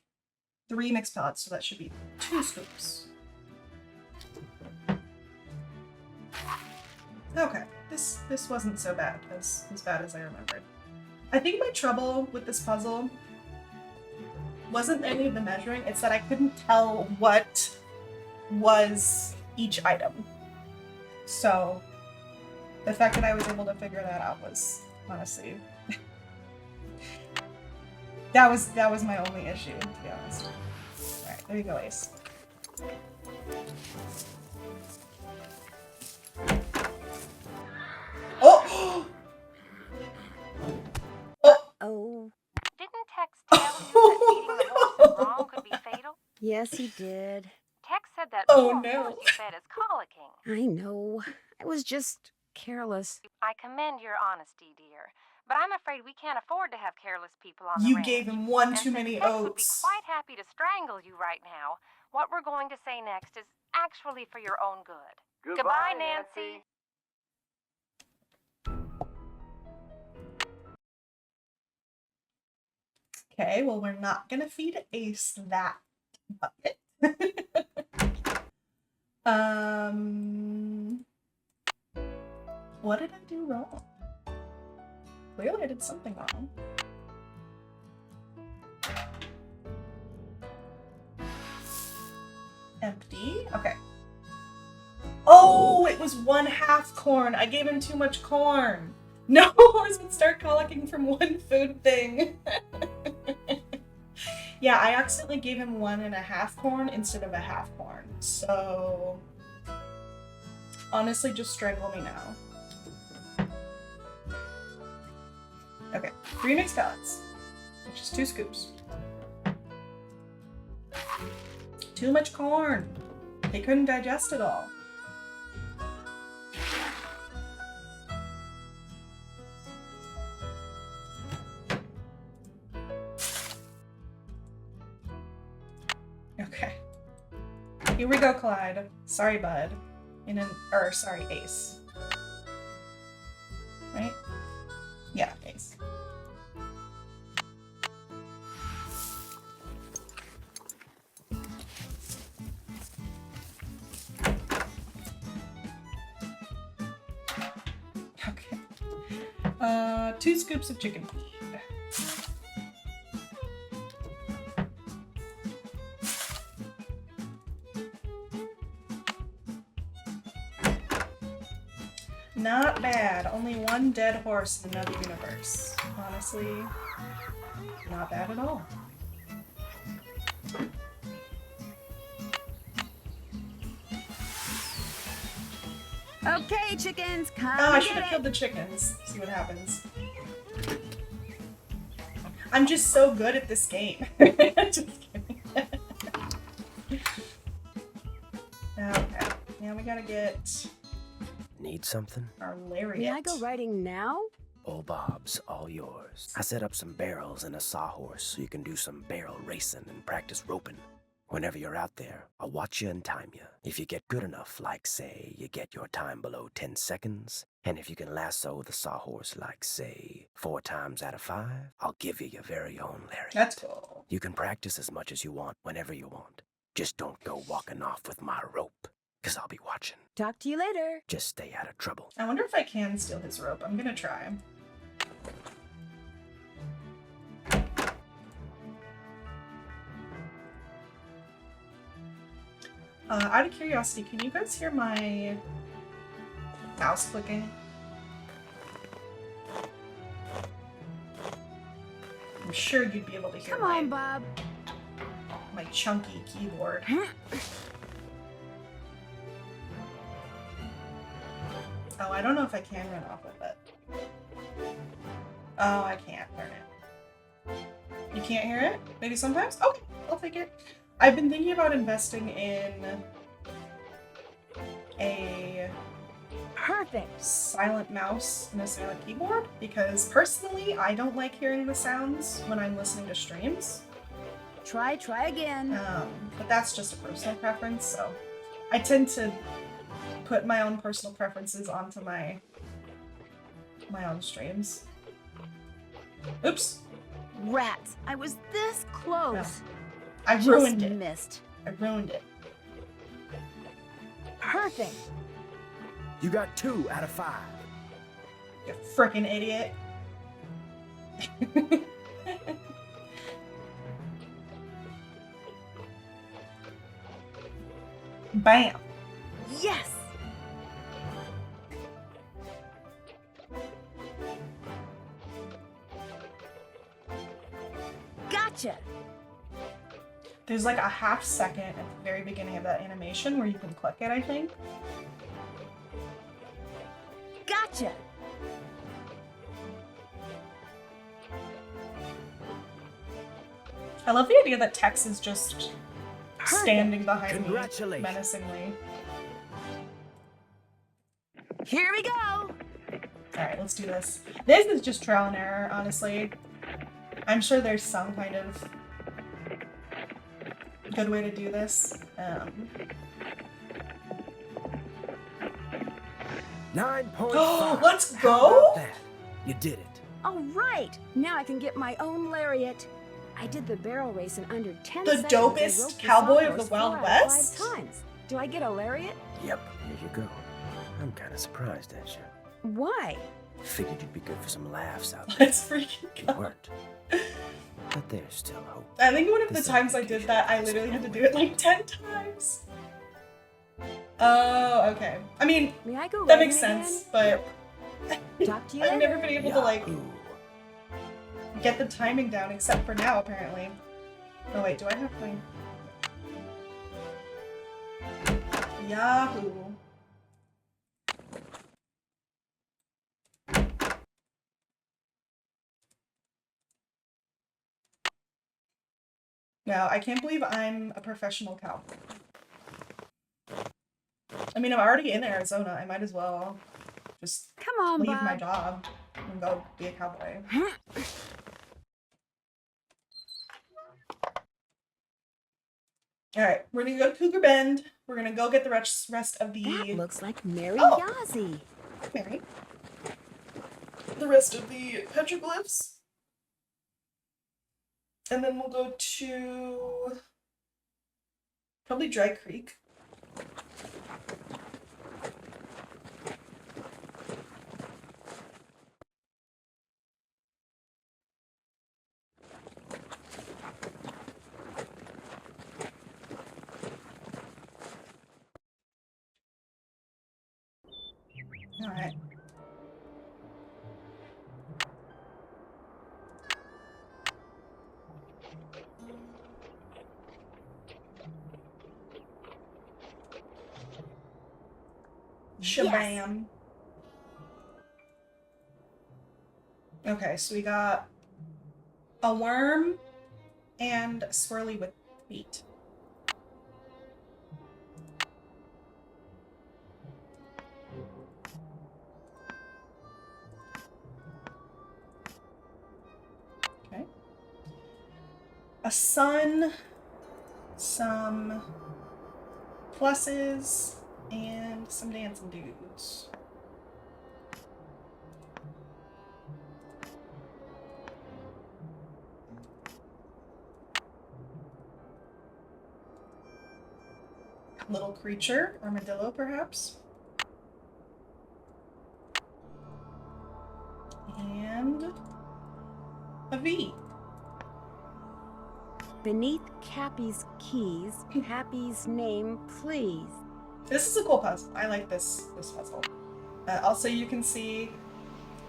3 mixed pellets, so that should be 2 scoops. Okay, this wasn't so bad as bad as I remembered. I think my trouble with this puzzle wasn't any of the measuring, it's that I couldn't tell what was each item. So the fact that I was able to figure that out was honestly that was my only issue, to be honest. Alright, there you go, Ace. Oh! Oh. Didn't Tex tell you that feeding the horses wrong could be fatal? Yes, he did. Tex said that Oh, poor no. horse you fed is colicking. I know. I was just careless. I commend your honesty, dear, but I'm afraid we can't afford to have careless people on the You ranch. gave him one And too since many Tex would be oats. quite happy to strangle you right now, what we're going to say next is actually for your own good. Goodbye, Nancy. Okay, well, we're not gonna feed Ace that bucket. What did I do wrong? Clearly I did something wrong. Empty. Okay. Oh, it was 1/2 corn. I gave him too much corn. No horse would start colicking from one food thing. Yeah, I accidentally gave him 1.5 corn instead of 1/2 corn. So honestly, just strangle me now. Okay, 3 mixed pellets, which is 2 scoops. Too much corn. They couldn't digest it all. Okay. Here we go, Clyde. Sorry, bud. Sorry, Ace. Right? Yeah, Ace. Okay. 2 scoops of chicken feed. Not bad. Only 1 dead horse in another universe. Honestly, not bad at all. Okay, chickens, come Oh, I and should get have it. killed the chickens. See what happens. I'm just so good at this game. Just kidding. Okay. Now we gotta get Need something? our lariat. May I go riding now? Old Bob's all yours. I set up some barrels and a sawhorse so you can do some barrel racing and practice roping. Whenever you're out there, I'll watch you and time you. If you get good enough, like say, you get your time below 10 seconds, and if you can lasso the sawhorse like say, 4 times out of 5, I'll give you your very own lariat. That's cool. You can practice as much as you want, whenever you want. Just don't go walking off with my rope, 'cause I'll be watching. Talk to you later. Just stay out of trouble. I wonder if I can steal his rope. I'm gonna try. Out of curiosity, can you guys hear my mouse clicking? I'm sure you'd be able to hear Come on, Bob. my chunky keyboard. Oh, I don't know if I can run off with it. Oh, I can't turn it. You can't hear it? Maybe sometimes? Okay, I'll take it. I've been thinking about investing in a perfect silent mouse and a silent keyboard because personally, I don't like hearing the sounds when I'm listening to streams. Try again. But that's just a personal preference, so I tend to put my own personal preferences onto my own streams. Oops. Rats. I was this close. No. I Just ruined it. Missed. I ruined it. Perfect. You got 2 out of 5. You frickin' idiot. Bam. Yes! Gotcha! There's like a half second at the very beginning of that animation where you can click it, I think. Gotcha! I love the idea that Tex is just standing behind me menacingly. Here we go! Alright, let's do this. This is just trial and error, honestly. I'm sure there's some kind of good way to do this. 9.5. Let's How go! about that? You did it. All right, now I can get my own lariat. I did the barrel race in under 10 The seconds. and dopest roped the cowboy of sawhorse the Wild 4 out of West? 5 times. Do I get a lariat? Yep, here you go. I'm kind of surprised at you. Why? Figured you'd be good for some laughs out there. Let's freaking You go. weren't. But there's still hope. I think one of the This times I did that, I literally had to do it like 10 times. Oh, okay. I mean, May I go that riding makes sense, again? but Talk to you I've later. never been able to like Yahoo. get the timing down except for now, apparently. Oh wait, do I have my... Yahoo. No, I can't believe I'm a professional cowboy. I mean, I'm already in Arizona. I might as well just Come on, leave Bob. my job and go be a cowboy. Alright, we're gonna go to Cougar Bend. We're gonna go get the rest of the... That looks like Mary Oh. Yazzie. Mary. The rest of the petroglyphs. And then we'll go to... probably Dry Creek. Alright. Shabam. Okay, so we got a worm and a swirly with meat. Okay. A sun, some pluses, and some dancing dudes. Little creature, armadillo perhaps. And a V. Beneath Cappy's keys, Happy's name, please. This is a cool puzzle. I like this puzzle. Also, you can see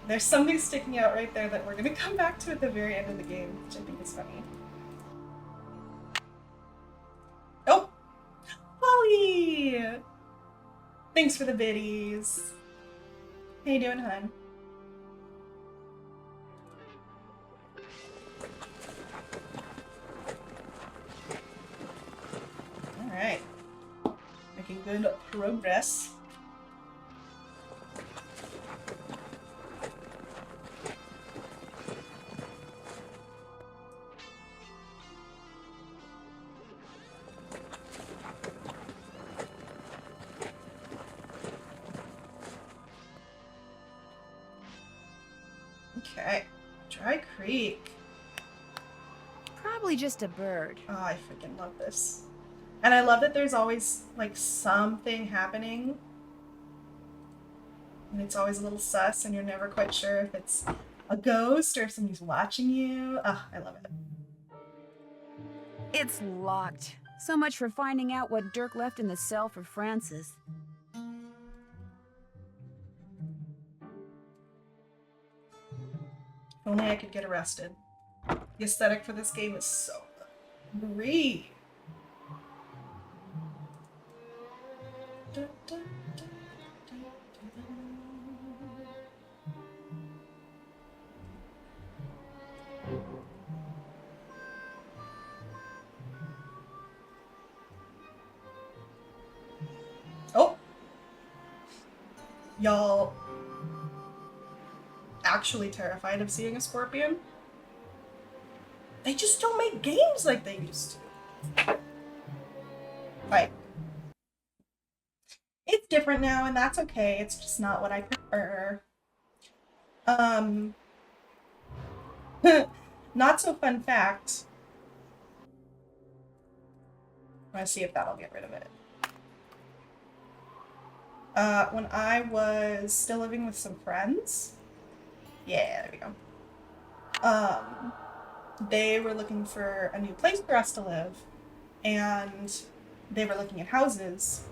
there's something sticking out right there that we're going to come back to at the very end of the game, which I think is funny. Oh! Holly! Thanks for the biddies. How you doing, hon? Alright. Making good progress. Okay. Dry Creek. Probably just a bird. Oh, I freaking love this. And I love that there's always, like, something happening. And it's always a little sus, and you're never quite sure if it's a ghost or if somebody's watching you. Oh, I love it. It's locked. So much for finding out what Dirk left in the cell for Francis. If only I could get arrested. The aesthetic for this game is so great. Oh! Y'all actually terrified of seeing a scorpion? They just don't make games like they used to. Like, it's different now, and that's okay. It's just not what I prefer. Not so fun fact. I'm gonna see if that'll get rid of it. When I was still living with some friends, yeah, there we go. They were looking for a new place for us to live, and they were looking at houses.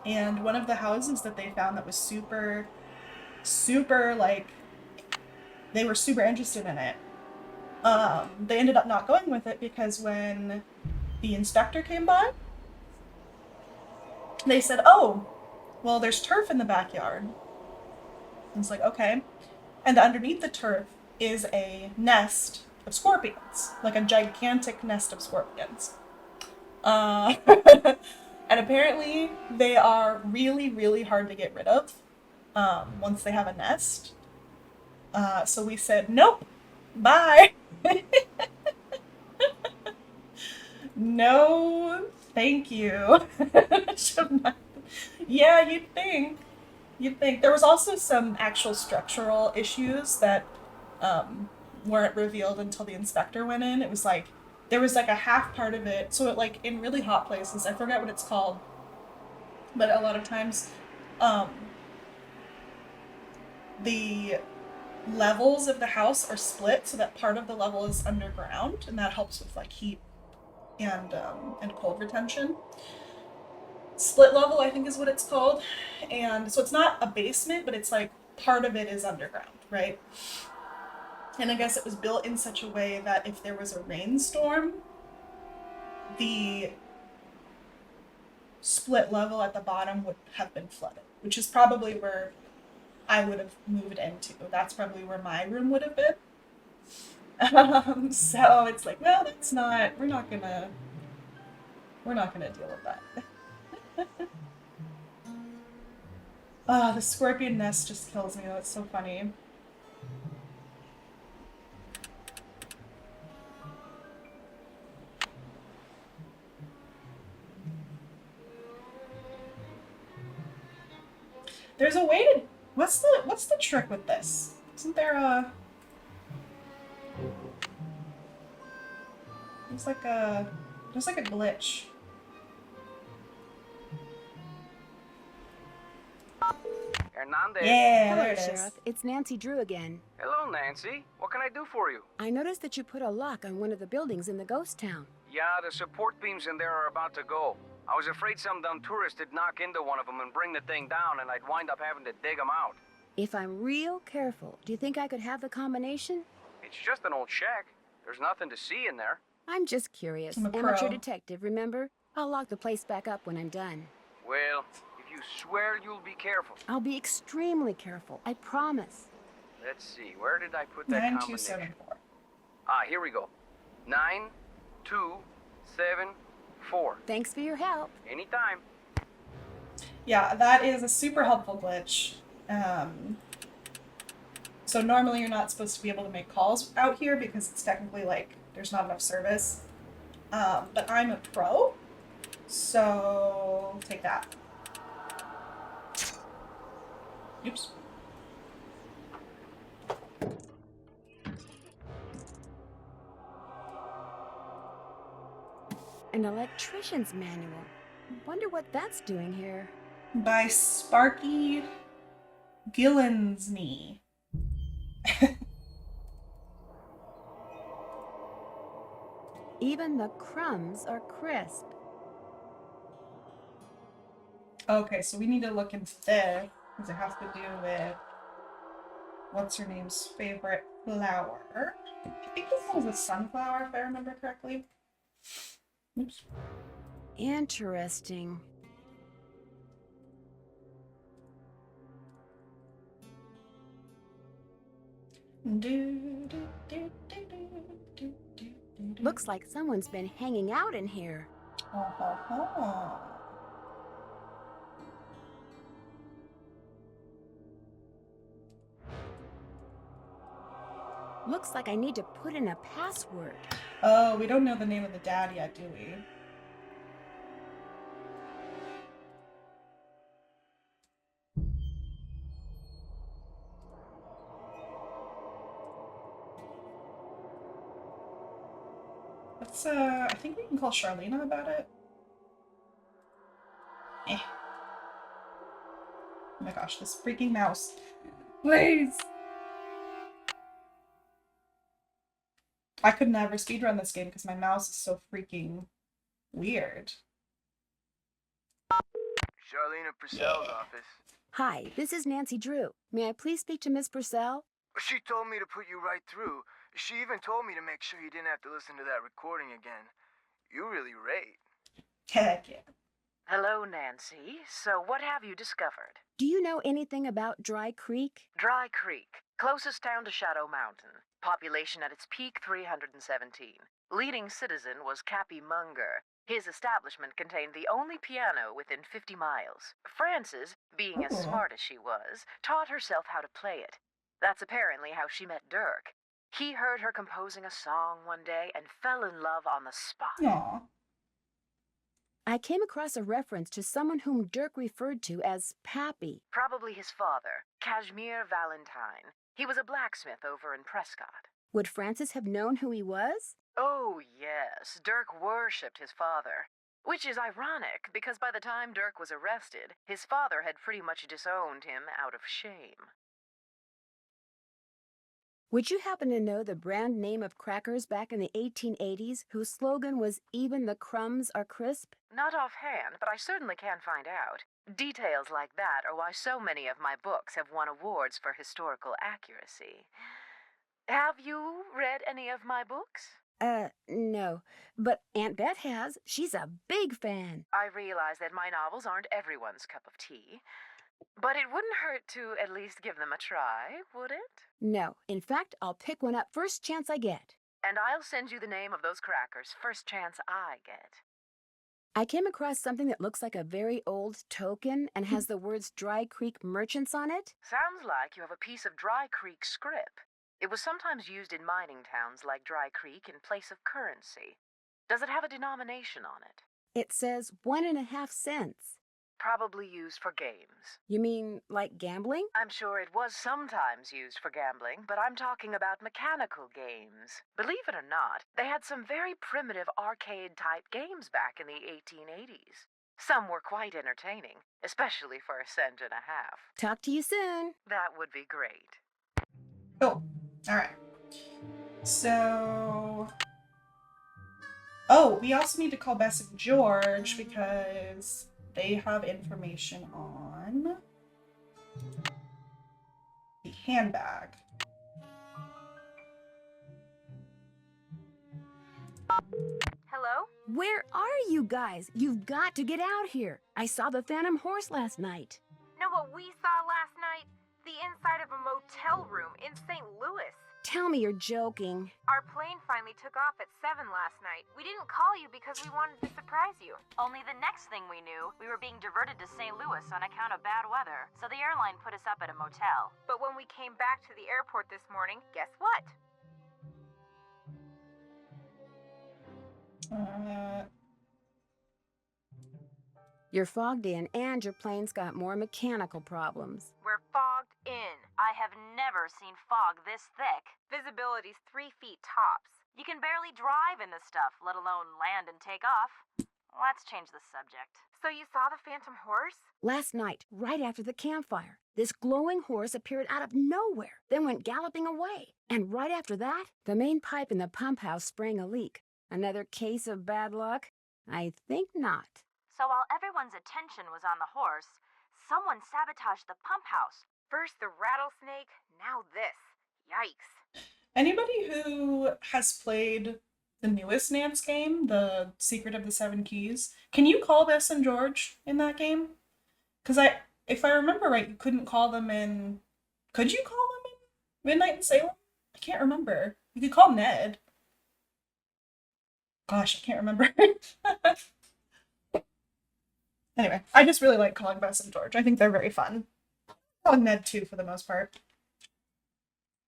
And one of the houses that they found that was super, like, they were super interested in it. They ended up not going with it because when the inspector came by, they said, oh, well, there's turf in the backyard. And it's like, okay. And underneath the turf is a nest of scorpions, like a gigantic nest of scorpions. And apparently they are really, really hard to get rid of once they have a nest. So we said, nope, bye. No, thank you. Yeah, you'd think. There was also some actual structural issues that weren't revealed until the inspector went in. It was like, there was like a half part of it, so it, like, in really hot places, I forget what it's called, but a lot of times the levels of the house are split so that part of the level is underground, and that helps with, like, heat and cold retention. Split level, I think, is what it's called. And so it's not a basement, but it's like part of it is underground, right? And I guess it was built in such a way that if there was a rainstorm, the split level at the bottom would have been flooded, which is probably where I would have moved into. That's probably where my room would have been. So it's like, well, that's not, we're not gonna deal with that. Ah, the scorpion nest just kills me. That's so funny. There's a way to... What's the trick with this? Isn't there a... There's like a glitch. Hernandez. Yeah, Hello, there it is. Sheriff. It's Nancy Drew again. Hello, Nancy. What can I do for you? I noticed that you put a lock on one of the buildings in the ghost town. Yeah, the support beams in there are about to go. I was afraid some dumb tourist would knock into one of them and bring the thing down, and I'd wind up having to dig them out. If I'm real careful, do you think I could have the combination? It's just an old shack. There's nothing to see in there. I'm just curious. I'm a pro. Amateur detective, remember? I'll lock the place back up when I'm done. Well, if you swear you'll be careful. I'll be extremely careful, I promise. Let's see, where did I put that combination? 9274. Ah, here we go. 9274. Thanks for your help. Anytime. Yeah, that is a super helpful glitch. So normally you're not supposed to be able to make calls out here because it's technically like there's not enough service. But I'm a pro, so take that. Oops. An electrician's manual. Wonder what that's doing here. By Sparky Gillen's knee. Even the crumbs are crisp. Okay, so we need to look into this because it has to do with what's her name's favorite flower. I think this one was a sunflower, if I remember correctly. Oops. Interesting. Looks like someone's been hanging out in here. Looks like I need to put in a password. Oh, we don't know the name of the dad yet, do we? Let's, I think we can call Charlena about it. Eh. Oh my gosh, this freaking mouse. Please! I could never speedrun this game because my mouse is so freaking weird. Charlena Purcell's office. Hi, this is Nancy Drew. May I please speak to Miss Purcell? She told me to put you right through. She even told me to make sure you didn't have to listen to that recording again. You really rate. Heck yeah. Hello, Nancy. So what have you discovered? Do you know anything about Dry Creek? Dry Creek, closest town to Shadow Mountain. Population at its peak, 317. Leading citizen was Cappy Munger. His establishment contained the only piano within 50 miles. Frances, being as smart as she was, taught herself how to play it. That's apparently how she met Dirk. He heard her composing a song one day and fell in love on the spot. Aww. I came across a reference to someone whom Dirk referred to as Pappy. Probably his father, Kashmir Valentine. He was a blacksmith over in Prescott. Would Francis have known who he was? Oh, yes. Dirk worshipped his father. Which is ironic, because by the time Dirk was arrested, his father had pretty much disowned him out of shame. Would you happen to know the brand name of crackers back in the 1880s whose slogan was "Even the crumbs are crisp"? Not offhand, but I certainly can find out. Details like that are why so many of my books have won awards for historical accuracy. Have you read any of my books? No. But Aunt Bet has. She's a big fan. I realize that my novels aren't everyone's cup of tea. But it wouldn't hurt to at least give them a try, would it? No. In fact, I'll pick one up first chance I get. And I'll send you the name of those crackers first chance I get. I came across something that looks like a very old token and has the words Dry Creek Merchants on it. Sounds like you have a piece of Dry Creek script. It was sometimes used in mining towns like Dry Creek in place of currency. Does it have a denomination on it? It says 1.5 cents. Probably used for games. You mean like gambling? I'm sure it was sometimes used for gambling, but I'm talking about mechanical games. Believe it or not, they had some very primitive arcade-type games back in the 1880s. Some were quite entertaining, especially for 1.5 cents. Talk to you soon. That would be great. Oh, alright. So... Oh, we also need to call Bess and George because they have information on the handbag. Hello? Where are you guys? You've got to get out here. I saw the Phantom Horse last night. Know what we saw last night? The inside of a motel room in St. Louis. Tell me you're joking. Our plane finally took off at 7 last night. We didn't call you because we wanted to surprise you. Only the next thing we knew, we were being diverted to St. Louis on account of bad weather, so the airline put us up at a motel. But when we came back to the airport this morning, guess what? You're fogged in and your plane's got more mechanical problems. We're fogged in. I have never seen fog this thick. Visibility's 3 feet tops. You can barely drive in this stuff, let alone land and take off. Let's change the subject. So you saw the phantom horse? Last night, right after the campfire, this glowing horse appeared out of nowhere, then went galloping away. And right after that, the main pipe in the pump house sprang a leak. Another case of bad luck? I think not. So while everyone's attention was on the horse, someone sabotaged the pump house. First the rattlesnake, now this. Yikes. Anybody who has played the newest Nance game, The Secret of the Seven Keys, can you call Bess and George in that game? Because if I remember right, you couldn't call them in... Could you call them in Midnight in Salem? I can't remember. You could call Ned. Gosh, I can't remember. Anyway, I just really like calling Bess and George. I think they're very fun. Calling Ned too, for the most part.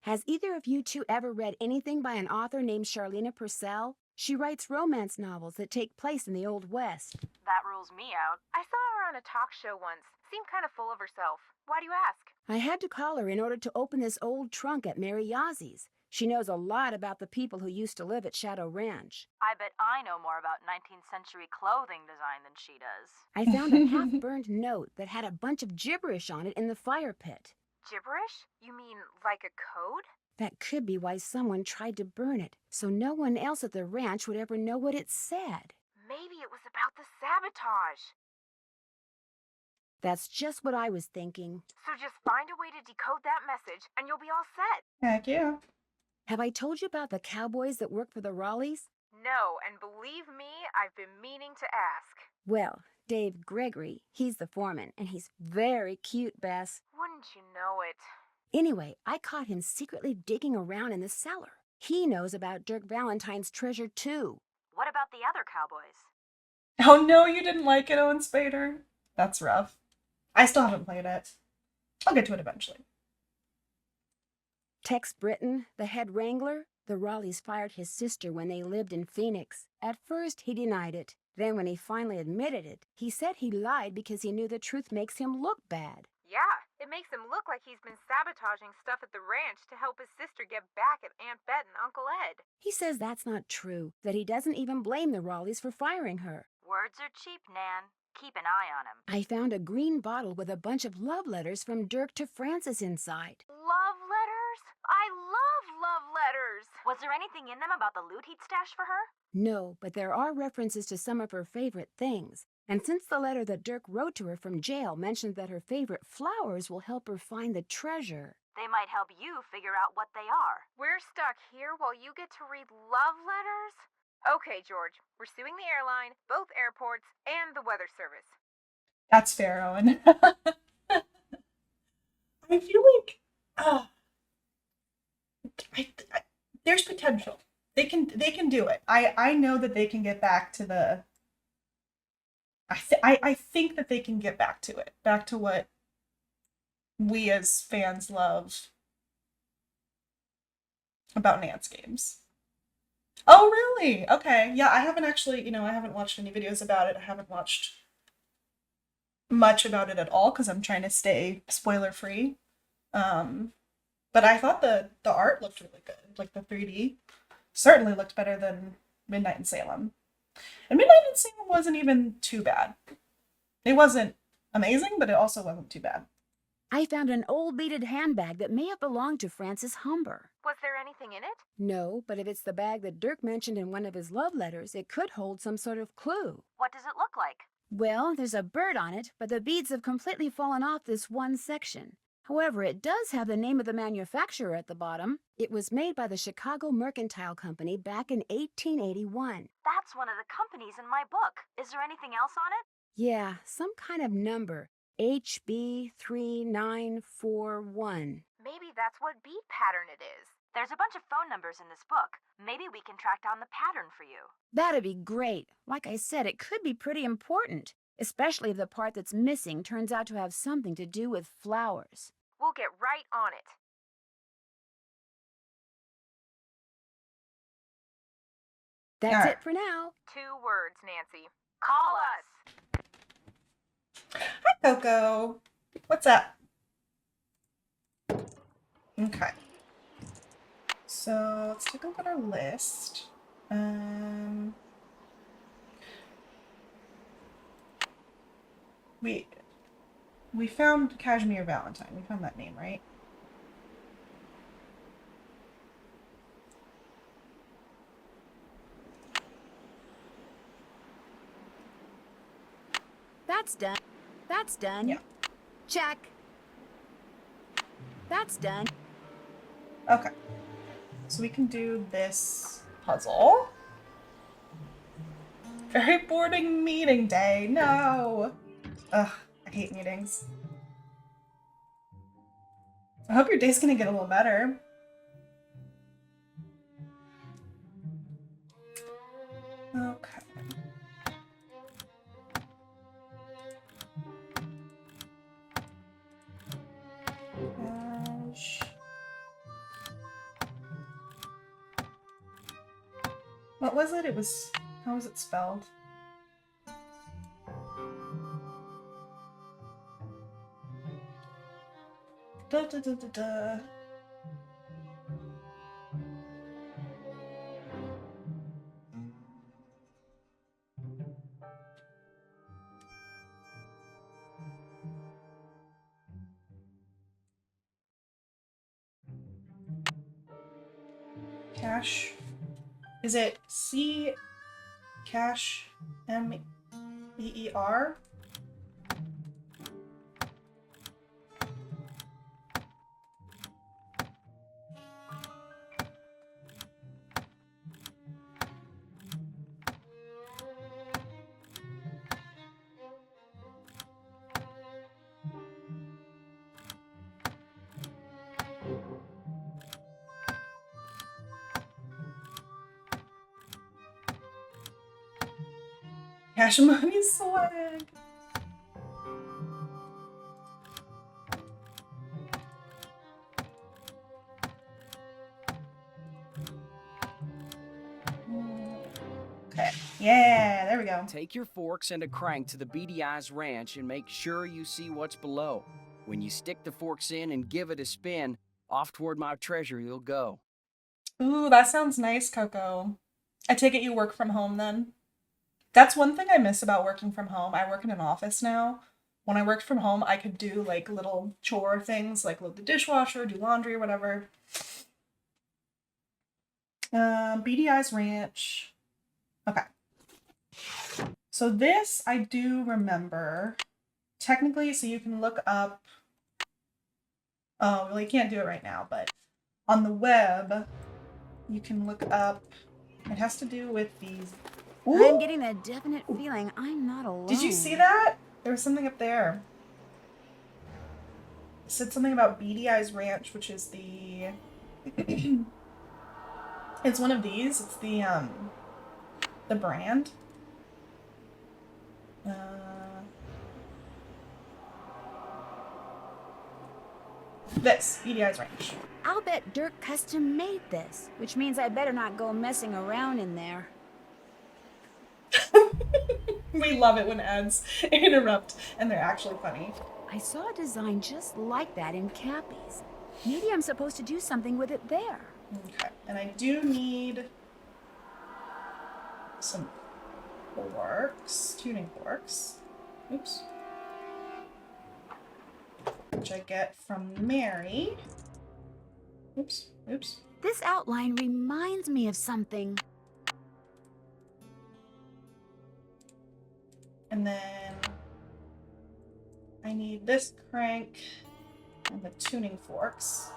Has either of you two ever read anything by an author named Charlena Purcell? She writes romance novels that take place in the Old West. That rules me out. I saw her on a talk show once. Seemed kind of full of herself. Why do you ask? I had to call her in order to open this old trunk at Mary Yazzie. She knows a lot about the people who used to live at Shadow Ranch. I bet I know more about 19th century clothing design than she does. I found a half-burned note that had a bunch of gibberish on it in the fire pit. Gibberish? You mean like a code? That could be why someone tried to burn it, so no one else at the ranch would ever know what it said. Maybe it was about the sabotage. That's just what I was thinking. So just find a way to decode that message and you'll be all set. Heck yeah. Have I told you about the cowboys that work for the Raleighs? No, and believe me, I've been meaning to ask. Well, Dave Gregory, he's the foreman, and he's very cute, Bess. Wouldn't you know it? Anyway, I caught him secretly digging around in the cellar. He knows about Dirk Valentine's treasure, too. What about the other cowboys? Oh no, you didn't like it, Owen Spader? That's rough. I still haven't played it. I'll get to it eventually. Tex Britton, the head wrangler, the Raleighs fired his sister when they lived in Phoenix. At first, he denied it. Then when he finally admitted it, he said he lied because he knew the truth makes him look bad. Yeah, it makes him look like he's been sabotaging stuff at the ranch to help his sister get back at Aunt Bet and Uncle Ed. He says that's not true, that he doesn't even blame the Raleighs for firing her. Words are cheap, Nan. Keep an eye on him. I found a green bottle with a bunch of love letters from Dirk to Frances inside. Love letters? I love letters. Was there anything in them about the loot he'd stashed for her? No, but there are references to some of her favorite things. And since the letter that Dirk wrote to her from jail mentioned that her favorite flowers will help her find the treasure. They might help you figure out what they are. We're stuck here while you get to read love letters? Okay, George, we're suing the airline, both airports, and the weather service. That's fair, Owen. I feel like there's potential. They can do it. I know that they can get back to the. I think that they can get back to it, back to what we as fans love about Nance games. Oh, really? Okay. Yeah, I haven't actually, I haven't watched any videos about it. I haven't watched much about it at all because I'm trying to stay spoiler free. But I thought the art looked really good. Like the 3D certainly looked better than Midnight in Salem. And Midnight in Salem wasn't even too bad. It wasn't amazing, but it also wasn't too bad. I found an old beaded handbag that may have belonged to Frances Humber. Was there anything in it? No, but if it's the bag that Dirk mentioned in one of his love letters, it could hold some sort of clue. What does it look like? Well, there's a bird on it, but the beads have completely fallen off this one section. However, it does have the name of the manufacturer at the bottom. It was made by the Chicago Mercantile Company back in 1881. That's one of the companies in my book. Is there anything else on it? Yeah, some kind of number. HB3941. Maybe that's what bead pattern it is. There's a bunch of phone numbers in this book. Maybe we can track down the pattern for you. That'd be great. Like I said, it could be pretty important, especially if the part that's missing turns out to have something to do with flowers. We'll get right on it. That's it for now. 2 words, Nancy. Call us. Hi, Coco. What's up? Okay. So let's take a look at our list. We found Cashmere Valentine. We found that name, right? That's done. That's done. Yeah. Check. That's done. Okay. So we can do this puzzle. Very boring meeting day. No. Ugh, I hate meetings. I hope your day's gonna get a little better. Okay. Gosh. What was it? It was... How was it spelled? Da da da da da. Cash. Is it C Cash M-E-E-R? Cash money swag. Okay. Yeah, there we go. Take your forks and a crank to the Beady Eyes Ranch and make sure you see what's below. When you stick the forks in and give it a spin, off toward my treasure you'll go. Ooh, that sounds nice, Coco. I take it you work from home then? That's one thing I miss about working from home. I work in an office now. When I worked from home, I could do like little chore things, like load the dishwasher, do laundry, or whatever. Beady Eyes Ranch. Okay. So this I do remember. Technically, so you can look up. Oh, well, you can't do it right now, but on the web, you can look up. It has to do with these. Ooh. I'm getting a definite feeling I'm not alone. Did you see that? There was something up there. It said something about Beady Eyes Ranch, which is the... It's one of these. It's the brand. This, Beady Eyes Ranch. I'll bet Dirk custom made this, which means I better not go messing around in there. We love it when ads interrupt, and they're actually funny. I saw a design just like that in Cappy's. Maybe I'm supposed to do something with it there. Okay, and I do need some forks, tuning forks. Oops. Which I get from Mary. Oops, oops. This outline reminds me of something. And then I need this crank and the tuning forks.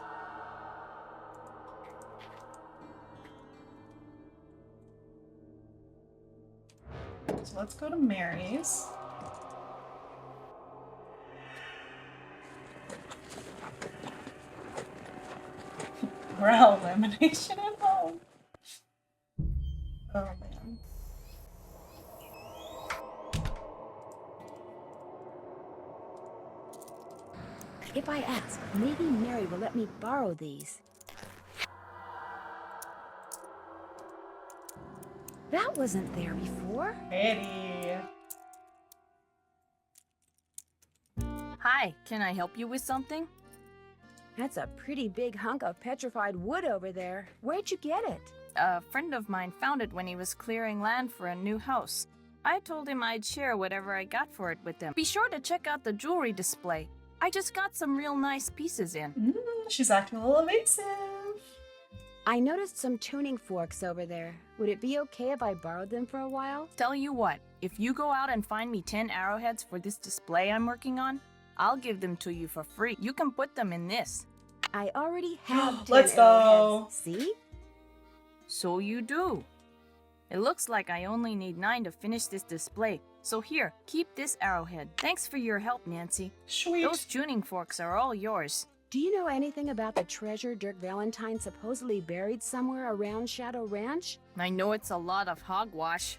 So let's go to Mary's. Brow lamination at home. Oh man. If I ask, maybe Mary will let me borrow these. That wasn't there before. Eddie. Hi, can I help you with something? That's a pretty big hunk of petrified wood over there. Where'd you get it? A friend of mine found it when he was clearing land for a new house. I told him I'd share whatever I got for it with him. Be sure to check out the jewelry display. I just got some real nice pieces in. She's acting a little evasive. I noticed some tuning forks over there. Would it be okay if I borrowed them for a while? Tell you what, if you go out and find me 10 arrowheads for this display I'm working on, I'll give them to you for free. You can put them in this. I already have 10 Let's go. arrowheads. See? So you do. It looks like I only need 9 to finish this display. So here, keep this arrowhead. Thanks for your help, Nancy. Sweet. Those tuning forks are all yours. Do you know anything about the treasure Dirk Valentine supposedly buried somewhere around Shadow Ranch? I know it's a lot of hogwash.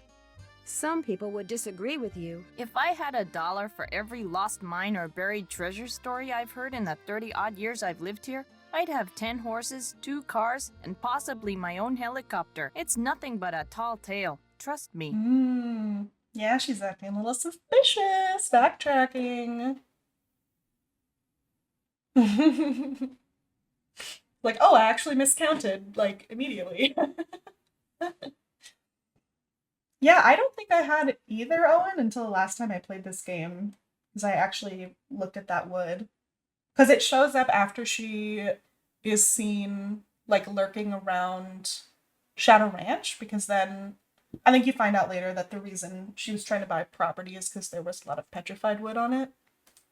Some people would disagree with you. If I had $1 for every lost mine or buried treasure story I've heard in the 30-odd years I've lived here, I'd have 10 horses, 2 cars, and possibly my own helicopter. It's nothing but a tall tale. Trust me. Yeah, she's acting a little suspicious. Backtracking. Like, oh, I actually miscounted, like, immediately. Yeah, I don't think I had either Owen until the last time I played this game. Because I actually looked at that wood. Because it shows up after she is seen, like, lurking around Shadow Ranch. Because then, I think you find out later that the reason she was trying to buy property is because there was a lot of petrified wood on it.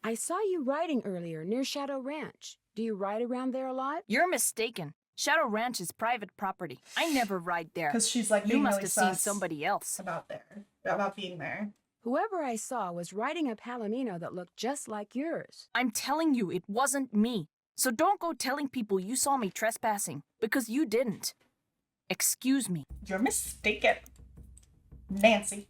I saw you riding earlier near Shadow Ranch. Do you ride around there a lot? You're mistaken. Shadow Ranch is private property. I never ride there. Because she's like, you must really have seen sus somebody else. about being there. Whoever I saw was riding a palomino that looked just like yours. I'm telling you, it wasn't me. So don't go telling people you saw me trespassing, because you didn't. Excuse me. You're mistaken, Nancy.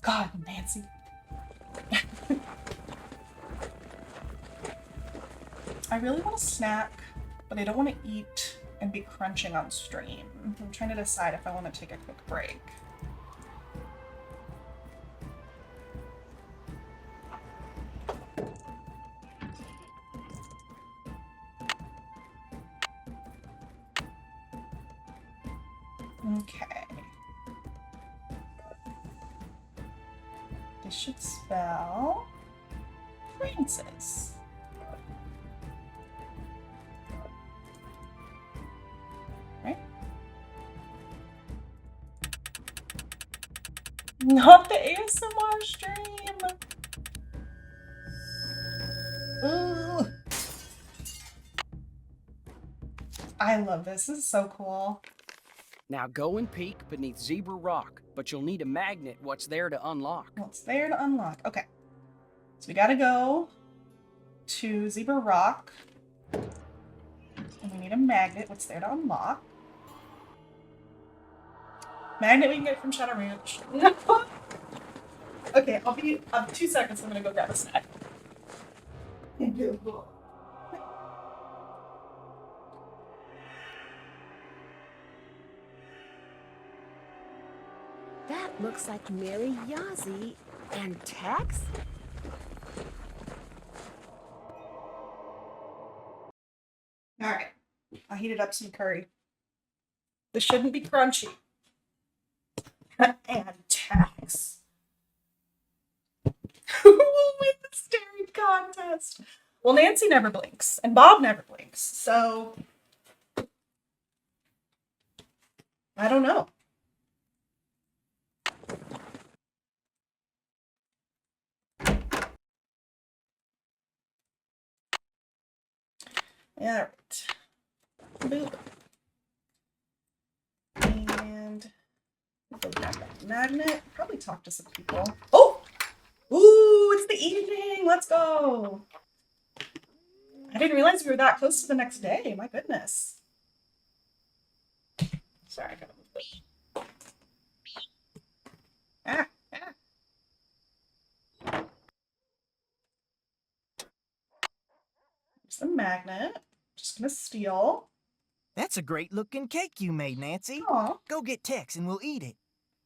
God, Nancy. I really want a snack, but I don't want to eat and be crunching on stream. I'm trying to decide if I want to take a quick break. Okay. This should spell Francis. Right? Not the ASMR stream! Ooh. I love this. This is so cool. Now go and peek beneath Zebra Rock, but you'll need a magnet what's there to unlock. What's there to unlock? Okay. So we gotta go to Zebra Rock. And we need a magnet. What's there to unlock? Magnet we can get from Shadow Ranch. Okay, I'll be 2 seconds. I'm gonna go grab a snack. That looks like Mary Yazzie and Tex? Alright. I heated up some curry. This shouldn't be crunchy. And Tex. Who will win the staring contest? Well, Nancy never blinks, and Bob never blinks, so I don't know. Alright. Boop. And go grab that magnet. Probably talk to some people. Oh! Ooh, it's the evening! Let's go! I didn't realize we were that close to the next day. My goodness. Sorry, I gotta move this. Ah, ah. There's the magnet. Just gonna steal. That's a great looking cake you made, Nancy. Aw. Go get Tex and we'll eat it.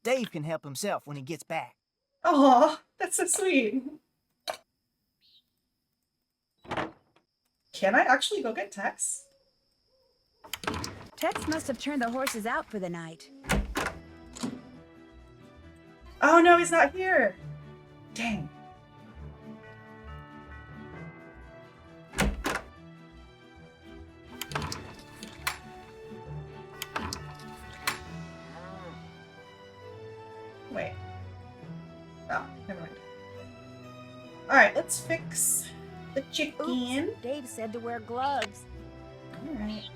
Dave can help himself when he gets back. Aw, that's so sweet. Can I actually go get Tex? Tex must have turned the horses out for the night. Oh no, he's not here. Dang. Wait. Oh, never mind. Alright, let's fix the chicken. Oops, Dave said to wear gloves. Alright.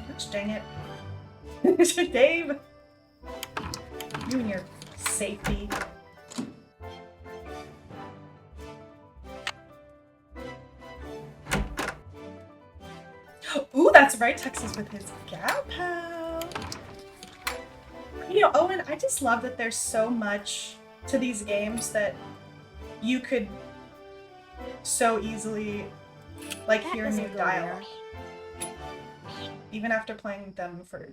Gosh dang it. Dave! You and your safety. Ooh, that's right, Texas with his gal pal. You know, Owen, I just love that there's so much to these games that you could so easily, like, hear new dialogue. Even after playing them for,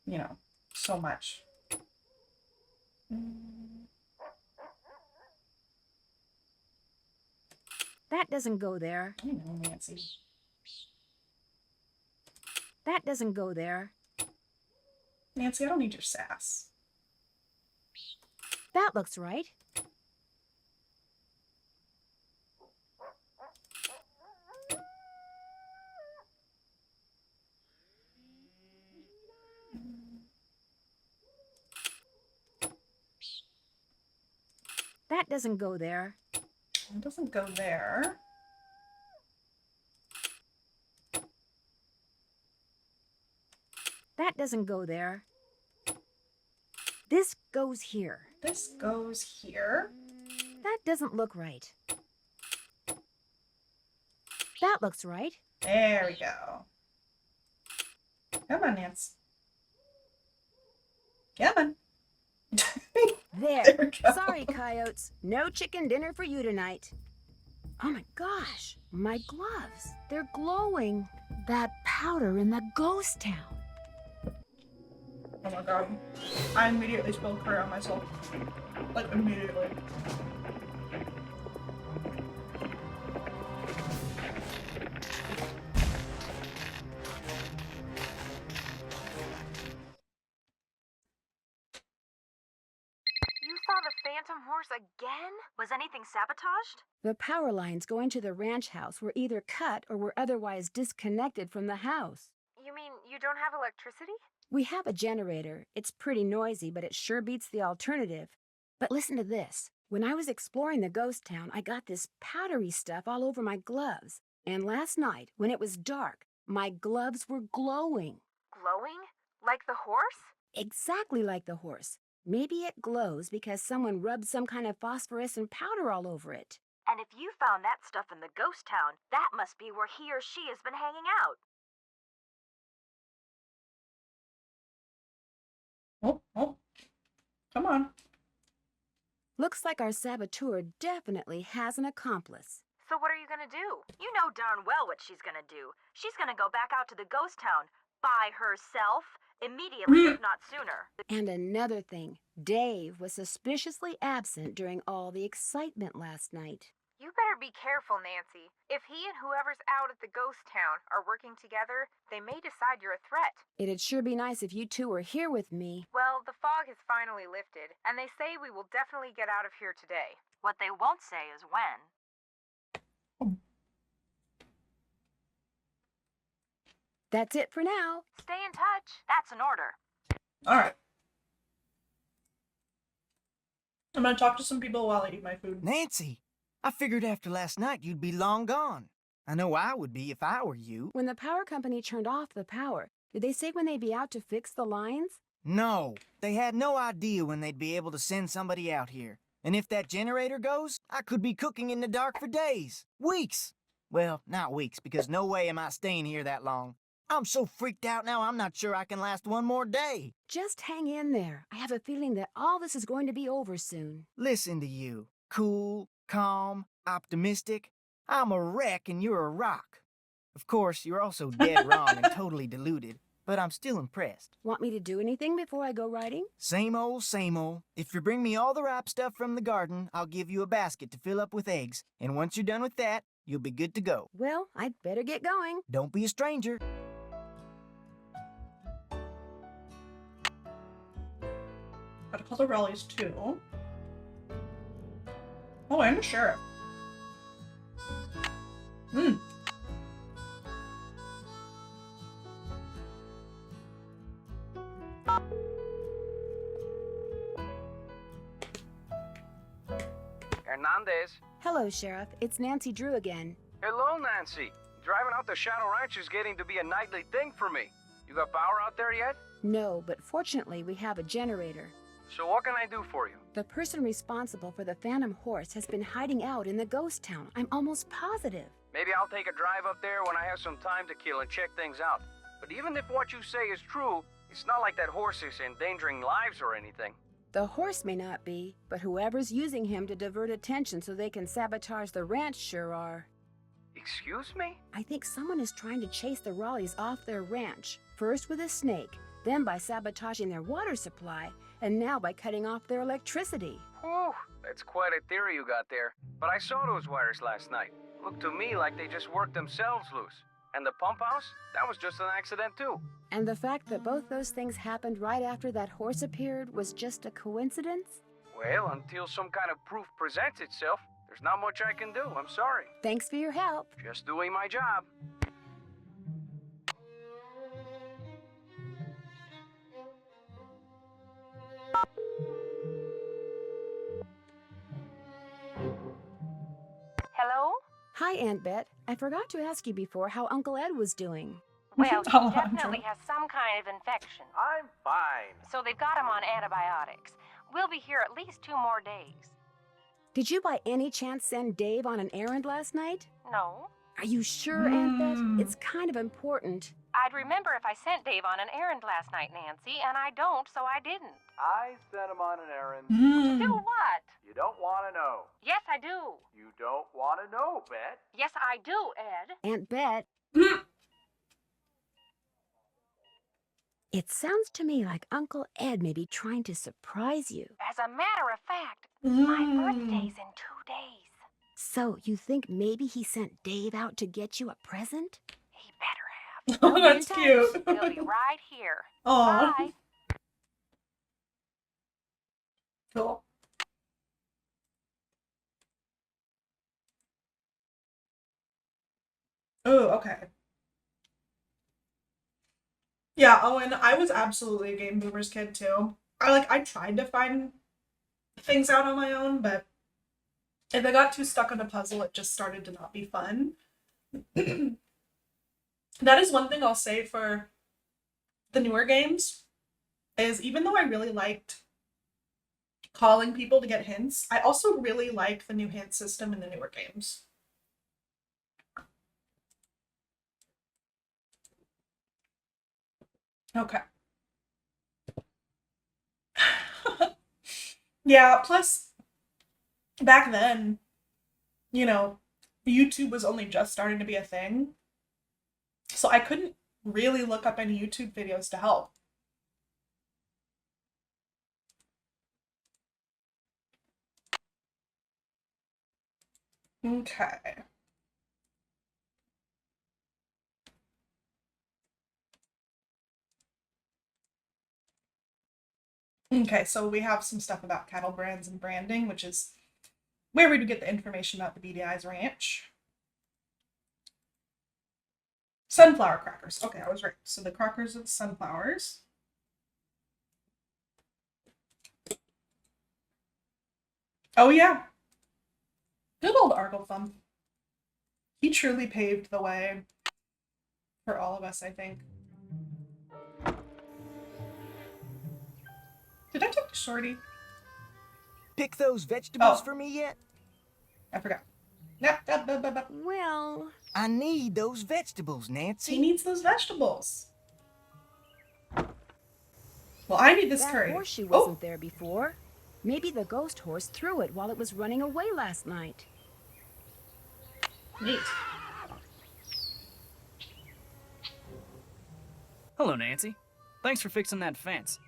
you know, so much. That doesn't go there. I know, Nancy. That doesn't go there. Nancy, I don't need your sass. That looks right. That doesn't go there. It doesn't go there. That doesn't go there. This goes here. This goes here. That doesn't look right. That looks right. There we go. Come on, Nance. Come on. There. There we go. Sorry, coyotes. No chicken dinner for you tonight. Oh my gosh. My gloves. They're glowing. That powder in the ghost town. Oh my god. I immediately spilled curry on myself. Like, immediately. You saw the phantom horse again? Was anything sabotaged? The power lines going to the ranch house were either cut or were otherwise disconnected from the house. You mean you don't have electricity? We have a generator. It's pretty noisy, but it sure beats the alternative. But listen to this. When I was exploring the ghost town, I got this powdery stuff all over my gloves. And last night, when it was dark, my gloves were glowing. Glowing? Like the horse? Exactly like the horse. Maybe it glows because someone rubbed some kind of phosphorescent powder all over it. And if you found that stuff in the ghost town, that must be where he or she has been hanging out. Oh. Come on. Looks like our saboteur definitely has an accomplice. So what are you gonna do? You know darn well what she's gonna do. She's gonna go back out to the ghost town by herself immediately, if not sooner. And another thing, Dave was suspiciously absent during all the excitement last night. You better be careful, Nancy. If he and whoever's out at the ghost town are working together, they may decide you're a threat. It'd sure be nice if you two were here with me. Well, the fog has finally lifted, and they say we will definitely get out of here today. What they won't say is when. That's it for now. Stay in touch. That's an order. Alright. I'm gonna talk to some people while I eat my food. Nancy, I figured after last night you'd be long gone. I know I would be if I were you. When the power company turned off the power, did they say when they'd be out to fix the lines? No, they had no idea when they'd be able to send somebody out here. And if that generator goes, I could be cooking in the dark for days. Weeks. Well, not weeks, because no way am I staying here that long. I'm so freaked out now, I'm not sure I can last one more day. Just hang in there. I have a feeling that all this is going to be over soon. Listen to you. Cool, calm, optimistic. I'm a wreck and you're a rock. Of course, you're also dead wrong and totally deluded, but I'm still impressed. Want me to do anything before I go riding? Same old, same old. If you bring me all the ripe stuff from the garden, I'll give you a basket to fill up with eggs. And once you're done with that, you'll be good to go. Well, I'd better get going. Don't be a stranger. Gotta call the Raleighs too. Oh, and the sheriff. Hernandez. Hello, Sheriff. It's Nancy Drew again. Hello, Nancy. Driving out to Shadow Ranch is getting to be a nightly thing for me. You got power out there yet? No, but fortunately we have a generator. So what can I do for you? The person responsible for the Phantom Horse has been hiding out in the ghost town. I'm almost positive. Maybe I'll take a drive up there when I have some time to kill and check things out. But even if what you say is true, it's not like that horse is endangering lives or anything. The horse may not be, but whoever's using him to divert attention so they can sabotage the ranch sure are. Excuse me? I think someone is trying to chase the Raleighs off their ranch, first with a snake, then by sabotaging their water supply, and now by cutting off their electricity. Whew, that's quite a theory you got there. But I saw those wires last night. Looked to me like they just worked themselves loose. And the pump house? That was just an accident too. And the fact that both those things happened right after that horse appeared was just a coincidence? Well, until some kind of proof presents itself, there's not much I can do. I'm sorry. Thanks for your help. Just doing my job. Hello? Hi, Aunt Bet. I forgot to ask you before how Uncle Ed was doing. Well, he definitely has some kind of infection. I'm fine. So they've got him on antibiotics. We'll be here at least 2 more days. Did you by any chance send Dave on an errand last night? No. Are you sure, Aunt Bet? It's kind of important. I'd remember if I sent Dave on an errand last night, Nancy, and I don't, so I didn't. I sent him on an errand. Do what? You don't want to know. Yes, I do. You don't want to know, Bet. Yes, I do, Ed. Aunt Bet. It sounds to me like Uncle Ed may be trying to surprise you. As a matter of fact, my birthday's in 2 days. So, you think maybe he sent Dave out to get you a present? He better have. Oh, that's cute. He'll be right here. Aw. Bye. Cool. Oh, okay. Yeah, Owen, I was absolutely a Game Boomers kid too. I tried to find things out on my own, but if I got too stuck on a puzzle, it just started to not be fun. That is one thing I'll say for the newer games, is even though I really liked calling people to get hints, I also really like the new hint system in the newer games. Okay. Yeah, plus back then, you know, YouTube was only just starting to be a thing. So I couldn't really look up any YouTube videos to help. Okay. Okay, so we have some stuff about cattle brands and branding, which is where we would get the information about the BDI's ranch. Sunflower crackers. Okay, I was right. So the crackers of sunflowers. Oh yeah. Good old Arglethum. He truly paved the way for all of us, I think. Did I talk to Shorty? Pick those vegetables for me yet? I forgot. Well, I need those vegetables, Nancy. He needs those vegetables. Well, I need this that curry. horseshoe wasn't there before. Maybe the ghost horse threw it while it was running away last night. Neat. Hello, Nancy. Thanks for fixing that fence.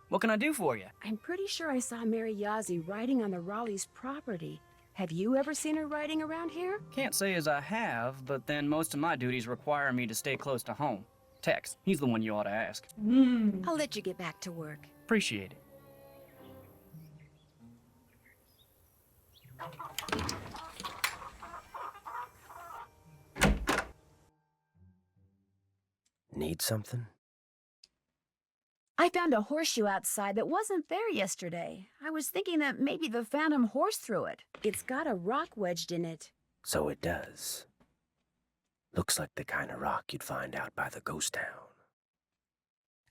What can I do for you? I'm pretty sure I saw Mary Yazzie riding on the Raleigh's property. Have you ever seen her riding around here? Can't say as I have, but then most of my duties require me to stay close to home. Tex, he's the one you ought to ask. I'll let you get back to work. Appreciate it. Need something? I found a horseshoe outside that wasn't there yesterday. I was thinking that maybe the phantom horse threw it. It's got a rock wedged in it. So it does. Looks like the kind of rock you'd find out by the ghost town.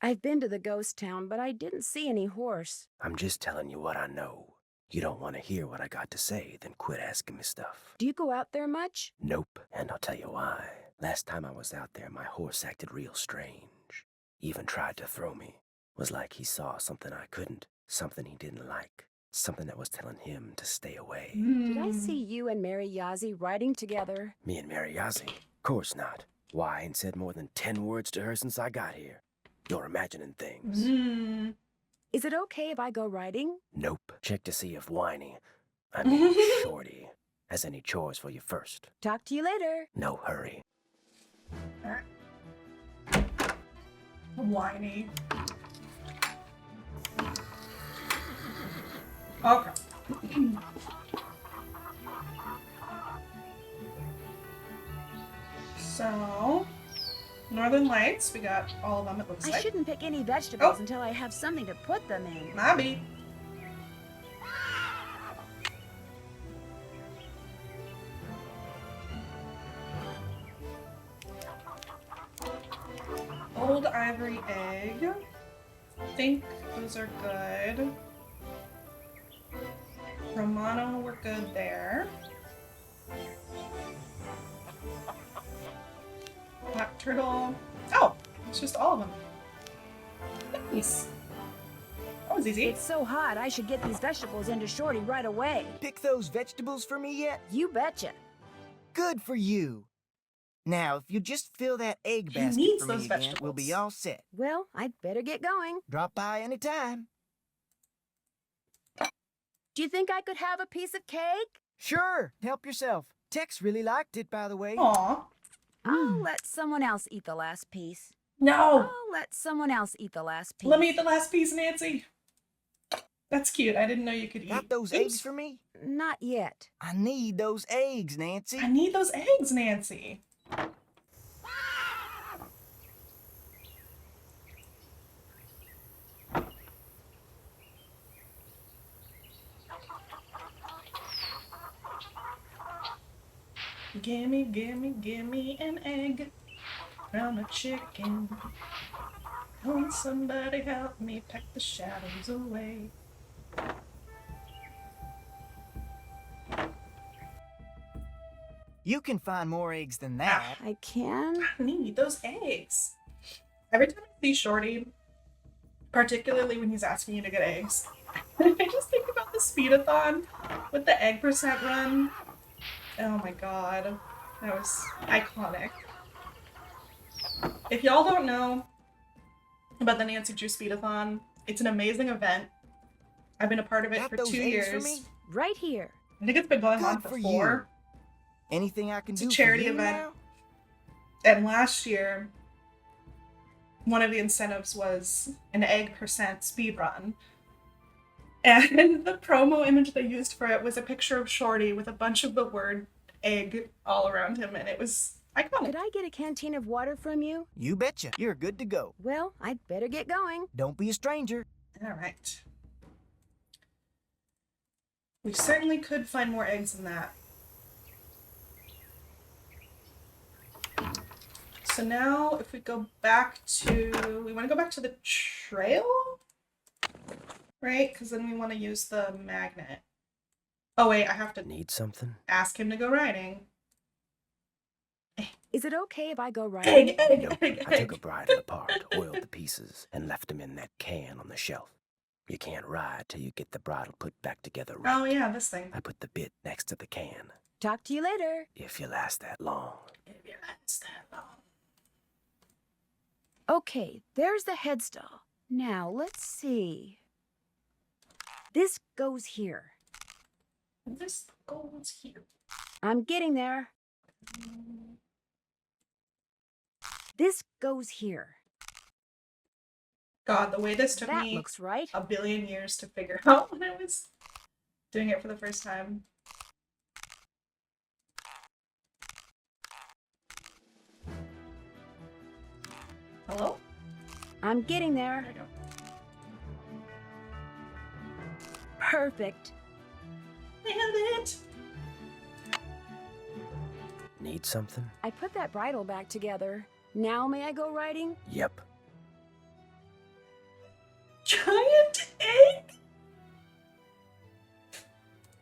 I've been to the ghost town, but I didn't see any horse. I'm just telling you what I know. You don't want to hear what I got to say, then quit asking me stuff. Do you go out there much? Nope, and I'll tell you why. Last time I was out there, my horse acted real strange. Even tried to throw me. Was like he saw something I couldn't, something he didn't like, something that was telling him to stay away. Did I see you and Mary Yazzie riding together? Me and Mary Yazzie? Course not. Why, I ain't said more than 10 words to her since I got here. You're imagining things. Is it okay if I go riding? Nope. Check to see if Whiny, Shorty, has any chores for you first. Talk to you later. No hurry. Whiny. Okay. So, Northern Lights, we got all of them, it looks I like. shouldn't pick any vegetables until I have something to put them in. Maybe. Old ivory egg. I think those are good. Romano, we're good there. Black turtle. Oh, it's just all of them. Nice. That was easy. It's so hot, I should get these vegetables into Shorty right away. Pick those vegetables for me yet? You betcha. Good for you. Now, if you just fill that egg He basket needs for me those again, vegetables. we'll be all set. Well, I'd better get going. Drop by anytime. Do you think I could have a piece of cake? Sure, help yourself. Tex really liked it, by the way. Aw. I'll let someone else eat the last piece. No. I'll let someone else eat the last piece. Let me eat the last piece, Nancy. That's cute. I didn't know you could eat. Got those eggs for me? Not yet. I need those eggs, Nancy. I need those eggs, Nancy. Gimme, gimme, gimme an egg from a chicken. Come somebody help me peck the shadows away. You can find more eggs than that. I can? I need those eggs. Every time I see Shorty, particularly when he's asking you to get eggs, I just think about the speedathon with the egg percent run. Oh my god. That was iconic. If y'all don't know about the Nancy Drew Speedathon, it's an amazing event. I've been a part of it for 2 years. For me? Right here. I think it's been going on for 4. Anything I can do It's a charity for you event. now? And last year, one of the incentives was an egg percent speed run. And the promo image they used for it was a picture of Shorty with a bunch of the word egg all around him, and it was iconic. Could I get a canteen of water from you? You betcha. You're good to go. Well, I'd better get going. Don't be a stranger. All right. We certainly could find more eggs than that. So now, if we go back to... We want to go back to the trail? Right? Because then we want to use the magnet. Oh wait, I have to Need something? ask him to go riding. Is it okay if I go riding? Nope. I took a bridle apart, oiled the pieces, and left them in that can on the shelf. You can't ride till you get the bridle put back together right. Oh yeah, this thing. I put the bit next to the can. Talk to you later. If you last that long. If you last that long. Okay, there's the headstall. Now, let's see. This goes here. This goes here. I'm getting there. This goes here. God, the way this took That me looks right. a billion years to figure out when I was doing it for the first time. Hello? I'm getting there. There you go. Perfect. Nailed it! Need something? I put that bridle back together. Now may I go riding? Yep. Giant egg?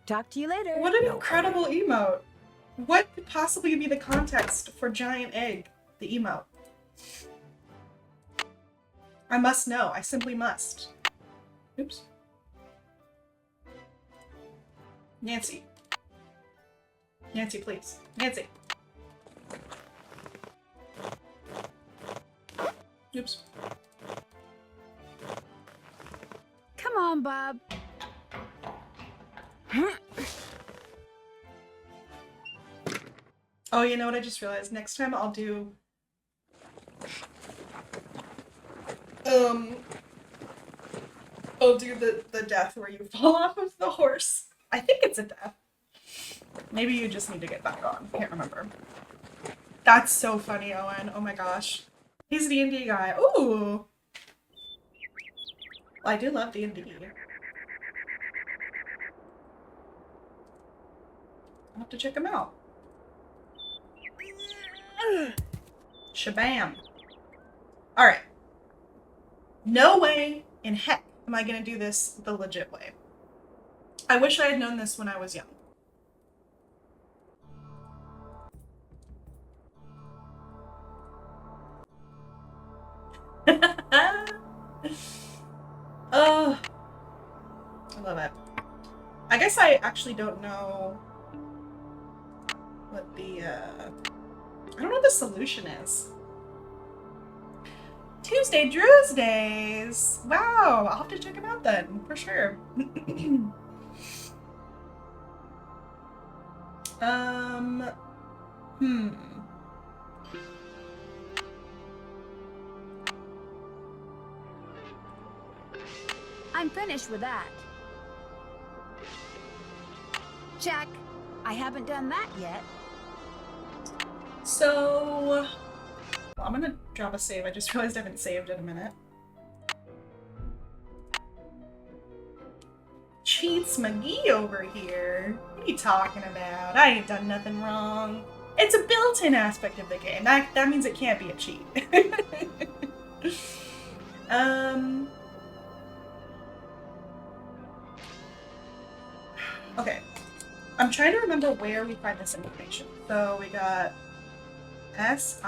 Talk to you later. What an incredible emote. What could possibly be the context for giant egg, the emote? I must know. I simply must. Oops. Nancy. Nancy, please. Nancy. Oops. Come on, Bob. Oh, you know what I just realized? Next time I'll do... I'll do the death where you fall off of the horse. I think it's a death. Maybe you just need to get back on. Can't remember. That's so funny, Owen. Oh my gosh. He's a D&D guy. Ooh! Well, I do love D&D. I'll have to check him out. Shabam. Alright. No way in heck am I gonna do this the legit way. I wish I had known this when I was young. Oh, I love it. I guess I actually don't know what the, I don't know what the solution is. Tuesday Drewsdays! Wow, I'll have to check them out then, for sure. I'm finished with that. Check. I haven't done that yet. So, well, I'm gonna drop a save. I just realized I haven't saved in a minute. Cheats McGee over here. What are you talking about? I ain't done nothing wrong. It's a built-in aspect of the game. That means it can't be a cheat. Okay. I'm trying to remember where we find this information. So we got S-I-C-U,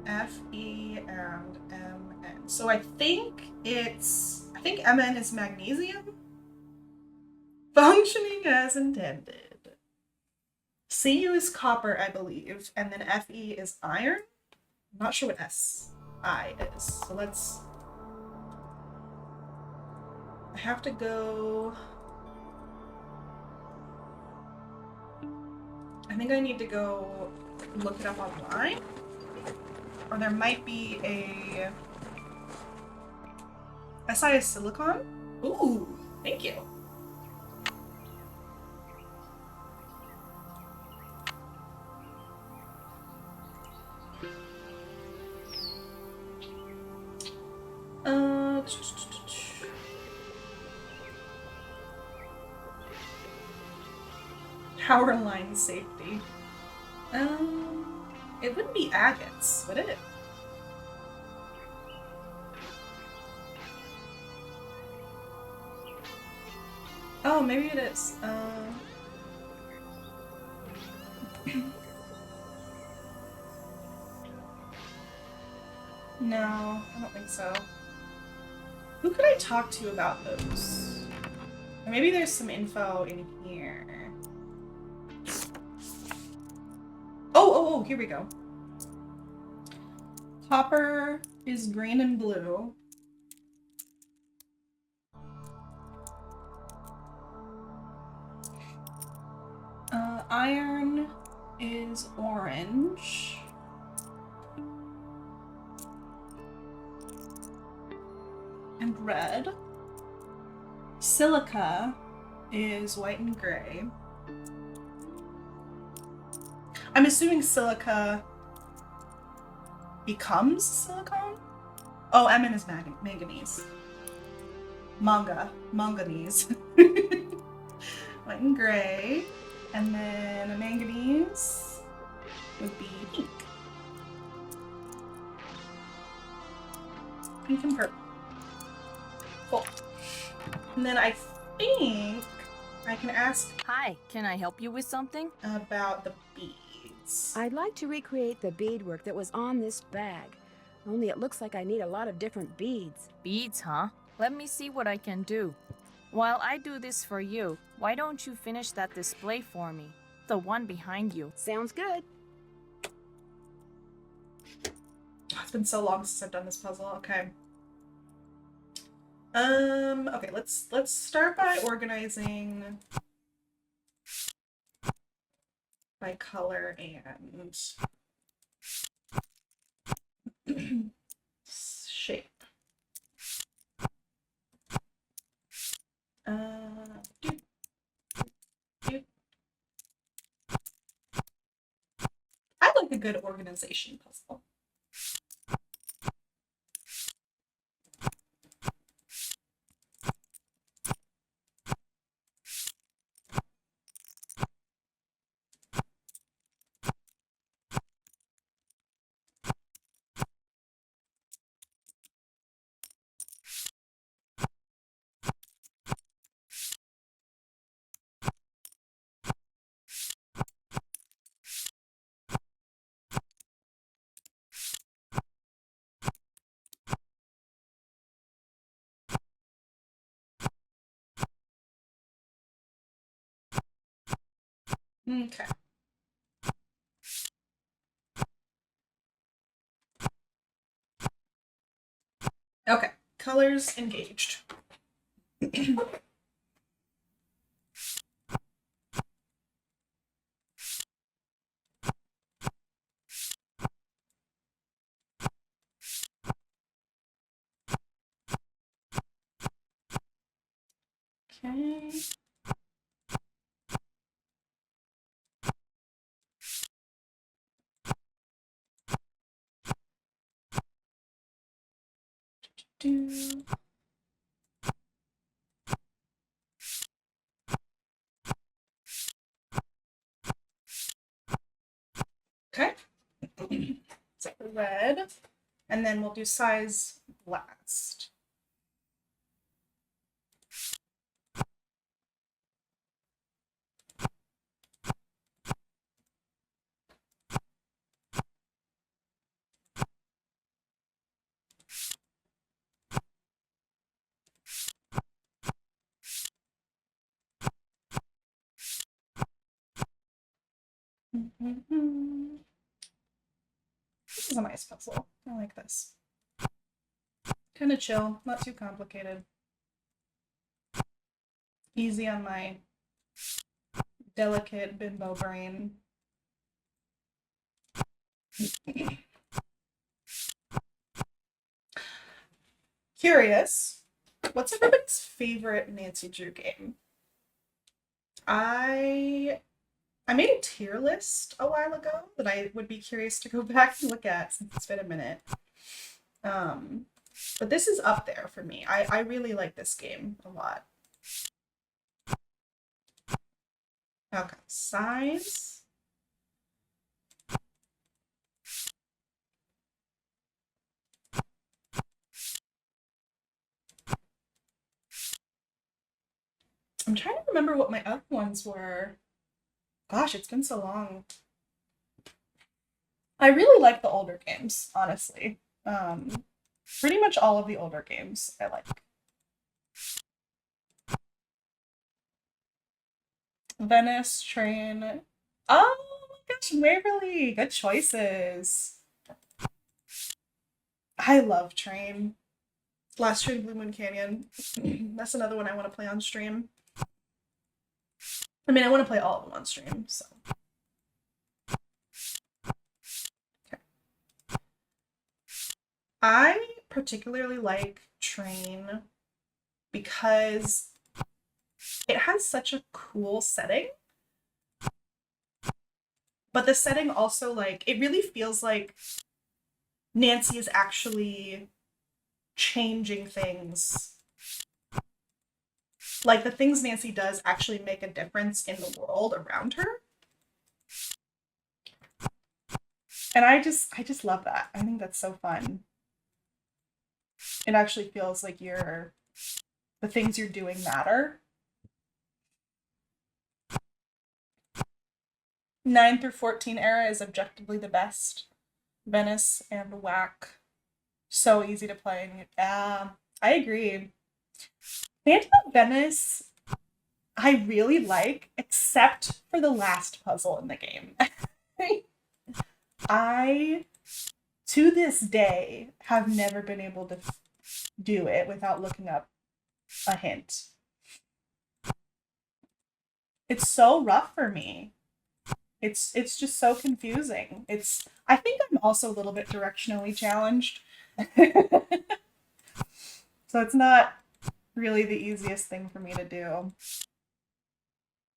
F-E, and M-N. So I think M-N is magnesium? Functioning as intended. C-U is copper, I believe, and then F-E is iron? I'm not sure what S-I is. So let's... I have to go... I think I need to go look it up online. Or there might be a... SI is silicon? Ooh, thank you. Power line safety. It wouldn't be agates, would it? Oh, maybe it is. No, I don't think so. Who could I talk to about those? Or maybe there's some info in here. Oh, here we go. Copper is green and blue. Iron is orange. And red. Silica is white and gray. I'm assuming silica becomes silicone? Oh, Emin is manganese. Manganese. White and gray. And then a manganese would be pink. Pink and purple. Cool. And then I think I can ask... Hi, can I help you with something? About the beads. I'd like to recreate the beadwork that was on this bag. Only it looks like I need a lot of different beads. Beads, huh? Let me see what I can do. While I do this for you, why don't you finish that display for me? The one behind you. Sounds good. It's been so long since I've done this puzzle. Okay. Okay, let's start by organizing by color and shape. Doop, doop. I like a good organization puzzle. Okay. Okay, colors engaged. Okay. Do. Okay. So red, and then we'll do size last. This is a nice puzzle. I like this. Kind of chill, not too complicated. Easy on my delicate bimbo brain. Curious, what's everybody's favorite Nancy Drew game? I made a tier list a while ago that I would be curious to go back and look at since it's been a minute. But this is up there for me. I really like this game a lot. Okay, size. I'm trying to remember what my other ones were. Gosh, it's been so long. I really like the older games, honestly. Pretty much all of the older games I like. Venice, Train. Oh my gosh, Waverly! Good choices. I love Train. Last Train Blue Moon Canyon. That's another one I want to play on stream. I mean, I want to play all of them on stream, so. Okay. I particularly like Train because it has such a cool setting. But the setting also, like, it really feels like Nancy is actually changing things. Like, the things Nancy does actually make a difference in the world around her. And I just love that. I think that's so fun. It actually feels like the things you're doing matter. 9 through 14 era is objectively the best. Venice and Whack. So easy to play. I agree. Phantom of Venice, I really like, except for the last puzzle in the game. I, to this day, have never been able to do it without looking up a hint. It's so rough for me. It's just so confusing. I think I'm also a little bit directionally challenged. So it's not really the easiest thing for me to do.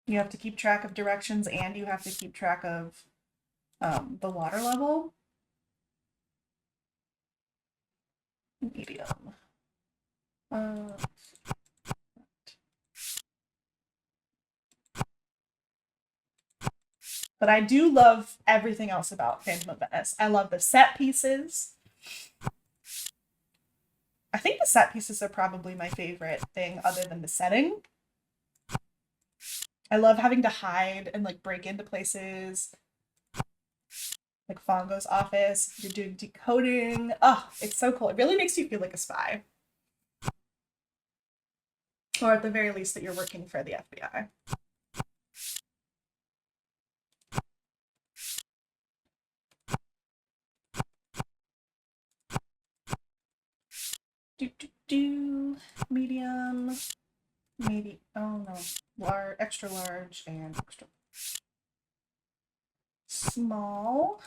You have to keep track of directions and you have to keep track of the water level. Medium. But I do love everything else about Phantom of Venice. I love the set pieces. I think the set pieces are probably my favorite thing other than the setting. I love having to hide and like break into places. Like Fongo's office, you're doing decoding. Oh, it's so cool. It really makes you feel like a spy. Or at the very least that you're working for the FBI. Medium, maybe, oh no, large, extra large, and extra small.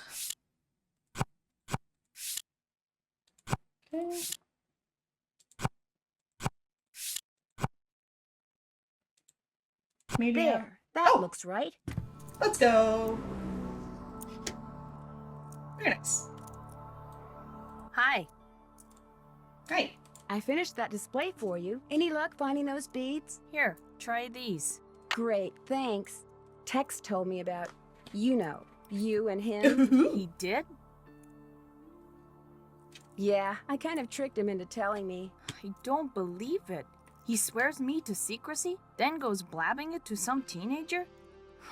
Okay. Medium. There, that looks right. Let's go. Very nice. Hi. Hi. I finished that display for you. Any luck finding those beads? Here, try these. Great, thanks. Tex told me about, you and him. He did? Yeah, I kind of tricked him into telling me. I don't believe it. He swears me to secrecy, then goes blabbing it to some teenager?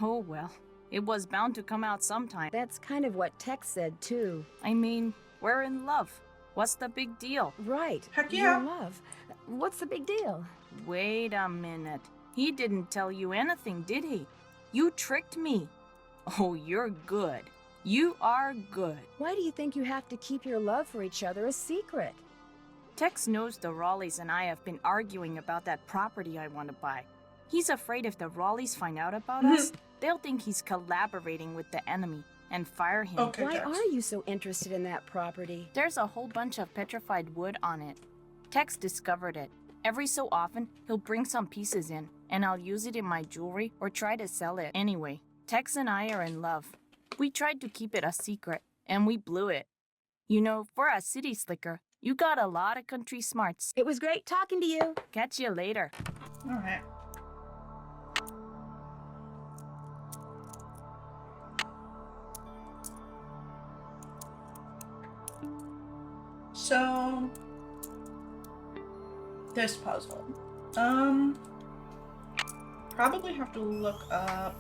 Oh well, it was bound to come out sometime. That's kind of what Tex said too. I mean, we're in love. What's the big deal? Right. Heck yeah. You're in love. What's the big deal? Wait a minute. He didn't tell you anything, did he? You tricked me. Oh, you're good. You are good. Why do you think you have to keep your love for each other a secret? Tex knows the Raleighs and I have been arguing about that property I want to buy. He's afraid if the Raleighs find out about us, they'll think he's collaborating with the enemy and fire him. Okay, Why Tex. are you so interested in that property? There's a whole bunch of petrified wood on it. Tex discovered it. Every so often, he'll bring some pieces in, and I'll use it in my jewelry or try to sell it. Anyway, Tex and I are in love. We tried to keep it a secret, and we blew it. You know, for a city slicker, you got a lot of country smarts. It was great talking to you. Catch you later. All right. So, this puzzle. Probably have to look up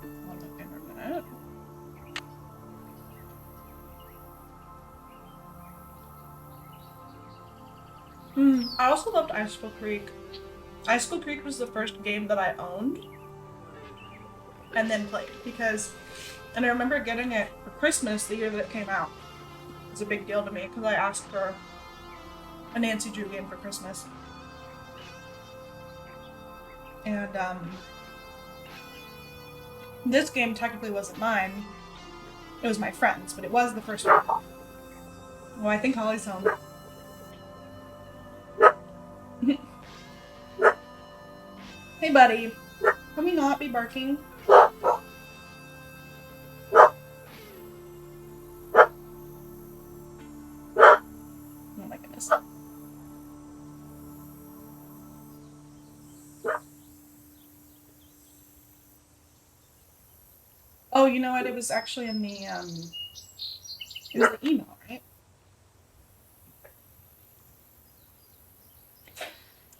on the internet. I also loved Icicle Creek. Icicle Creek was the first game that I owned and then played and I remember getting it for Christmas the year that it came out. It was a big deal to me because I asked for a Nancy Drew game for Christmas. And this game technically wasn't mine. It was my friend's, but it was the first one. Well, I think Holly's home. Hey, buddy. Can we not be barking? Oh, you know what? It was actually in the, it was the email, right?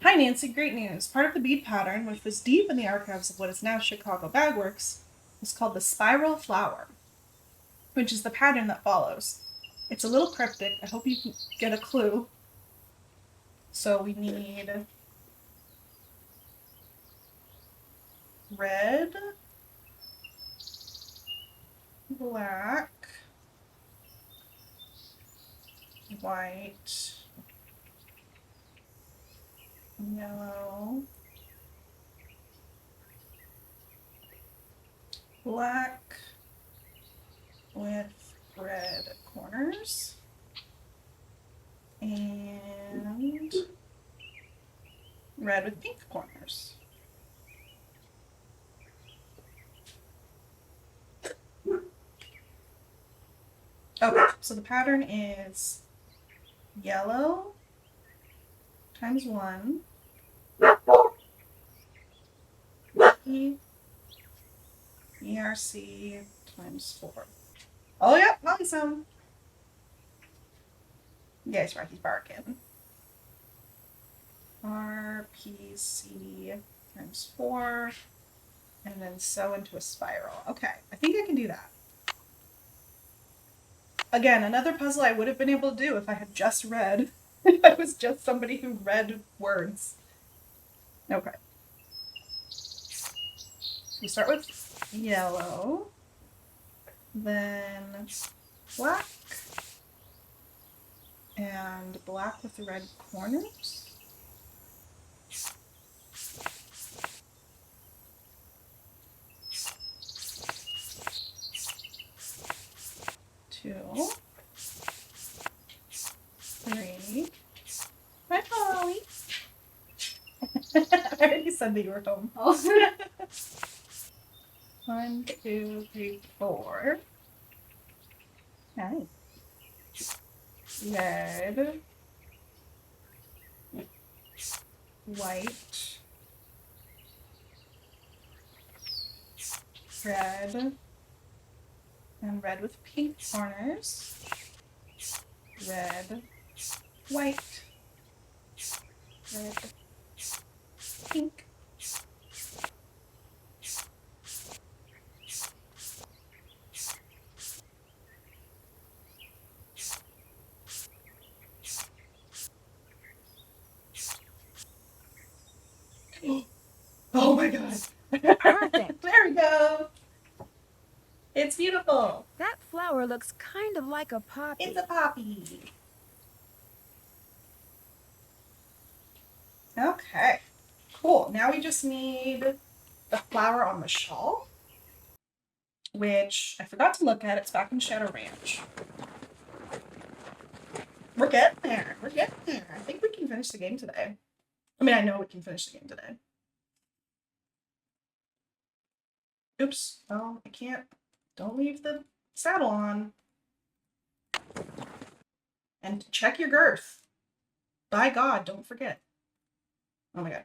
Hi, Nancy. Great news. Part of the bead pattern, which was deep in the archives of what is now Chicago Bagworks, is called the spiral flower, which is the pattern that follows. It's a little cryptic. I hope you can get a clue. So we need red, black, white, yellow, black with red corners, and red with pink corners. Okay, so the pattern is yellow times 1, ERC times 4. Oh, yeah, awesome. Yes, right, he's barking. RPC times 4, and then sew into a spiral. Okay, I think I can do that. Again, another puzzle I would have been able to do if I had just read. If I was just somebody who read words. Okay. So we start with yellow, then black, and black with the red corners. Two, three. Hi, Holly. I already said that you were home. Oh. 1, 2, 3, 4. Okay. Red, white, red, and red with pink corners. Red, white, red, pink. Oh my god. Perfect. There we go. It's beautiful. That flower looks kind of like a poppy. It's a poppy. Okay. Cool. Now we just need the flower on the shawl, which I forgot to look at. It's back in Shadow Ranch. We're getting there. We're getting there. I think we can finish the game today. I mean, I know we can finish the game today. Oops. Oh, I can't. Don't leave the saddle on. And check your girth. By God, don't forget. Oh my god.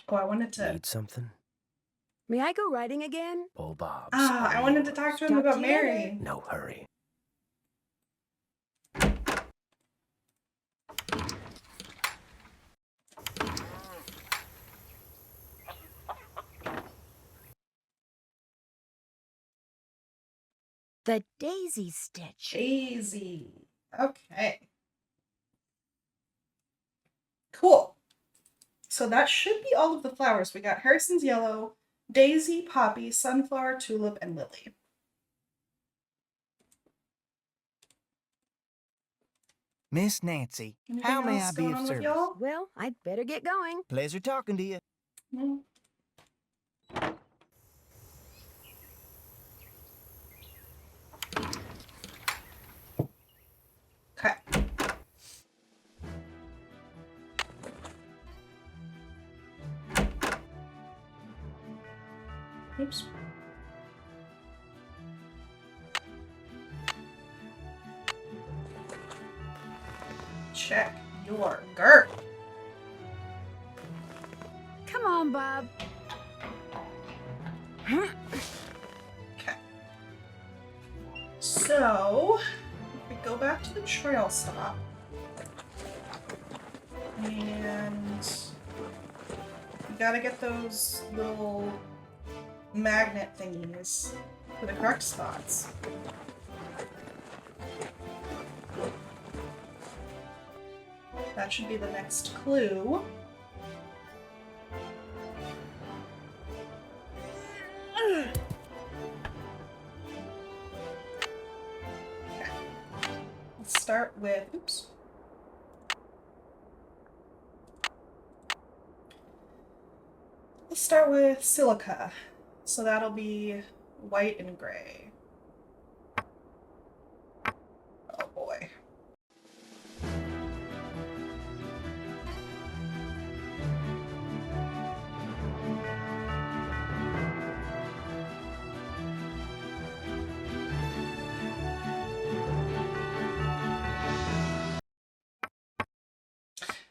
Oh, I wanted to... Need something? May I go riding again? Bull Bob's. I wanted to talk to him about Mary. No hurry. The daisy stitch. Daisy. Okay. Cool. So that should be all of the flowers. We got Harrison's yellow, daisy, poppy, sunflower, tulip, and lily. Miss Nancy, how may I be of service? Well, I'd better get going. Pleasure talking to you. Okay. Oops. Check your girth. Come on, Bob. Okay. So, if we go back to the trail stop, and we gotta get those little magnet thingies for the correct spots. That should be the next clue. Okay. Let's start with, oops. Let's start with silica. So that'll be white and gray. Oh boy.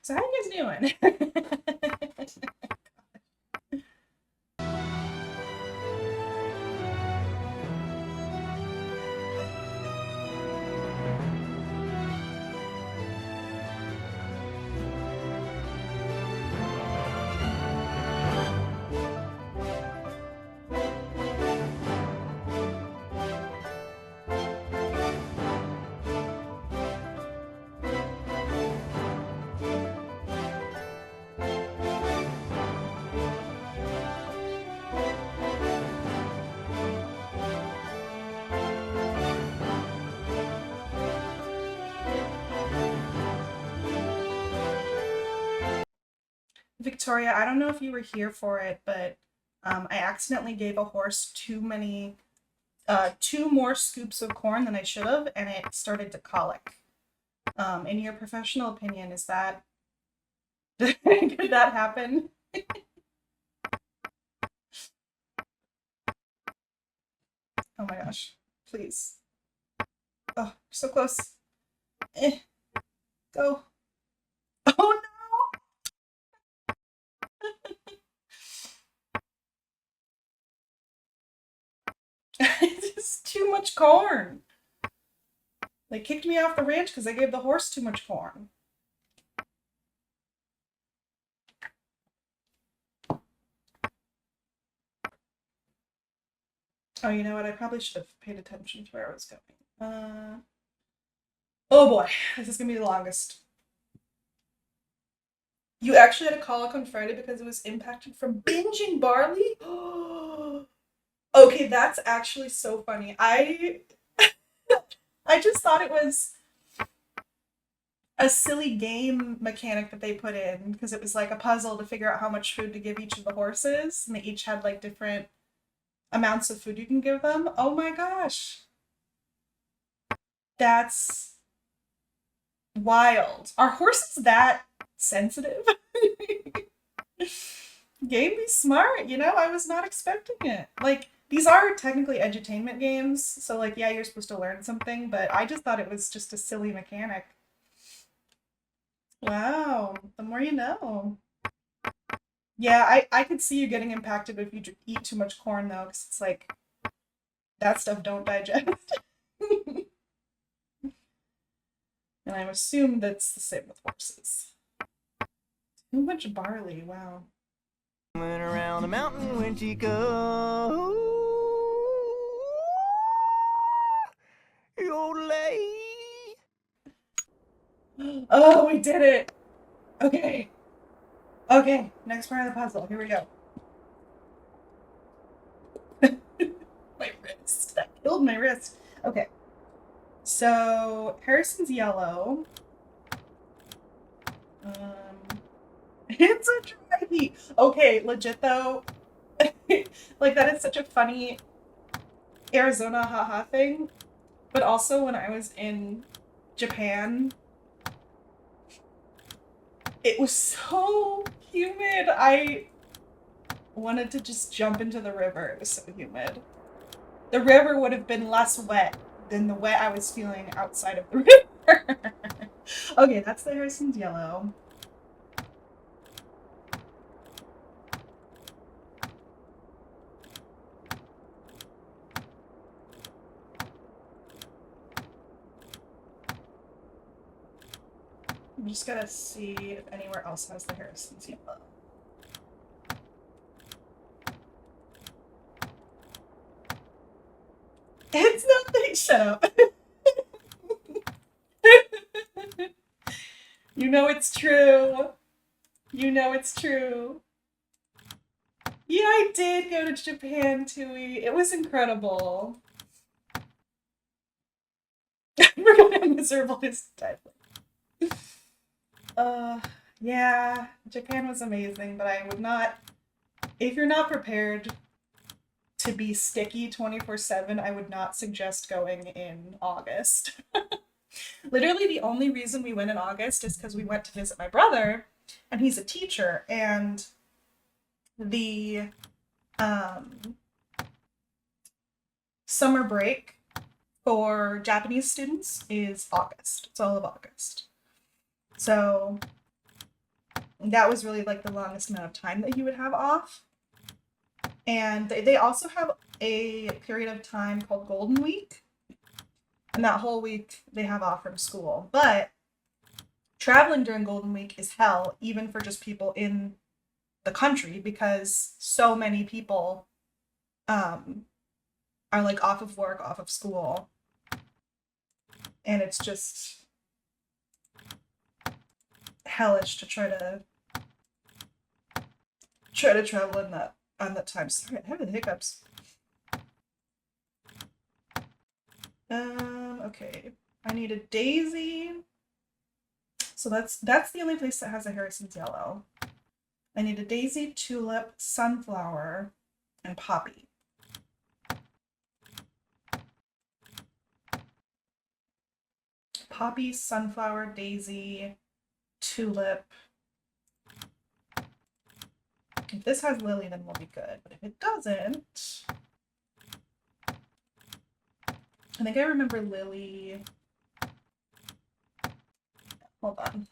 So how you guys doing? Victoria, I don't know if you were here for it, but I accidentally gave a horse too more scoops of corn than I should have, and it started to colic. In your professional opinion, is that could that happen? Oh my gosh, please. Oh, so close. Go. Oh no! It's too much corn. They kicked me off the ranch because I gave the horse too much corn. Oh, you know what? I probably should have paid attention to where I was going. Oh boy, this is gonna be the longest. You actually had a colic on Friday because it was impacted from binging barley? Okay, that's actually so funny. I just thought it was a silly game mechanic that they put in because it was like a puzzle to figure out how much food to give each of the horses, and they each had like different amounts of food you can give them. Oh my gosh. That's wild. Are horses that sensitive? Game be smart, you know? I was not expecting it. Like, these are technically edutainment games, so like, yeah, you're supposed to learn something, but I just thought it was just a silly mechanic. Wow, the more you know. Yeah, I could see you getting impacted if you eat too much corn, though, because it's like, that stuff don't digest. And I assume that's the same with horses. Too much barley, wow. Went around the mountain when she goes. Oh, we did it! Okay. Okay, next part of the puzzle. Here we go. My wrist. That killed my wrist. Okay. So, Harrison's yellow. It's a dry heat. Okay, legit though. Like, that is such a funny Arizona haha thing. But also, when I was in Japan, it was so humid. wanted to just jump into the river. It was so humid. The river would have been less wet than the wet I was feeling outside of the river. Okay, that's the Harrison's yellow. I'm just gonna see if anywhere else has the Harrison's yellow. It's nothing. Shut up. You know it's true. You know it's true. Yeah, I did go to Japan, Tui. It was incredible. We're going miserable this time. Yeah, Japan was amazing, but I would not, if you're not prepared to be sticky 24/7, I would not suggest going in August. Literally the only reason we went in August is because we went to visit my brother, and he's a teacher, and the summer break for Japanese students is August. It's all of August. So that was really like the longest amount of time that he would have off. And they also have a period of time called Golden Week. And that whole week they have off from school. But traveling during Golden Week is hell, even for just people in the country, because so many people are like off of work, off of school. And it's just hellish to try to travel in that on that time. Sorry, I'm having hiccups. Okay. I need a daisy. So that's the only place that has a Harrison's yellow. I need a daisy, tulip, sunflower, and poppy. Poppy, sunflower, daisy, tulip. If this has lily, then we'll be good. But if it doesn't, I think I remember lily. Hold on.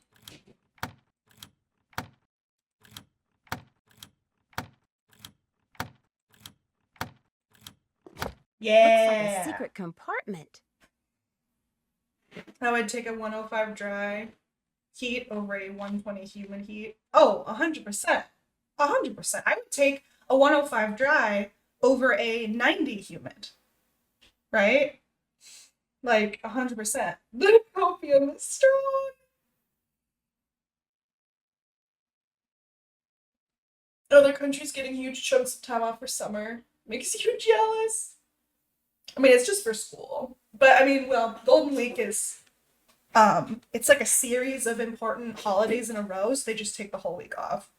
Yeah. Looks like a secret compartment. I would take a 105 dry heat over a 120 humid heat. Oh, 100%. 100%. I would take a 105 dry over a 90 humid. Right? Like 100%. The opium is strong. Other countries getting huge chunks of time off for summer makes you jealous. I mean, it's just for school. But I mean, well, Golden Week is it's like a series of important holidays in a row, so they just take the whole week off.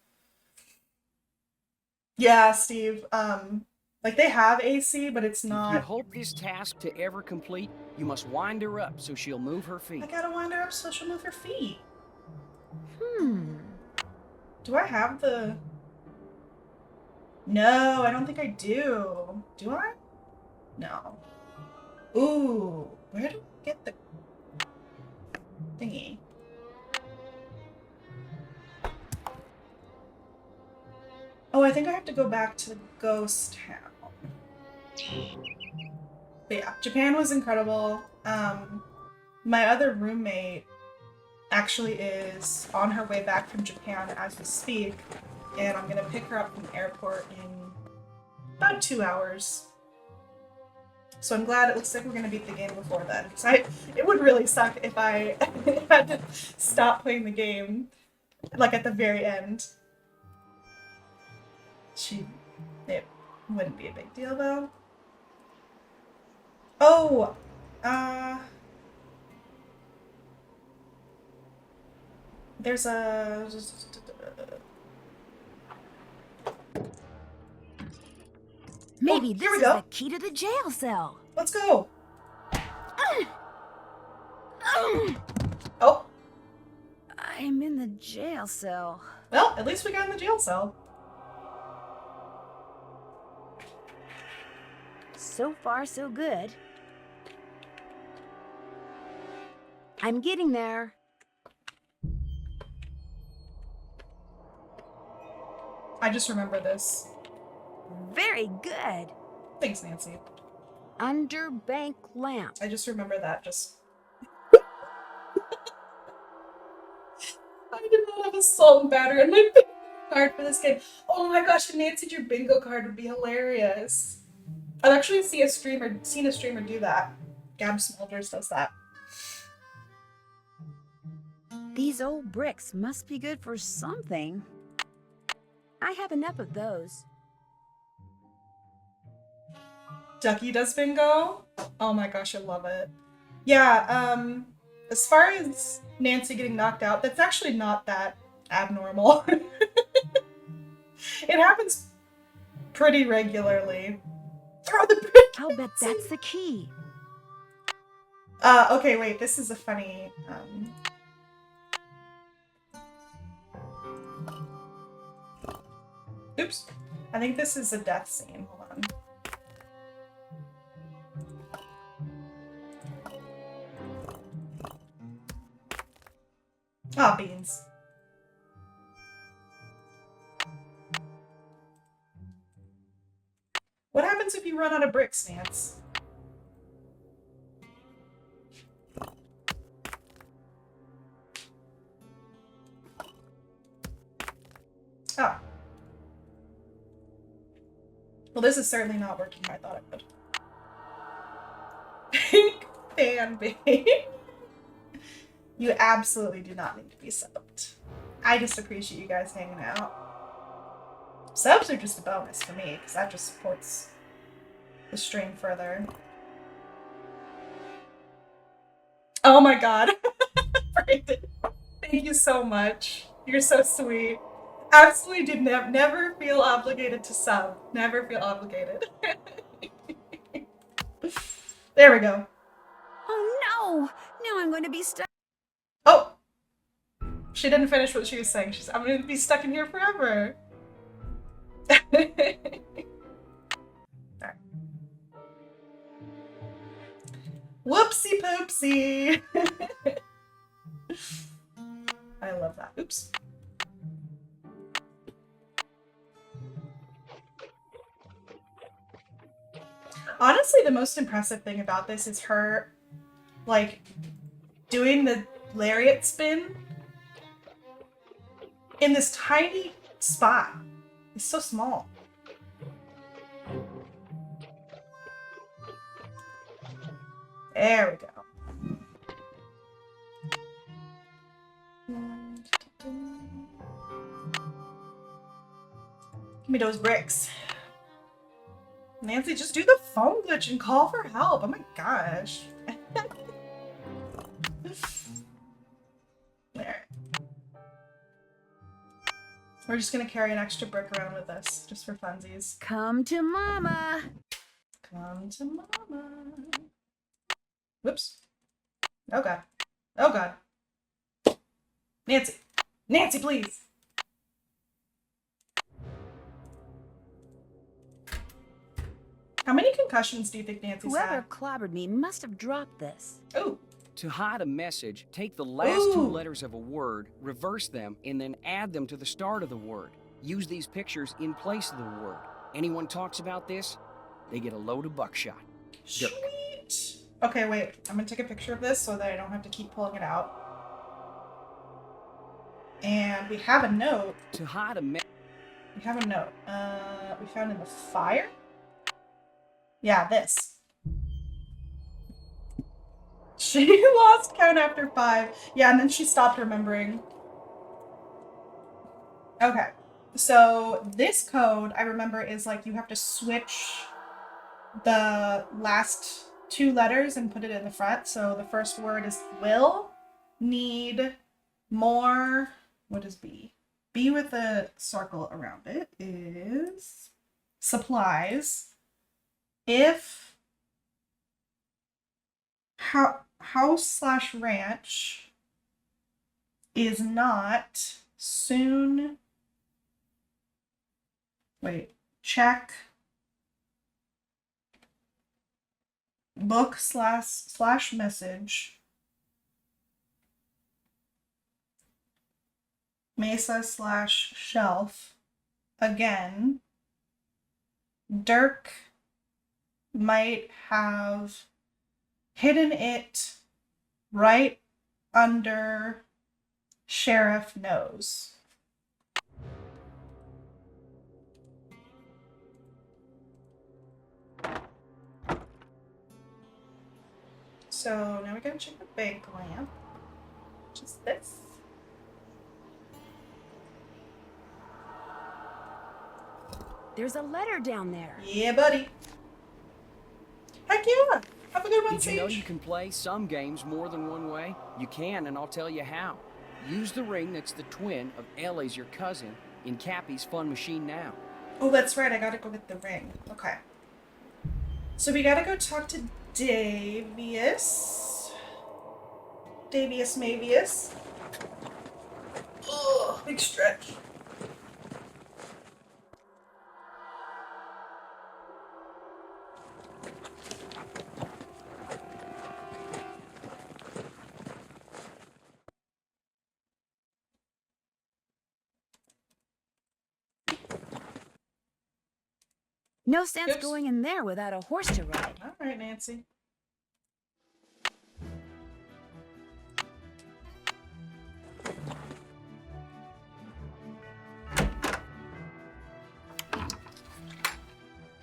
Yeah, Steve. Like they have AC, but it's not. If you hope this task to ever complete, you must wind her up so she'll move her feet. I gotta wind her up so she'll move her feet. Do I have the... No, I don't think I do. Do I? No. Ooh, where do I get the thingy? Oh, I think I have to go back to the ghost town. But yeah, Japan was incredible. My other roommate actually is on her way back from Japan as we speak, and I'm gonna pick her up from the airport in about 2 hours. So I'm glad it looks like we're gonna beat the game before then, because it would really suck if I had to stop playing the game, like at the very end. It wouldn't be a big deal though. Oh, there's a... Maybe this is the key to the jail cell. Let's go. Oh. I'm in the jail cell. Well, at least we got in the jail cell. So far, so good. I'm getting there. I just remember this. Very good. Thanks, Nancy. Underbank lamp. I just remember that. I did not have a salt and batter in my bingo card for this game. Oh my gosh, if Nancy drew bingo card would be hilarious. I've actually seen a streamer do that. Gab Smulders does that. These old bricks must be good for something. I have enough of those. Ducky does bingo. Oh my gosh, I love it. Yeah, as far as Nancy getting knocked out, that's actually not that abnormal. It happens pretty regularly. Throw the brick! I'll bet that's the key. Okay, wait, this is a funny, oops. I think this is a death scene. Hold on. Ah, beans. What happens if you run out of bricks, Nance? Oh. Well, this is certainly not working how I thought it would. Pink fan babe. You absolutely do not need to be subbed. I just appreciate you guys hanging out. Subs are just a bonus for me, because that just supports the stream further. Oh my god. Brandon, thank you so much. You're so sweet. Absolutely did never feel obligated to sub. Never feel obligated. There we go. Oh no! Now I'm going to be stuck. Oh! She didn't finish what she was saying. I'm going to be stuck in here forever. Right. Whoopsie poopsie. I love that. Oops. Honestly, the most impressive thing about this is her, like, doing the lariat spin in this tiny spot. It's so small. There we go. Give me those bricks. Nancy, just do the phone glitch and call for help. Oh my gosh. There. We're just gonna carry an extra brick around with us, just for funsies. Come to mama. Come to mama. Whoops. Oh god. Oh god. Nancy. Nancy, please. How many concussions do you think Nancy's Whoever had? clobbered me must have dropped this. Oh. To hide a message, take the last two letters of a word, reverse them, and then add them to the start of the word. Use these pictures in place of the word. Anyone talks about this, they get a load of buckshot. Dirk. Sweet. Okay, wait. I'm gonna take a picture of this so that I don't have to keep pulling it out. And we have a note. To hide a message. We have a note. We found in the fire? Yeah, this. She lost count after 5. Yeah, and then she stopped remembering. Okay. So this code, I remember, is like you have to switch the last 2 letters and put it in the front. So the first word is will, need, more. What is B? B with a circle around it is supplies. If house/ranch is not soon, wait, check book slash message. Mesa slash shelf. Again, Dirk might have hidden it right under Sheriff Nose. So now we gotta check the bank lamp, which is this. There's a letter down there. Yeah, buddy. Heck yeah. Have a good one, Did you know Sage. you can play some games more than one way? You can, and I'll tell you how. Use the ring that's the twin of Ellie's, your cousin, in Cappy's fun machine now. Oh, that's right. I gotta go get the ring. Okay. So we gotta go talk to Davius. Davius Mavius. Ugh, big stretch. No sense Oops. going in there without a horse to ride. All right, Nancy.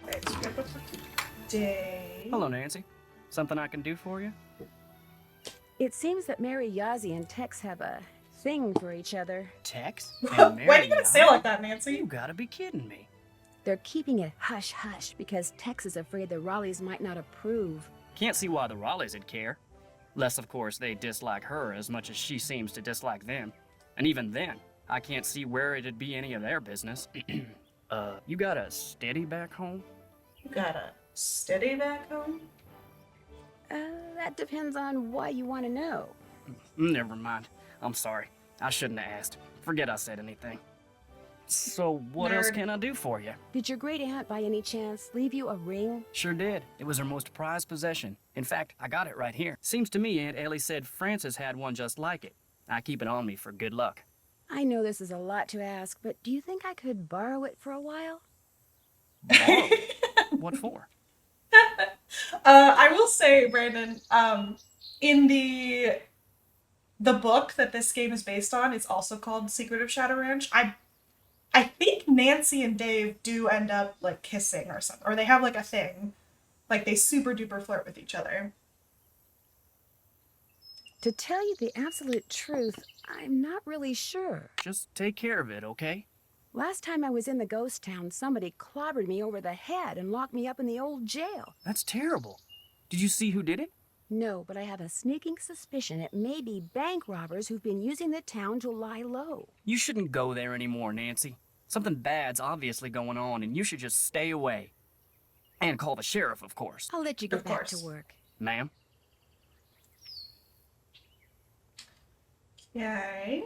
Alright, so we gotta go talk to Dave. Hello, Nancy. Something I can do for you? It seems that Mary Yazzie and Tex have a thing for each other. Tex? Why are you gonna say it like that, Nancy? You gotta be kidding me. They're keeping it hush-hush because Tex is afraid the Raleighs might not approve. Can't see why the Raleighs would care. Less, of course, they dislike her as much as she seems to dislike them. And even then, I can't see where it'd be any of their business. You got a steady back home? You got a steady back home? That depends on why you want to know. Never mind. I'm sorry. I shouldn't have asked. Forget I said anything. So, what else Nerd. can I do for you? Did your great aunt, by any chance, leave you a ring? Sure did. It was her most prized possession. In fact, I got it right here. Seems to me Aunt Ellie said Frances had one just like it. I keep it on me for good luck. I know this is a lot to ask, but do you think I could borrow it for a while? Borrow? What for? I will say, Brandon, in the book that this game is based on, it's also called Secret of Shadow Ranch. I think Nancy and Dave do end up like kissing or something, or they have like a thing, like they super duper flirt with each other. To tell you the absolute truth, I'm not really sure. Just take care of it, okay? Last time I was in the ghost town, somebody clobbered me over the head and locked me up in the old jail. That's terrible. Did you see who did it? No, but I have a sneaking suspicion it may be bank robbers who've been using the town to lie low. You shouldn't go there anymore, Nancy. Something bad's obviously going on, and you should just stay away. And call the sheriff, of course. I'll let you get back to work. Ma'am? Okay.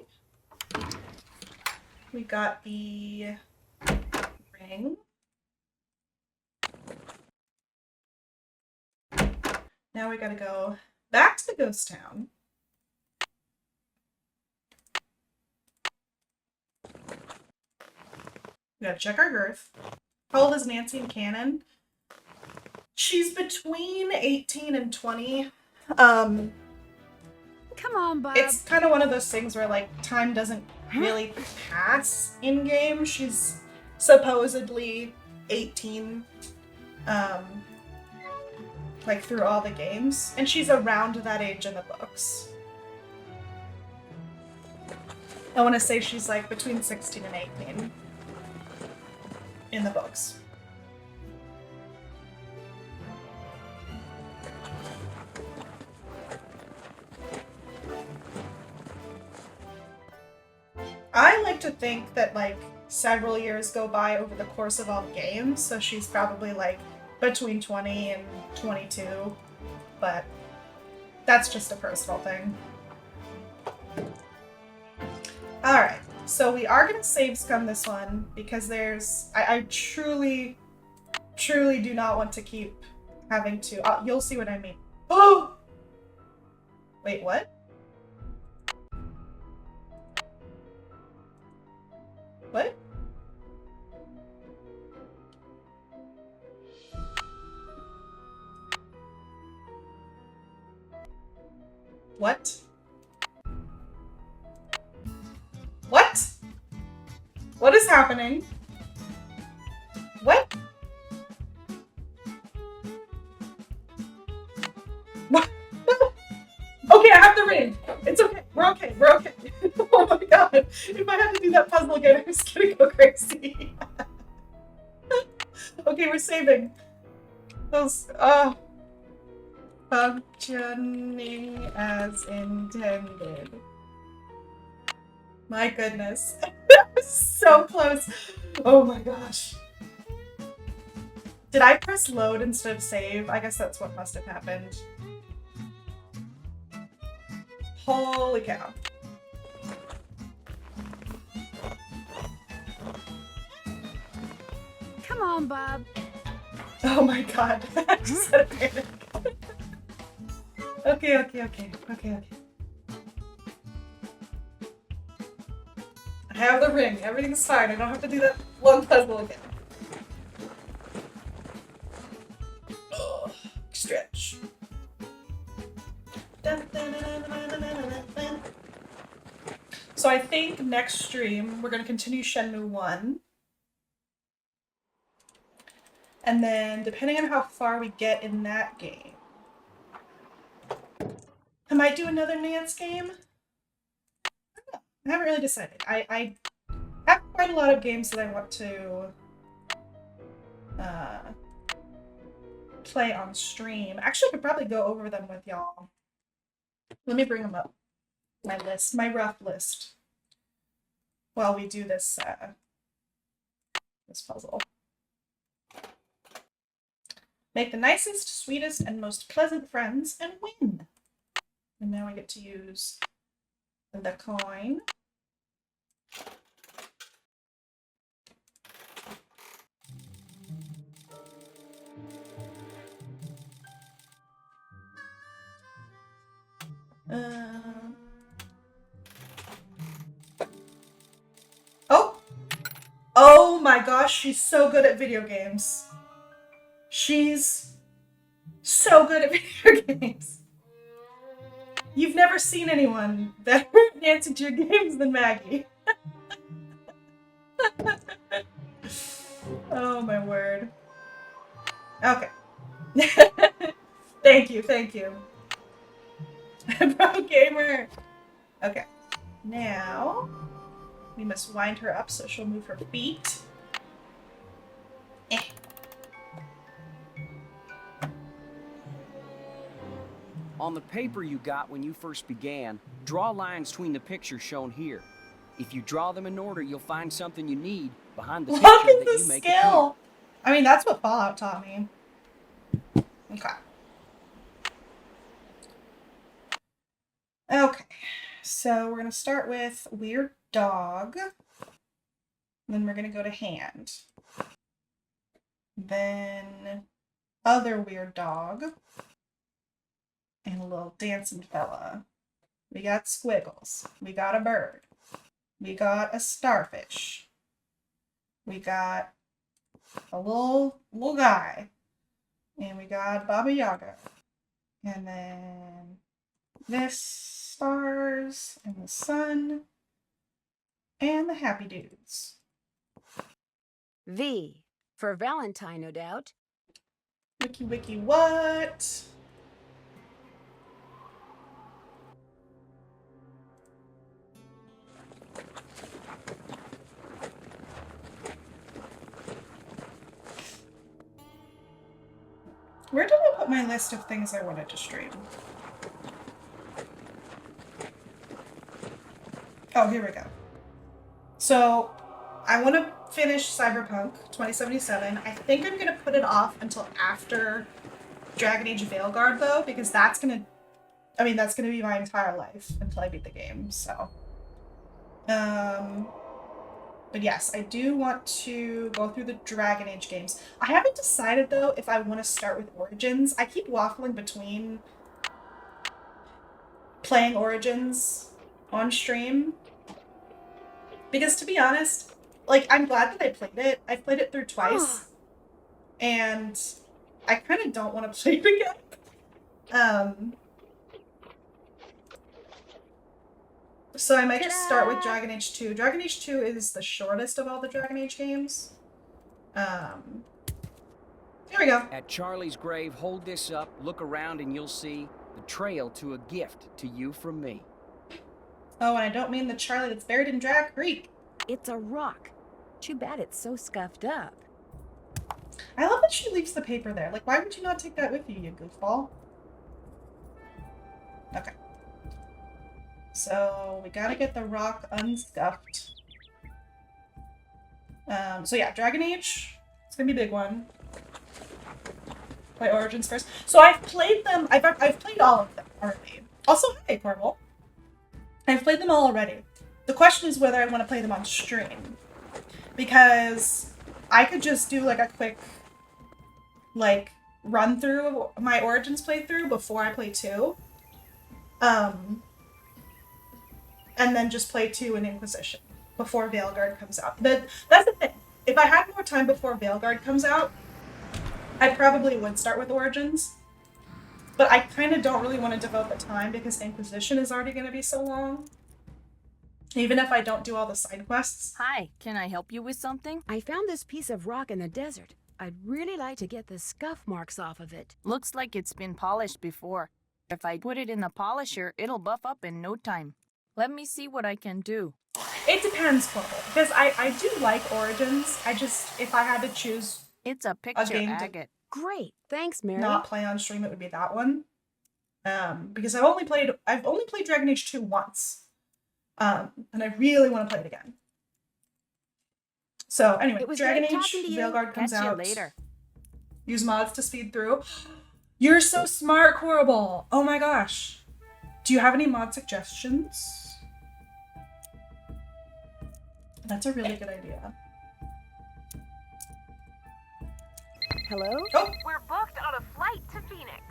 We got the ring. Now we gotta go back to the ghost town. We gotta check our girth. How old is Nancy in canon? She's between 18 and 20. Come on, Bob. It's kind of one of those things where, like, time doesn't really pass in game. She's supposedly 18, like, through all the games. And she's around that age in the books. I want to say she's, like, between 16 and 18 in the books. I like to think that, like, several years go by over the course of all the games, so she's probably, like, between 20 and 22, but that's just a personal thing. Alright, so we are going to save scum this one, because there's... I truly do not want to keep having to. You'll see what I mean. Oh! Wait, what? What? What? What? What is happening? What? What? Okay, I have the ring. It's okay. We're okay. We're okay. Oh my god. If I had to do that puzzle again, I'm just gonna go crazy. Okay, we're saving. Those, functioning as intended. My goodness. That was so close. Oh my gosh. Did I press load instead of save? I guess that's what must have happened. Holy cow. Come on, Bob. Oh my god. I just had a panic. Okay. I have the ring. Everything's fine. I don't have to do that long puzzle again. Ugh. Stretch. So I think next stream we're going to continue Shenmue 1. And then depending on how far we get in that game, I might do another Nance game. I haven't really decided. I have quite a lot of games that I want to play on stream. Actually, I could probably go over them with y'all. Let me bring them up. My list, my rough list, while we do this this puzzle. Make the nicest, sweetest, and most pleasant friends and win. And now I get to use the coin. Oh my gosh, she's so good at video games. She's so good at video games. You've never seen anyone better at dancing to your games than Maggie. Oh my word. Okay. Thank you. Pro gamer. Okay. Now, we must wind her up so she'll move her feet. On the paper you got when you first began, draw lines between the pictures shown here. If you draw them in order, you'll find something you need behind the picture that you make appear. I mean, that's what Fallout taught me. Okay. Okay, so we're gonna start with weird dog. Then we're gonna go to hand. Then other weird dog. And a little dancing fella. We got squiggles. We got a bird. We got a starfish. We got a little guy. And we got Baba Yaga. And then this stars and the sun and the happy dudes. V for Valentine, no doubt. Wiki what? Where did I put my list of things I wanted to stream? Oh, here we go. So, I want to finish Cyberpunk 2077. I think I'm going to put it off until after Dragon Age Veilguard, though, because that's going to... I mean, that's going to be my entire life until I beat the game, so... But yes, I do want to go through the Dragon Age games. I haven't decided, though, if I want to start with Origins. I keep waffling between playing Origins on stream. Because, to be honest, like, I'm glad that I played it. I've played it through twice. And I kind of don't want to play it again. So I might just start with Dragon Age 2. Dragon Age 2 is the shortest of all the Dragon Age games. Here we go. At Charlie's grave, hold this up, look around, and you'll see the trail to a gift to you from me. Oh, and I don't mean the Charlie that's buried in Drag Creek. It's a rock. Too bad it's so scuffed up. I love that she leaves the paper there. Like, why would you not take that with you, you goofball? Okay. So, we gotta get the rock unscuffed. So yeah, Dragon Age. It's gonna be a big one. Play Origins first. So I've played them. I've played all of them already. Also, hey, Corval. I've played them all already. The question is whether I want to play them on stream. Because I could just do like a quick, like, run through of my Origins playthrough before I play 2. And then just play 2 in Inquisition before Veilguard comes out. That's the thing. If I had more time before Veilguard comes out, I probably would start with Origins. But I kind of don't really want to devote the time because Inquisition is already going to be so long. Even if I don't do all the side quests. Hi, can I help you with something? I found this piece of rock in the desert. I'd really like to get the scuff marks off of it. Looks like it's been polished before. If I put it in the polisher, it'll buff up in no time. Let me see what I can do. It depends, Corval, because I do like Origins. I just, if I had to choose it's a picture game agate. Great, thanks, Mary. Not play on stream, it would be that one. Because I've only played Dragon Age 2 once. And I really want to play it again. So anyway, Dragon Age Veilguard comes out. Later. Use mods to speed through. You're so smart, Corval. Oh my gosh. Do you have any mod suggestions? That's a really good idea. Hello? Oh! We're booked on a flight to Phoenix.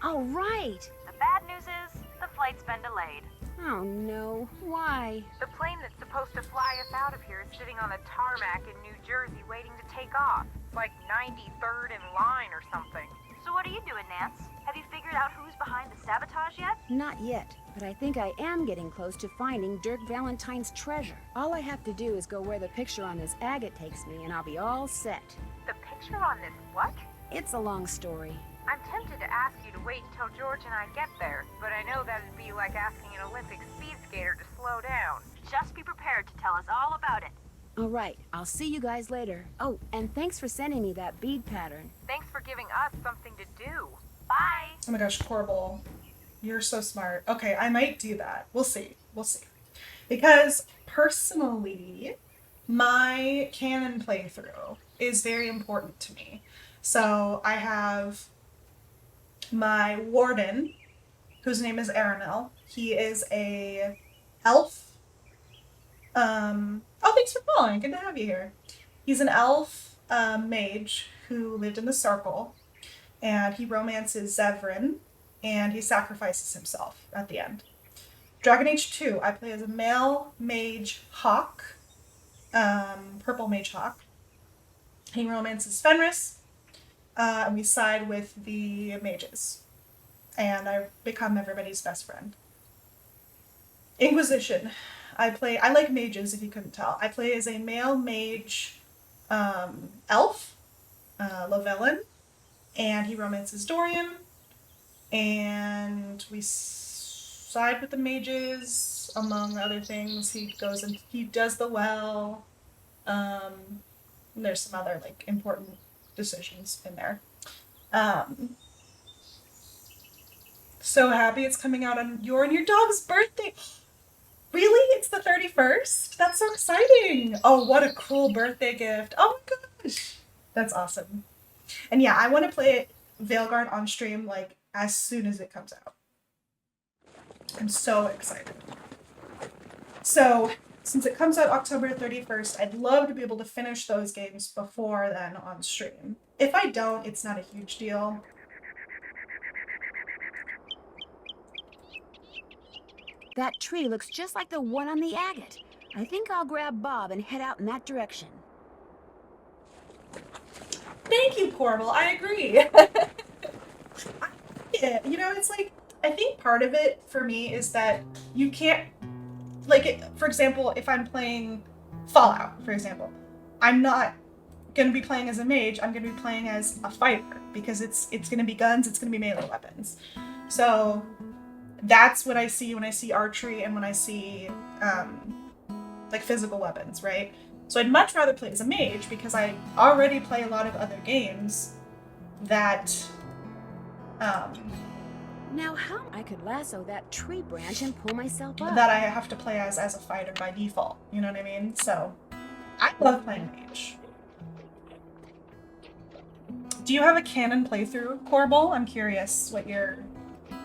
All right. The bad news is, the flight's been delayed. Oh no, why? The plane that's supposed to fly us out of here is sitting on the tarmac in New Jersey waiting to take off. It's like 93rd in line or something. So what are you doing, Nance? Have you figured out who's behind the sabotage yet? Not yet, but I think I am getting close to finding Dirk Valentine's treasure. All I have to do is go where the picture on this agate takes me, and I'll be all set. The picture on this what? It's a long story. I'm tempted to ask you to wait until George and I get there, but I know that'd be like asking an Olympic speed skater to slow down. Just be prepared to tell us all about it. All right, I'll see you guys later. Oh, and thanks for sending me that bead pattern. Thanks for giving us something to do. Bye. Oh my gosh, Corval. You're so smart. Okay, I might do that. We'll see. We'll see. Because personally, my canon playthrough is very important to me. So I have my warden, whose name is Aramel. He is a elf. Oh, thanks for calling. Good to have you here. He's an elf mage who lived in the Circle, and he romances Zevran, and he sacrifices himself at the end. Dragon Age 2, I play as a male mage hawk, purple mage hawk. He romances Fenris, and we side with the mages, and I become everybody's best friend. Inquisition. I like mages, if you couldn't tell. I play as a male mage elf, Lavellan, and he romances Dorian, and we side with the mages, among other things. He goes and he does the well. There's some other like important decisions in there. So happy it's coming out on your and your dog's birthday. Really? It's the 31st? That's so exciting. Oh, what a cool birthday gift. Oh my gosh. That's awesome. And yeah, I want to play Veilguard on stream like as soon as it comes out. I'm so excited. So since it comes out October 31st, I'd love to be able to finish those games before then on stream. If I don't, it's not a huge deal. That tree looks just like the one on the agate. I think I'll grab Bob and head out in that direction. Thank you, Corbel. I agree. Yeah, you know, it's like, I think part of it for me is that you can't, like, for example, if I'm playing Fallout, for example, I'm not going to be playing as a mage, I'm going to be playing as a fighter, because it's going to be guns, it's going to be melee weapons. So that's what I see when I see archery and when I see, like, physical weapons, right? So I'd much rather play as a mage, because I already play a lot of other games that, Now how I could lasso that tree branch and pull myself up? that I have to play as a fighter by default, you know what I mean? So, I love playing mage. Do you have a canon playthrough, Corbel? I'm curious what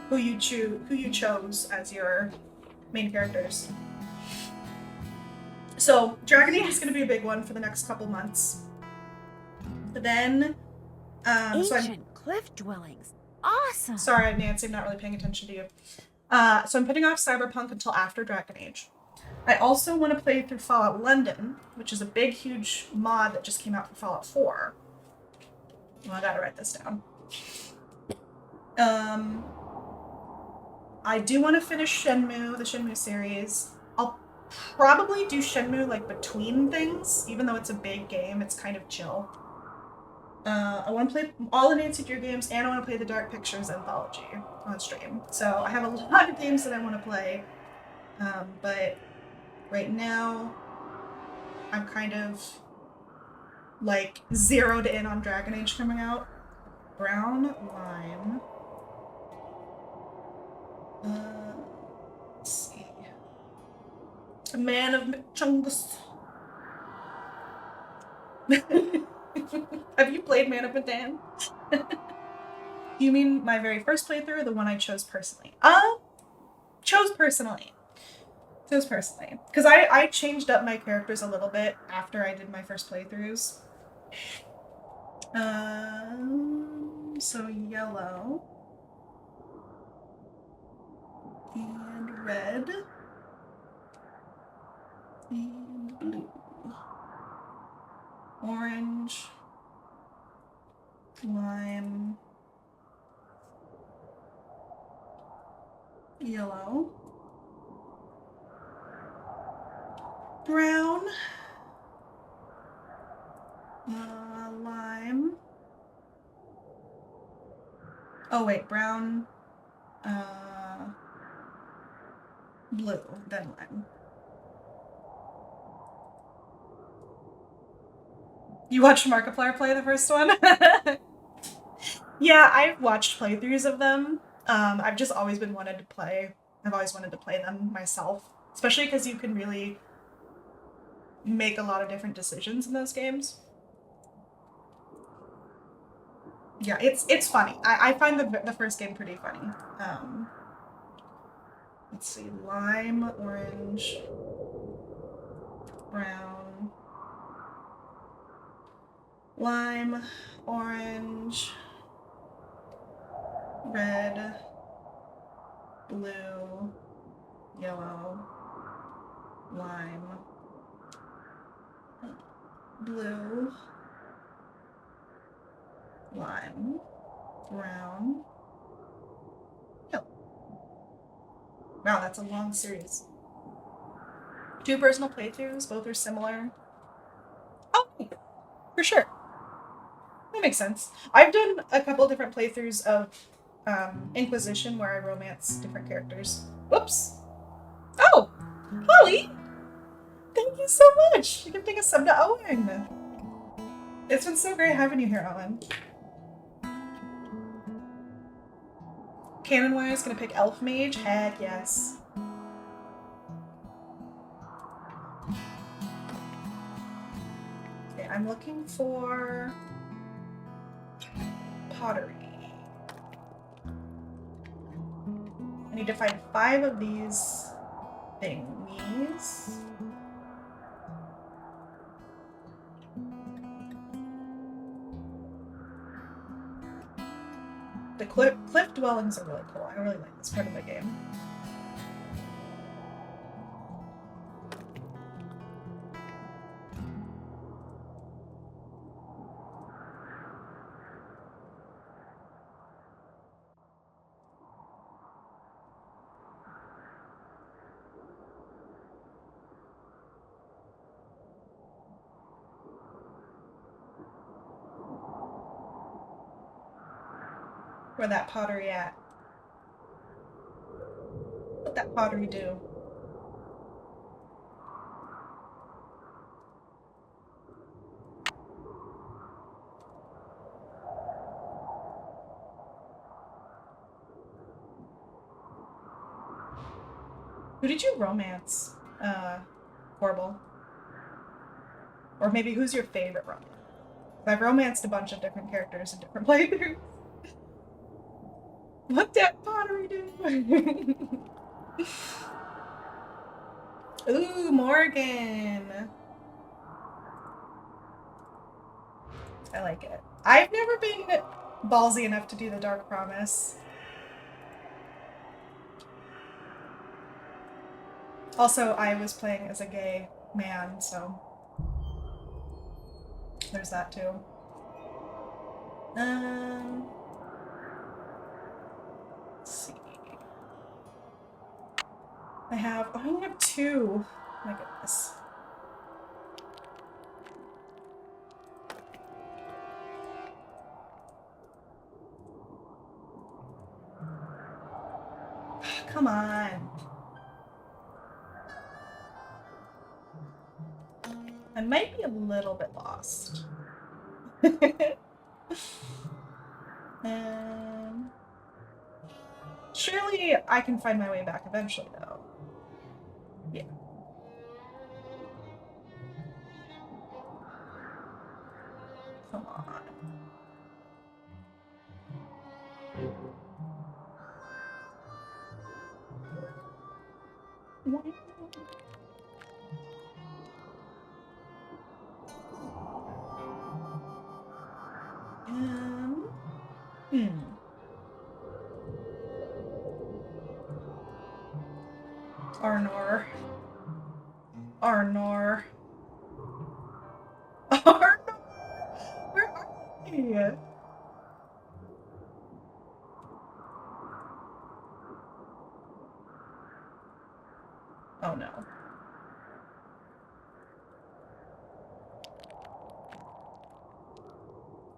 who you chose as your main characters. So, Dragon Age is going to be a big one for the next couple months. But then, Ancient cliff dwellings. Awesome. Sorry, Nancy, I'm not really paying attention to you. So I'm putting off Cyberpunk until after Dragon Age. I also want to play through Fallout London, which is a big, huge mod that just came out for Fallout 4. Well, I gotta write this down. I do want to finish Shenmue, the Shenmue series. I'll probably do Shenmue, like, between things. Even though it's a big game, it's kind of chill. I want to play all the Nancy Drew games, and I want to play the Dark Pictures anthology on stream. So I have a lot of games that I want to play, but right now I'm kind of like zeroed in on Dragon Age coming out. Brown lime. Let's see. A Man of Chungus. Have you played Man of Medan? You mean my very first playthrough, or the one I chose personally? Chose personally. Because I changed up my characters a little bit after I did my first playthroughs. So yellow. And red. And blue. Orange, lime, yellow, brown, lime, oh wait, brown, blue, then lime. You watched Markiplier play the first one? Yeah, I've watched playthroughs of them. I've just always been wanted to play. I've always wanted to play them myself. Especially because you can really make a lot of different decisions in those games. Yeah, it's funny. I find the first game pretty funny. Let's see. Lime, orange, brown. Lime, orange, red, blue, yellow, lime, blue, lime, brown, yellow. Wow, that's a long series. 2 personal playthroughs, both are similar. Oh, for sure. That makes sense. I've done a couple different playthroughs of Inquisition where I romance different characters. Whoops. Oh! Holly! Thank you so much! You're giving a sub to Owen! It's been so great having you here, Owen. Canon-wise, gonna pick Elf Mage? Heck yes. Okay, I'm looking for pottery. I need to find 5 of these thingies. The cliff dwellings are really cool. I really like this part of the game. Where that pottery at? What that pottery do? Who did you romance? Horrible. Or maybe who's your favorite romance? I've romanced a bunch of different characters in different playthroughs. What that pottery do? Ooh, Morgan. I like it. I've never been ballsy enough to do the Dark Promise. Also, I was playing as a gay man, so there's that too. Let's see. I only have 2. My goodness. Come on. I might be a little bit lost. Surely I can find my way back eventually, though. Yeah. Come on. Arnor. Arnor. Arnor! Where are you? Oh no.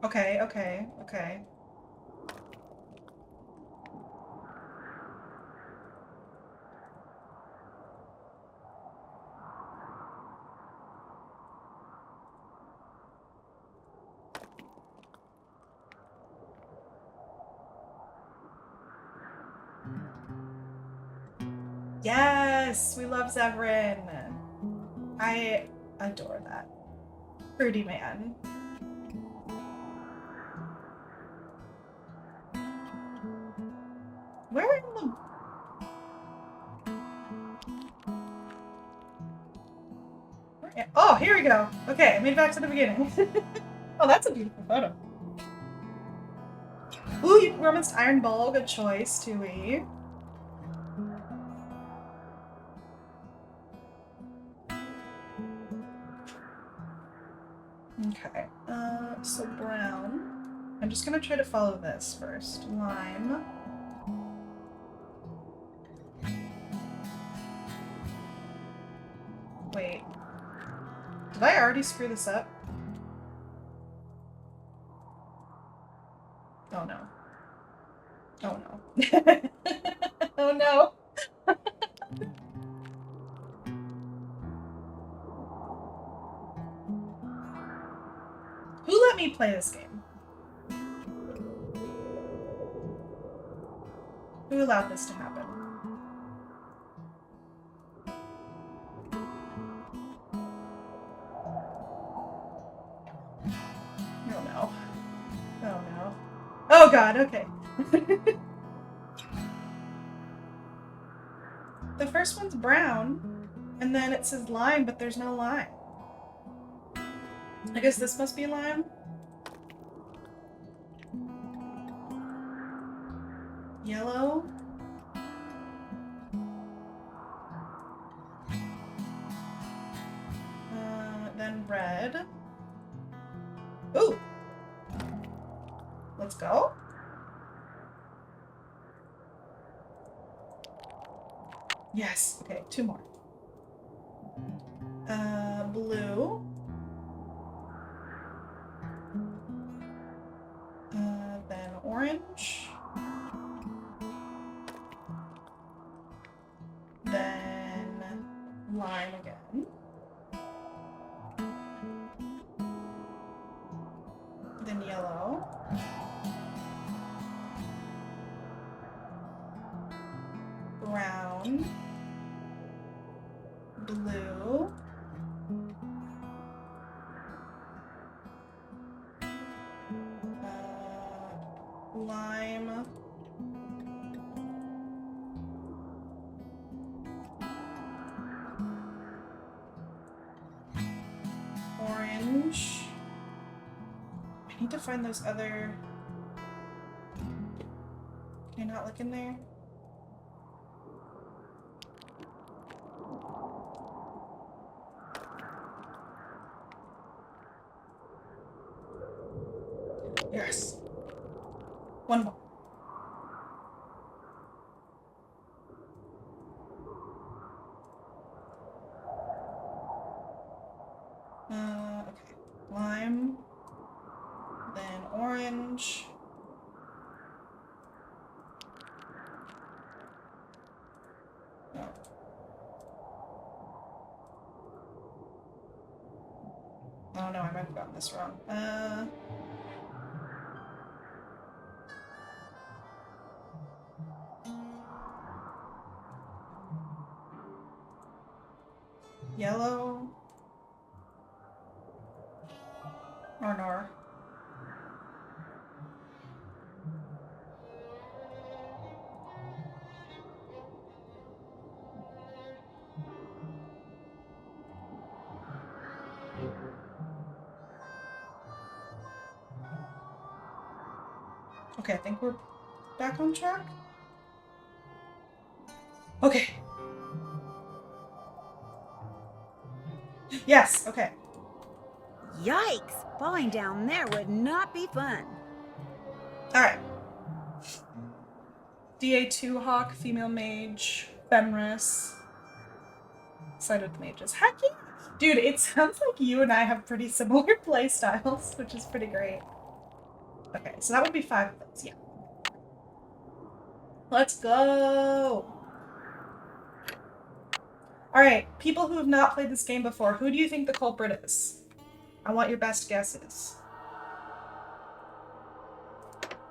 Okay, okay, okay. Yes, we love Zevran. I adore that. Fruity man. Where in the... Oh, here we go. Okay, I made it back to the beginning. Oh, that's a beautiful photo. Ooh, you romanced Iron Bull. Good choice, Tui. Okay, so brown. I'm just gonna try to follow this first. Lime. Wait. Did I already screw this up? Oh no. Oh no. Oh no. Who let me play this game? Who allowed this to happen? Oh no. Oh no. Oh god, okay. The first one's brown, and then it says lime, but there's no lime. I guess this must be lime? Yellow. Then red. Ooh! Let's go. Yes. Okay, 2 more. Blue. Then orange. Then lime again. Then yellow. Brown. Blue. Lime. Orange. I need to find those other... Can I not look in there? Yes. 1 more. Okay. Lime. Then orange. Oh. Oh no, I might have gotten this wrong. Yellow. Or nor. Okay, I think we're back on track. Okay. Yes, okay. Yikes! Falling down there would not be fun. Alright. DA2 Hawk, Female Mage, Fenris. Side with Mages. Heck yeah! Dude, it sounds like you and I have pretty similar play styles, which is pretty great. Okay, so that would be 5 of those, yeah. Let's go! Alright, people who have not played this game before, who do you think the culprit is? I want your best guesses.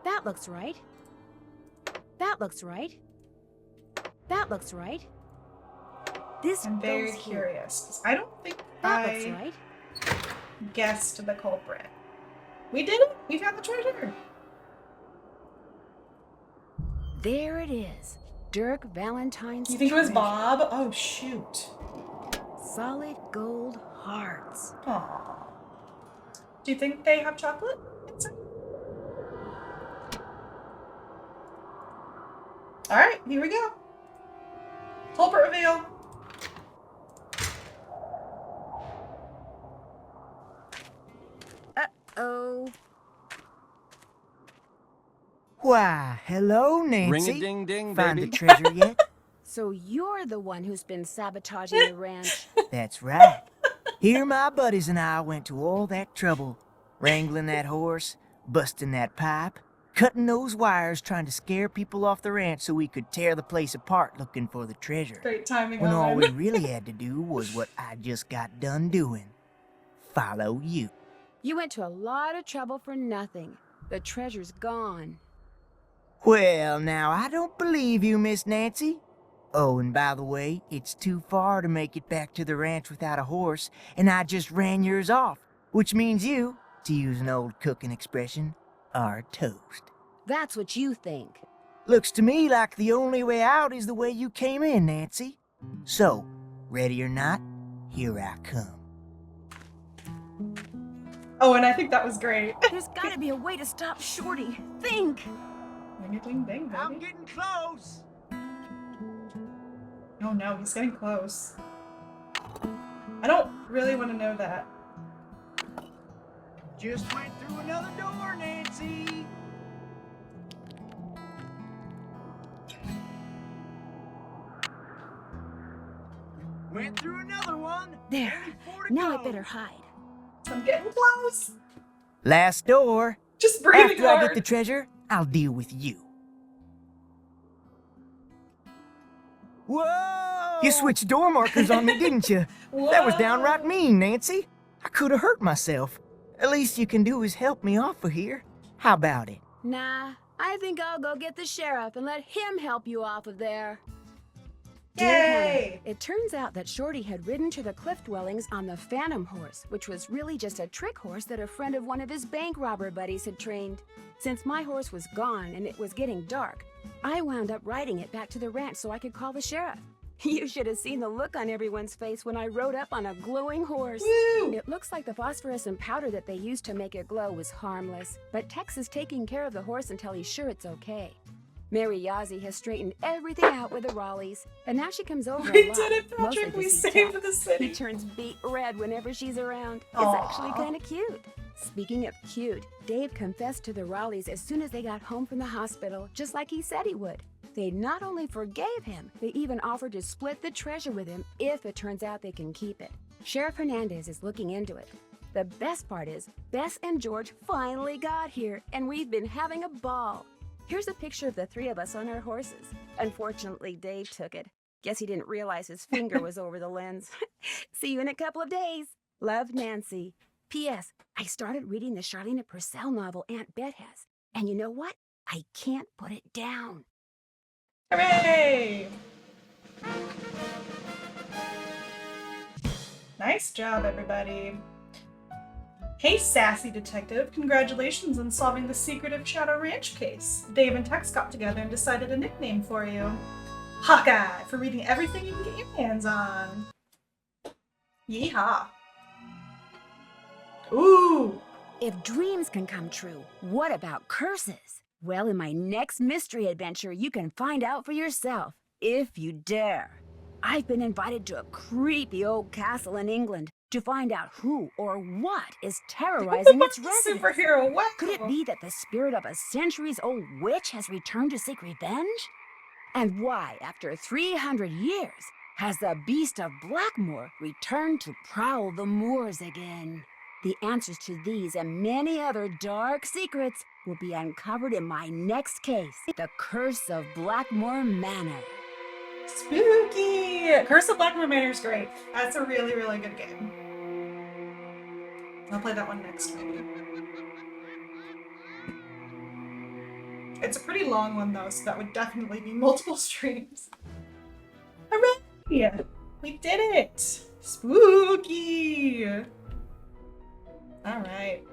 That looks right. That looks right. That looks right. This I'm very goes here. curious, because I don't think That looks right. guessed the culprit. We did it! We found the treasure! There it is. Dirk Valentine's You think it was treasure. Bob? Oh, shoot. Solid gold hearts. Aww. Do you think they have chocolate inside? Alright, here we go. Culprit reveal. Uh-oh. Why, hello, Nancy. Ring-a-ding-ding, Find baby. the treasure yet? So you're the one who's been sabotaging the ranch. That's right. Here my buddies and I went to all that trouble. Wrangling that horse, busting that pipe, cutting those wires trying to scare people off the ranch so we could tear the place apart looking for the treasure. Great timing, When all Owen. we really had to do was what I just got done doing. Follow you. You went to a lot of trouble for nothing. The treasure's gone. Well, now, I don't believe you, Miss Nancy. Oh, and by the way, it's too far to make it back to the ranch without a horse, and I just ran yours off, which means you, to use an old cooking expression, are toast. That's what you think. Looks to me like the only way out is the way you came in, Nancy. So, ready or not, here I come. Oh, and I think that was great. There's gotta be a way to stop Shorty. Think! Ring-a-ding ding, baby. I'm getting close. Oh no, he's getting close. I don't really want to know that. Just went through another door, Nancy. Went through another one. There. Now I better hide. I'm getting close. Last door. Just breathing After I hard. get the treasure, I'll deal with you. Whoa! You switched door markers on me, didn't you? That was downright mean, Nancy. I could have hurt myself. At least you can do is help me off of here. How about it? Nah, I think I'll go get the sheriff and let him help you off of there. Yay! Dear Hannah, it turns out that Shorty had ridden to the cliff dwellings on the Phantom Horse, which was really just a trick horse that a friend of one of his bank robber buddies had trained. Since my horse was gone and it was getting dark, I wound up riding it back to the ranch so I could call the sheriff. You should have seen the look on everyone's face when I rode up on a glowing horse. Woo! It looks like the phosphorescent powder that they used to make it glow was harmless, but Tex is taking care of the horse until he's sure it's okay. Mary Yazzie has straightened everything out with the Raleighs, and now she comes over We a lot, did it, Patrick. mostly to We see saved Tex. the city. He turns beet red whenever she's around. It's Aw. actually kind of cute. Speaking of cute, Dave confessed to the Raleighs as soon as they got home from the hospital, just like he said he would. They not only forgave him, they even offered to split the treasure with him if it turns out they can keep it. Sheriff Hernandez is looking into it. The best part is, Bess and George finally got here, and we've been having a ball. Here's a picture of the three of us on our horses. Unfortunately, Dave took it. Guess he didn't realize his finger was over the lens. See you in a couple of days. Love, Nancy. P.S. I started reading the Charlene Purcell novel Aunt Bet has. And you know what? I can't put it down. Hooray! Nice job, everybody. Hey, sassy detective. Congratulations on solving the secret of Shadow Ranch case. Dave and Tex got together and decided a nickname for you. Hawkeye, for reading everything you can get your hands on. Yeehaw. Ooh! If dreams can come true, what about curses? Well, in my next mystery adventure, you can find out for yourself, if you dare. I've been invited to a creepy old castle in England to find out who or what is terrorizing its residents. Superhero, wow. Could it be that the spirit of a centuries-old witch has returned to seek revenge? And why, after 300 years, has the beast of Blackmoor returned to prowl the moors again? The answers to these and many other dark secrets will be uncovered in my next case, The Curse of Blackmoor Manor. Spooky! Curse of Blackmoor Manor is great. That's a really, really good game. I'll play that one next, maybe. It's a pretty long one, though, so that would definitely be multiple streams. Hooray! We did it! Spooky! Alright.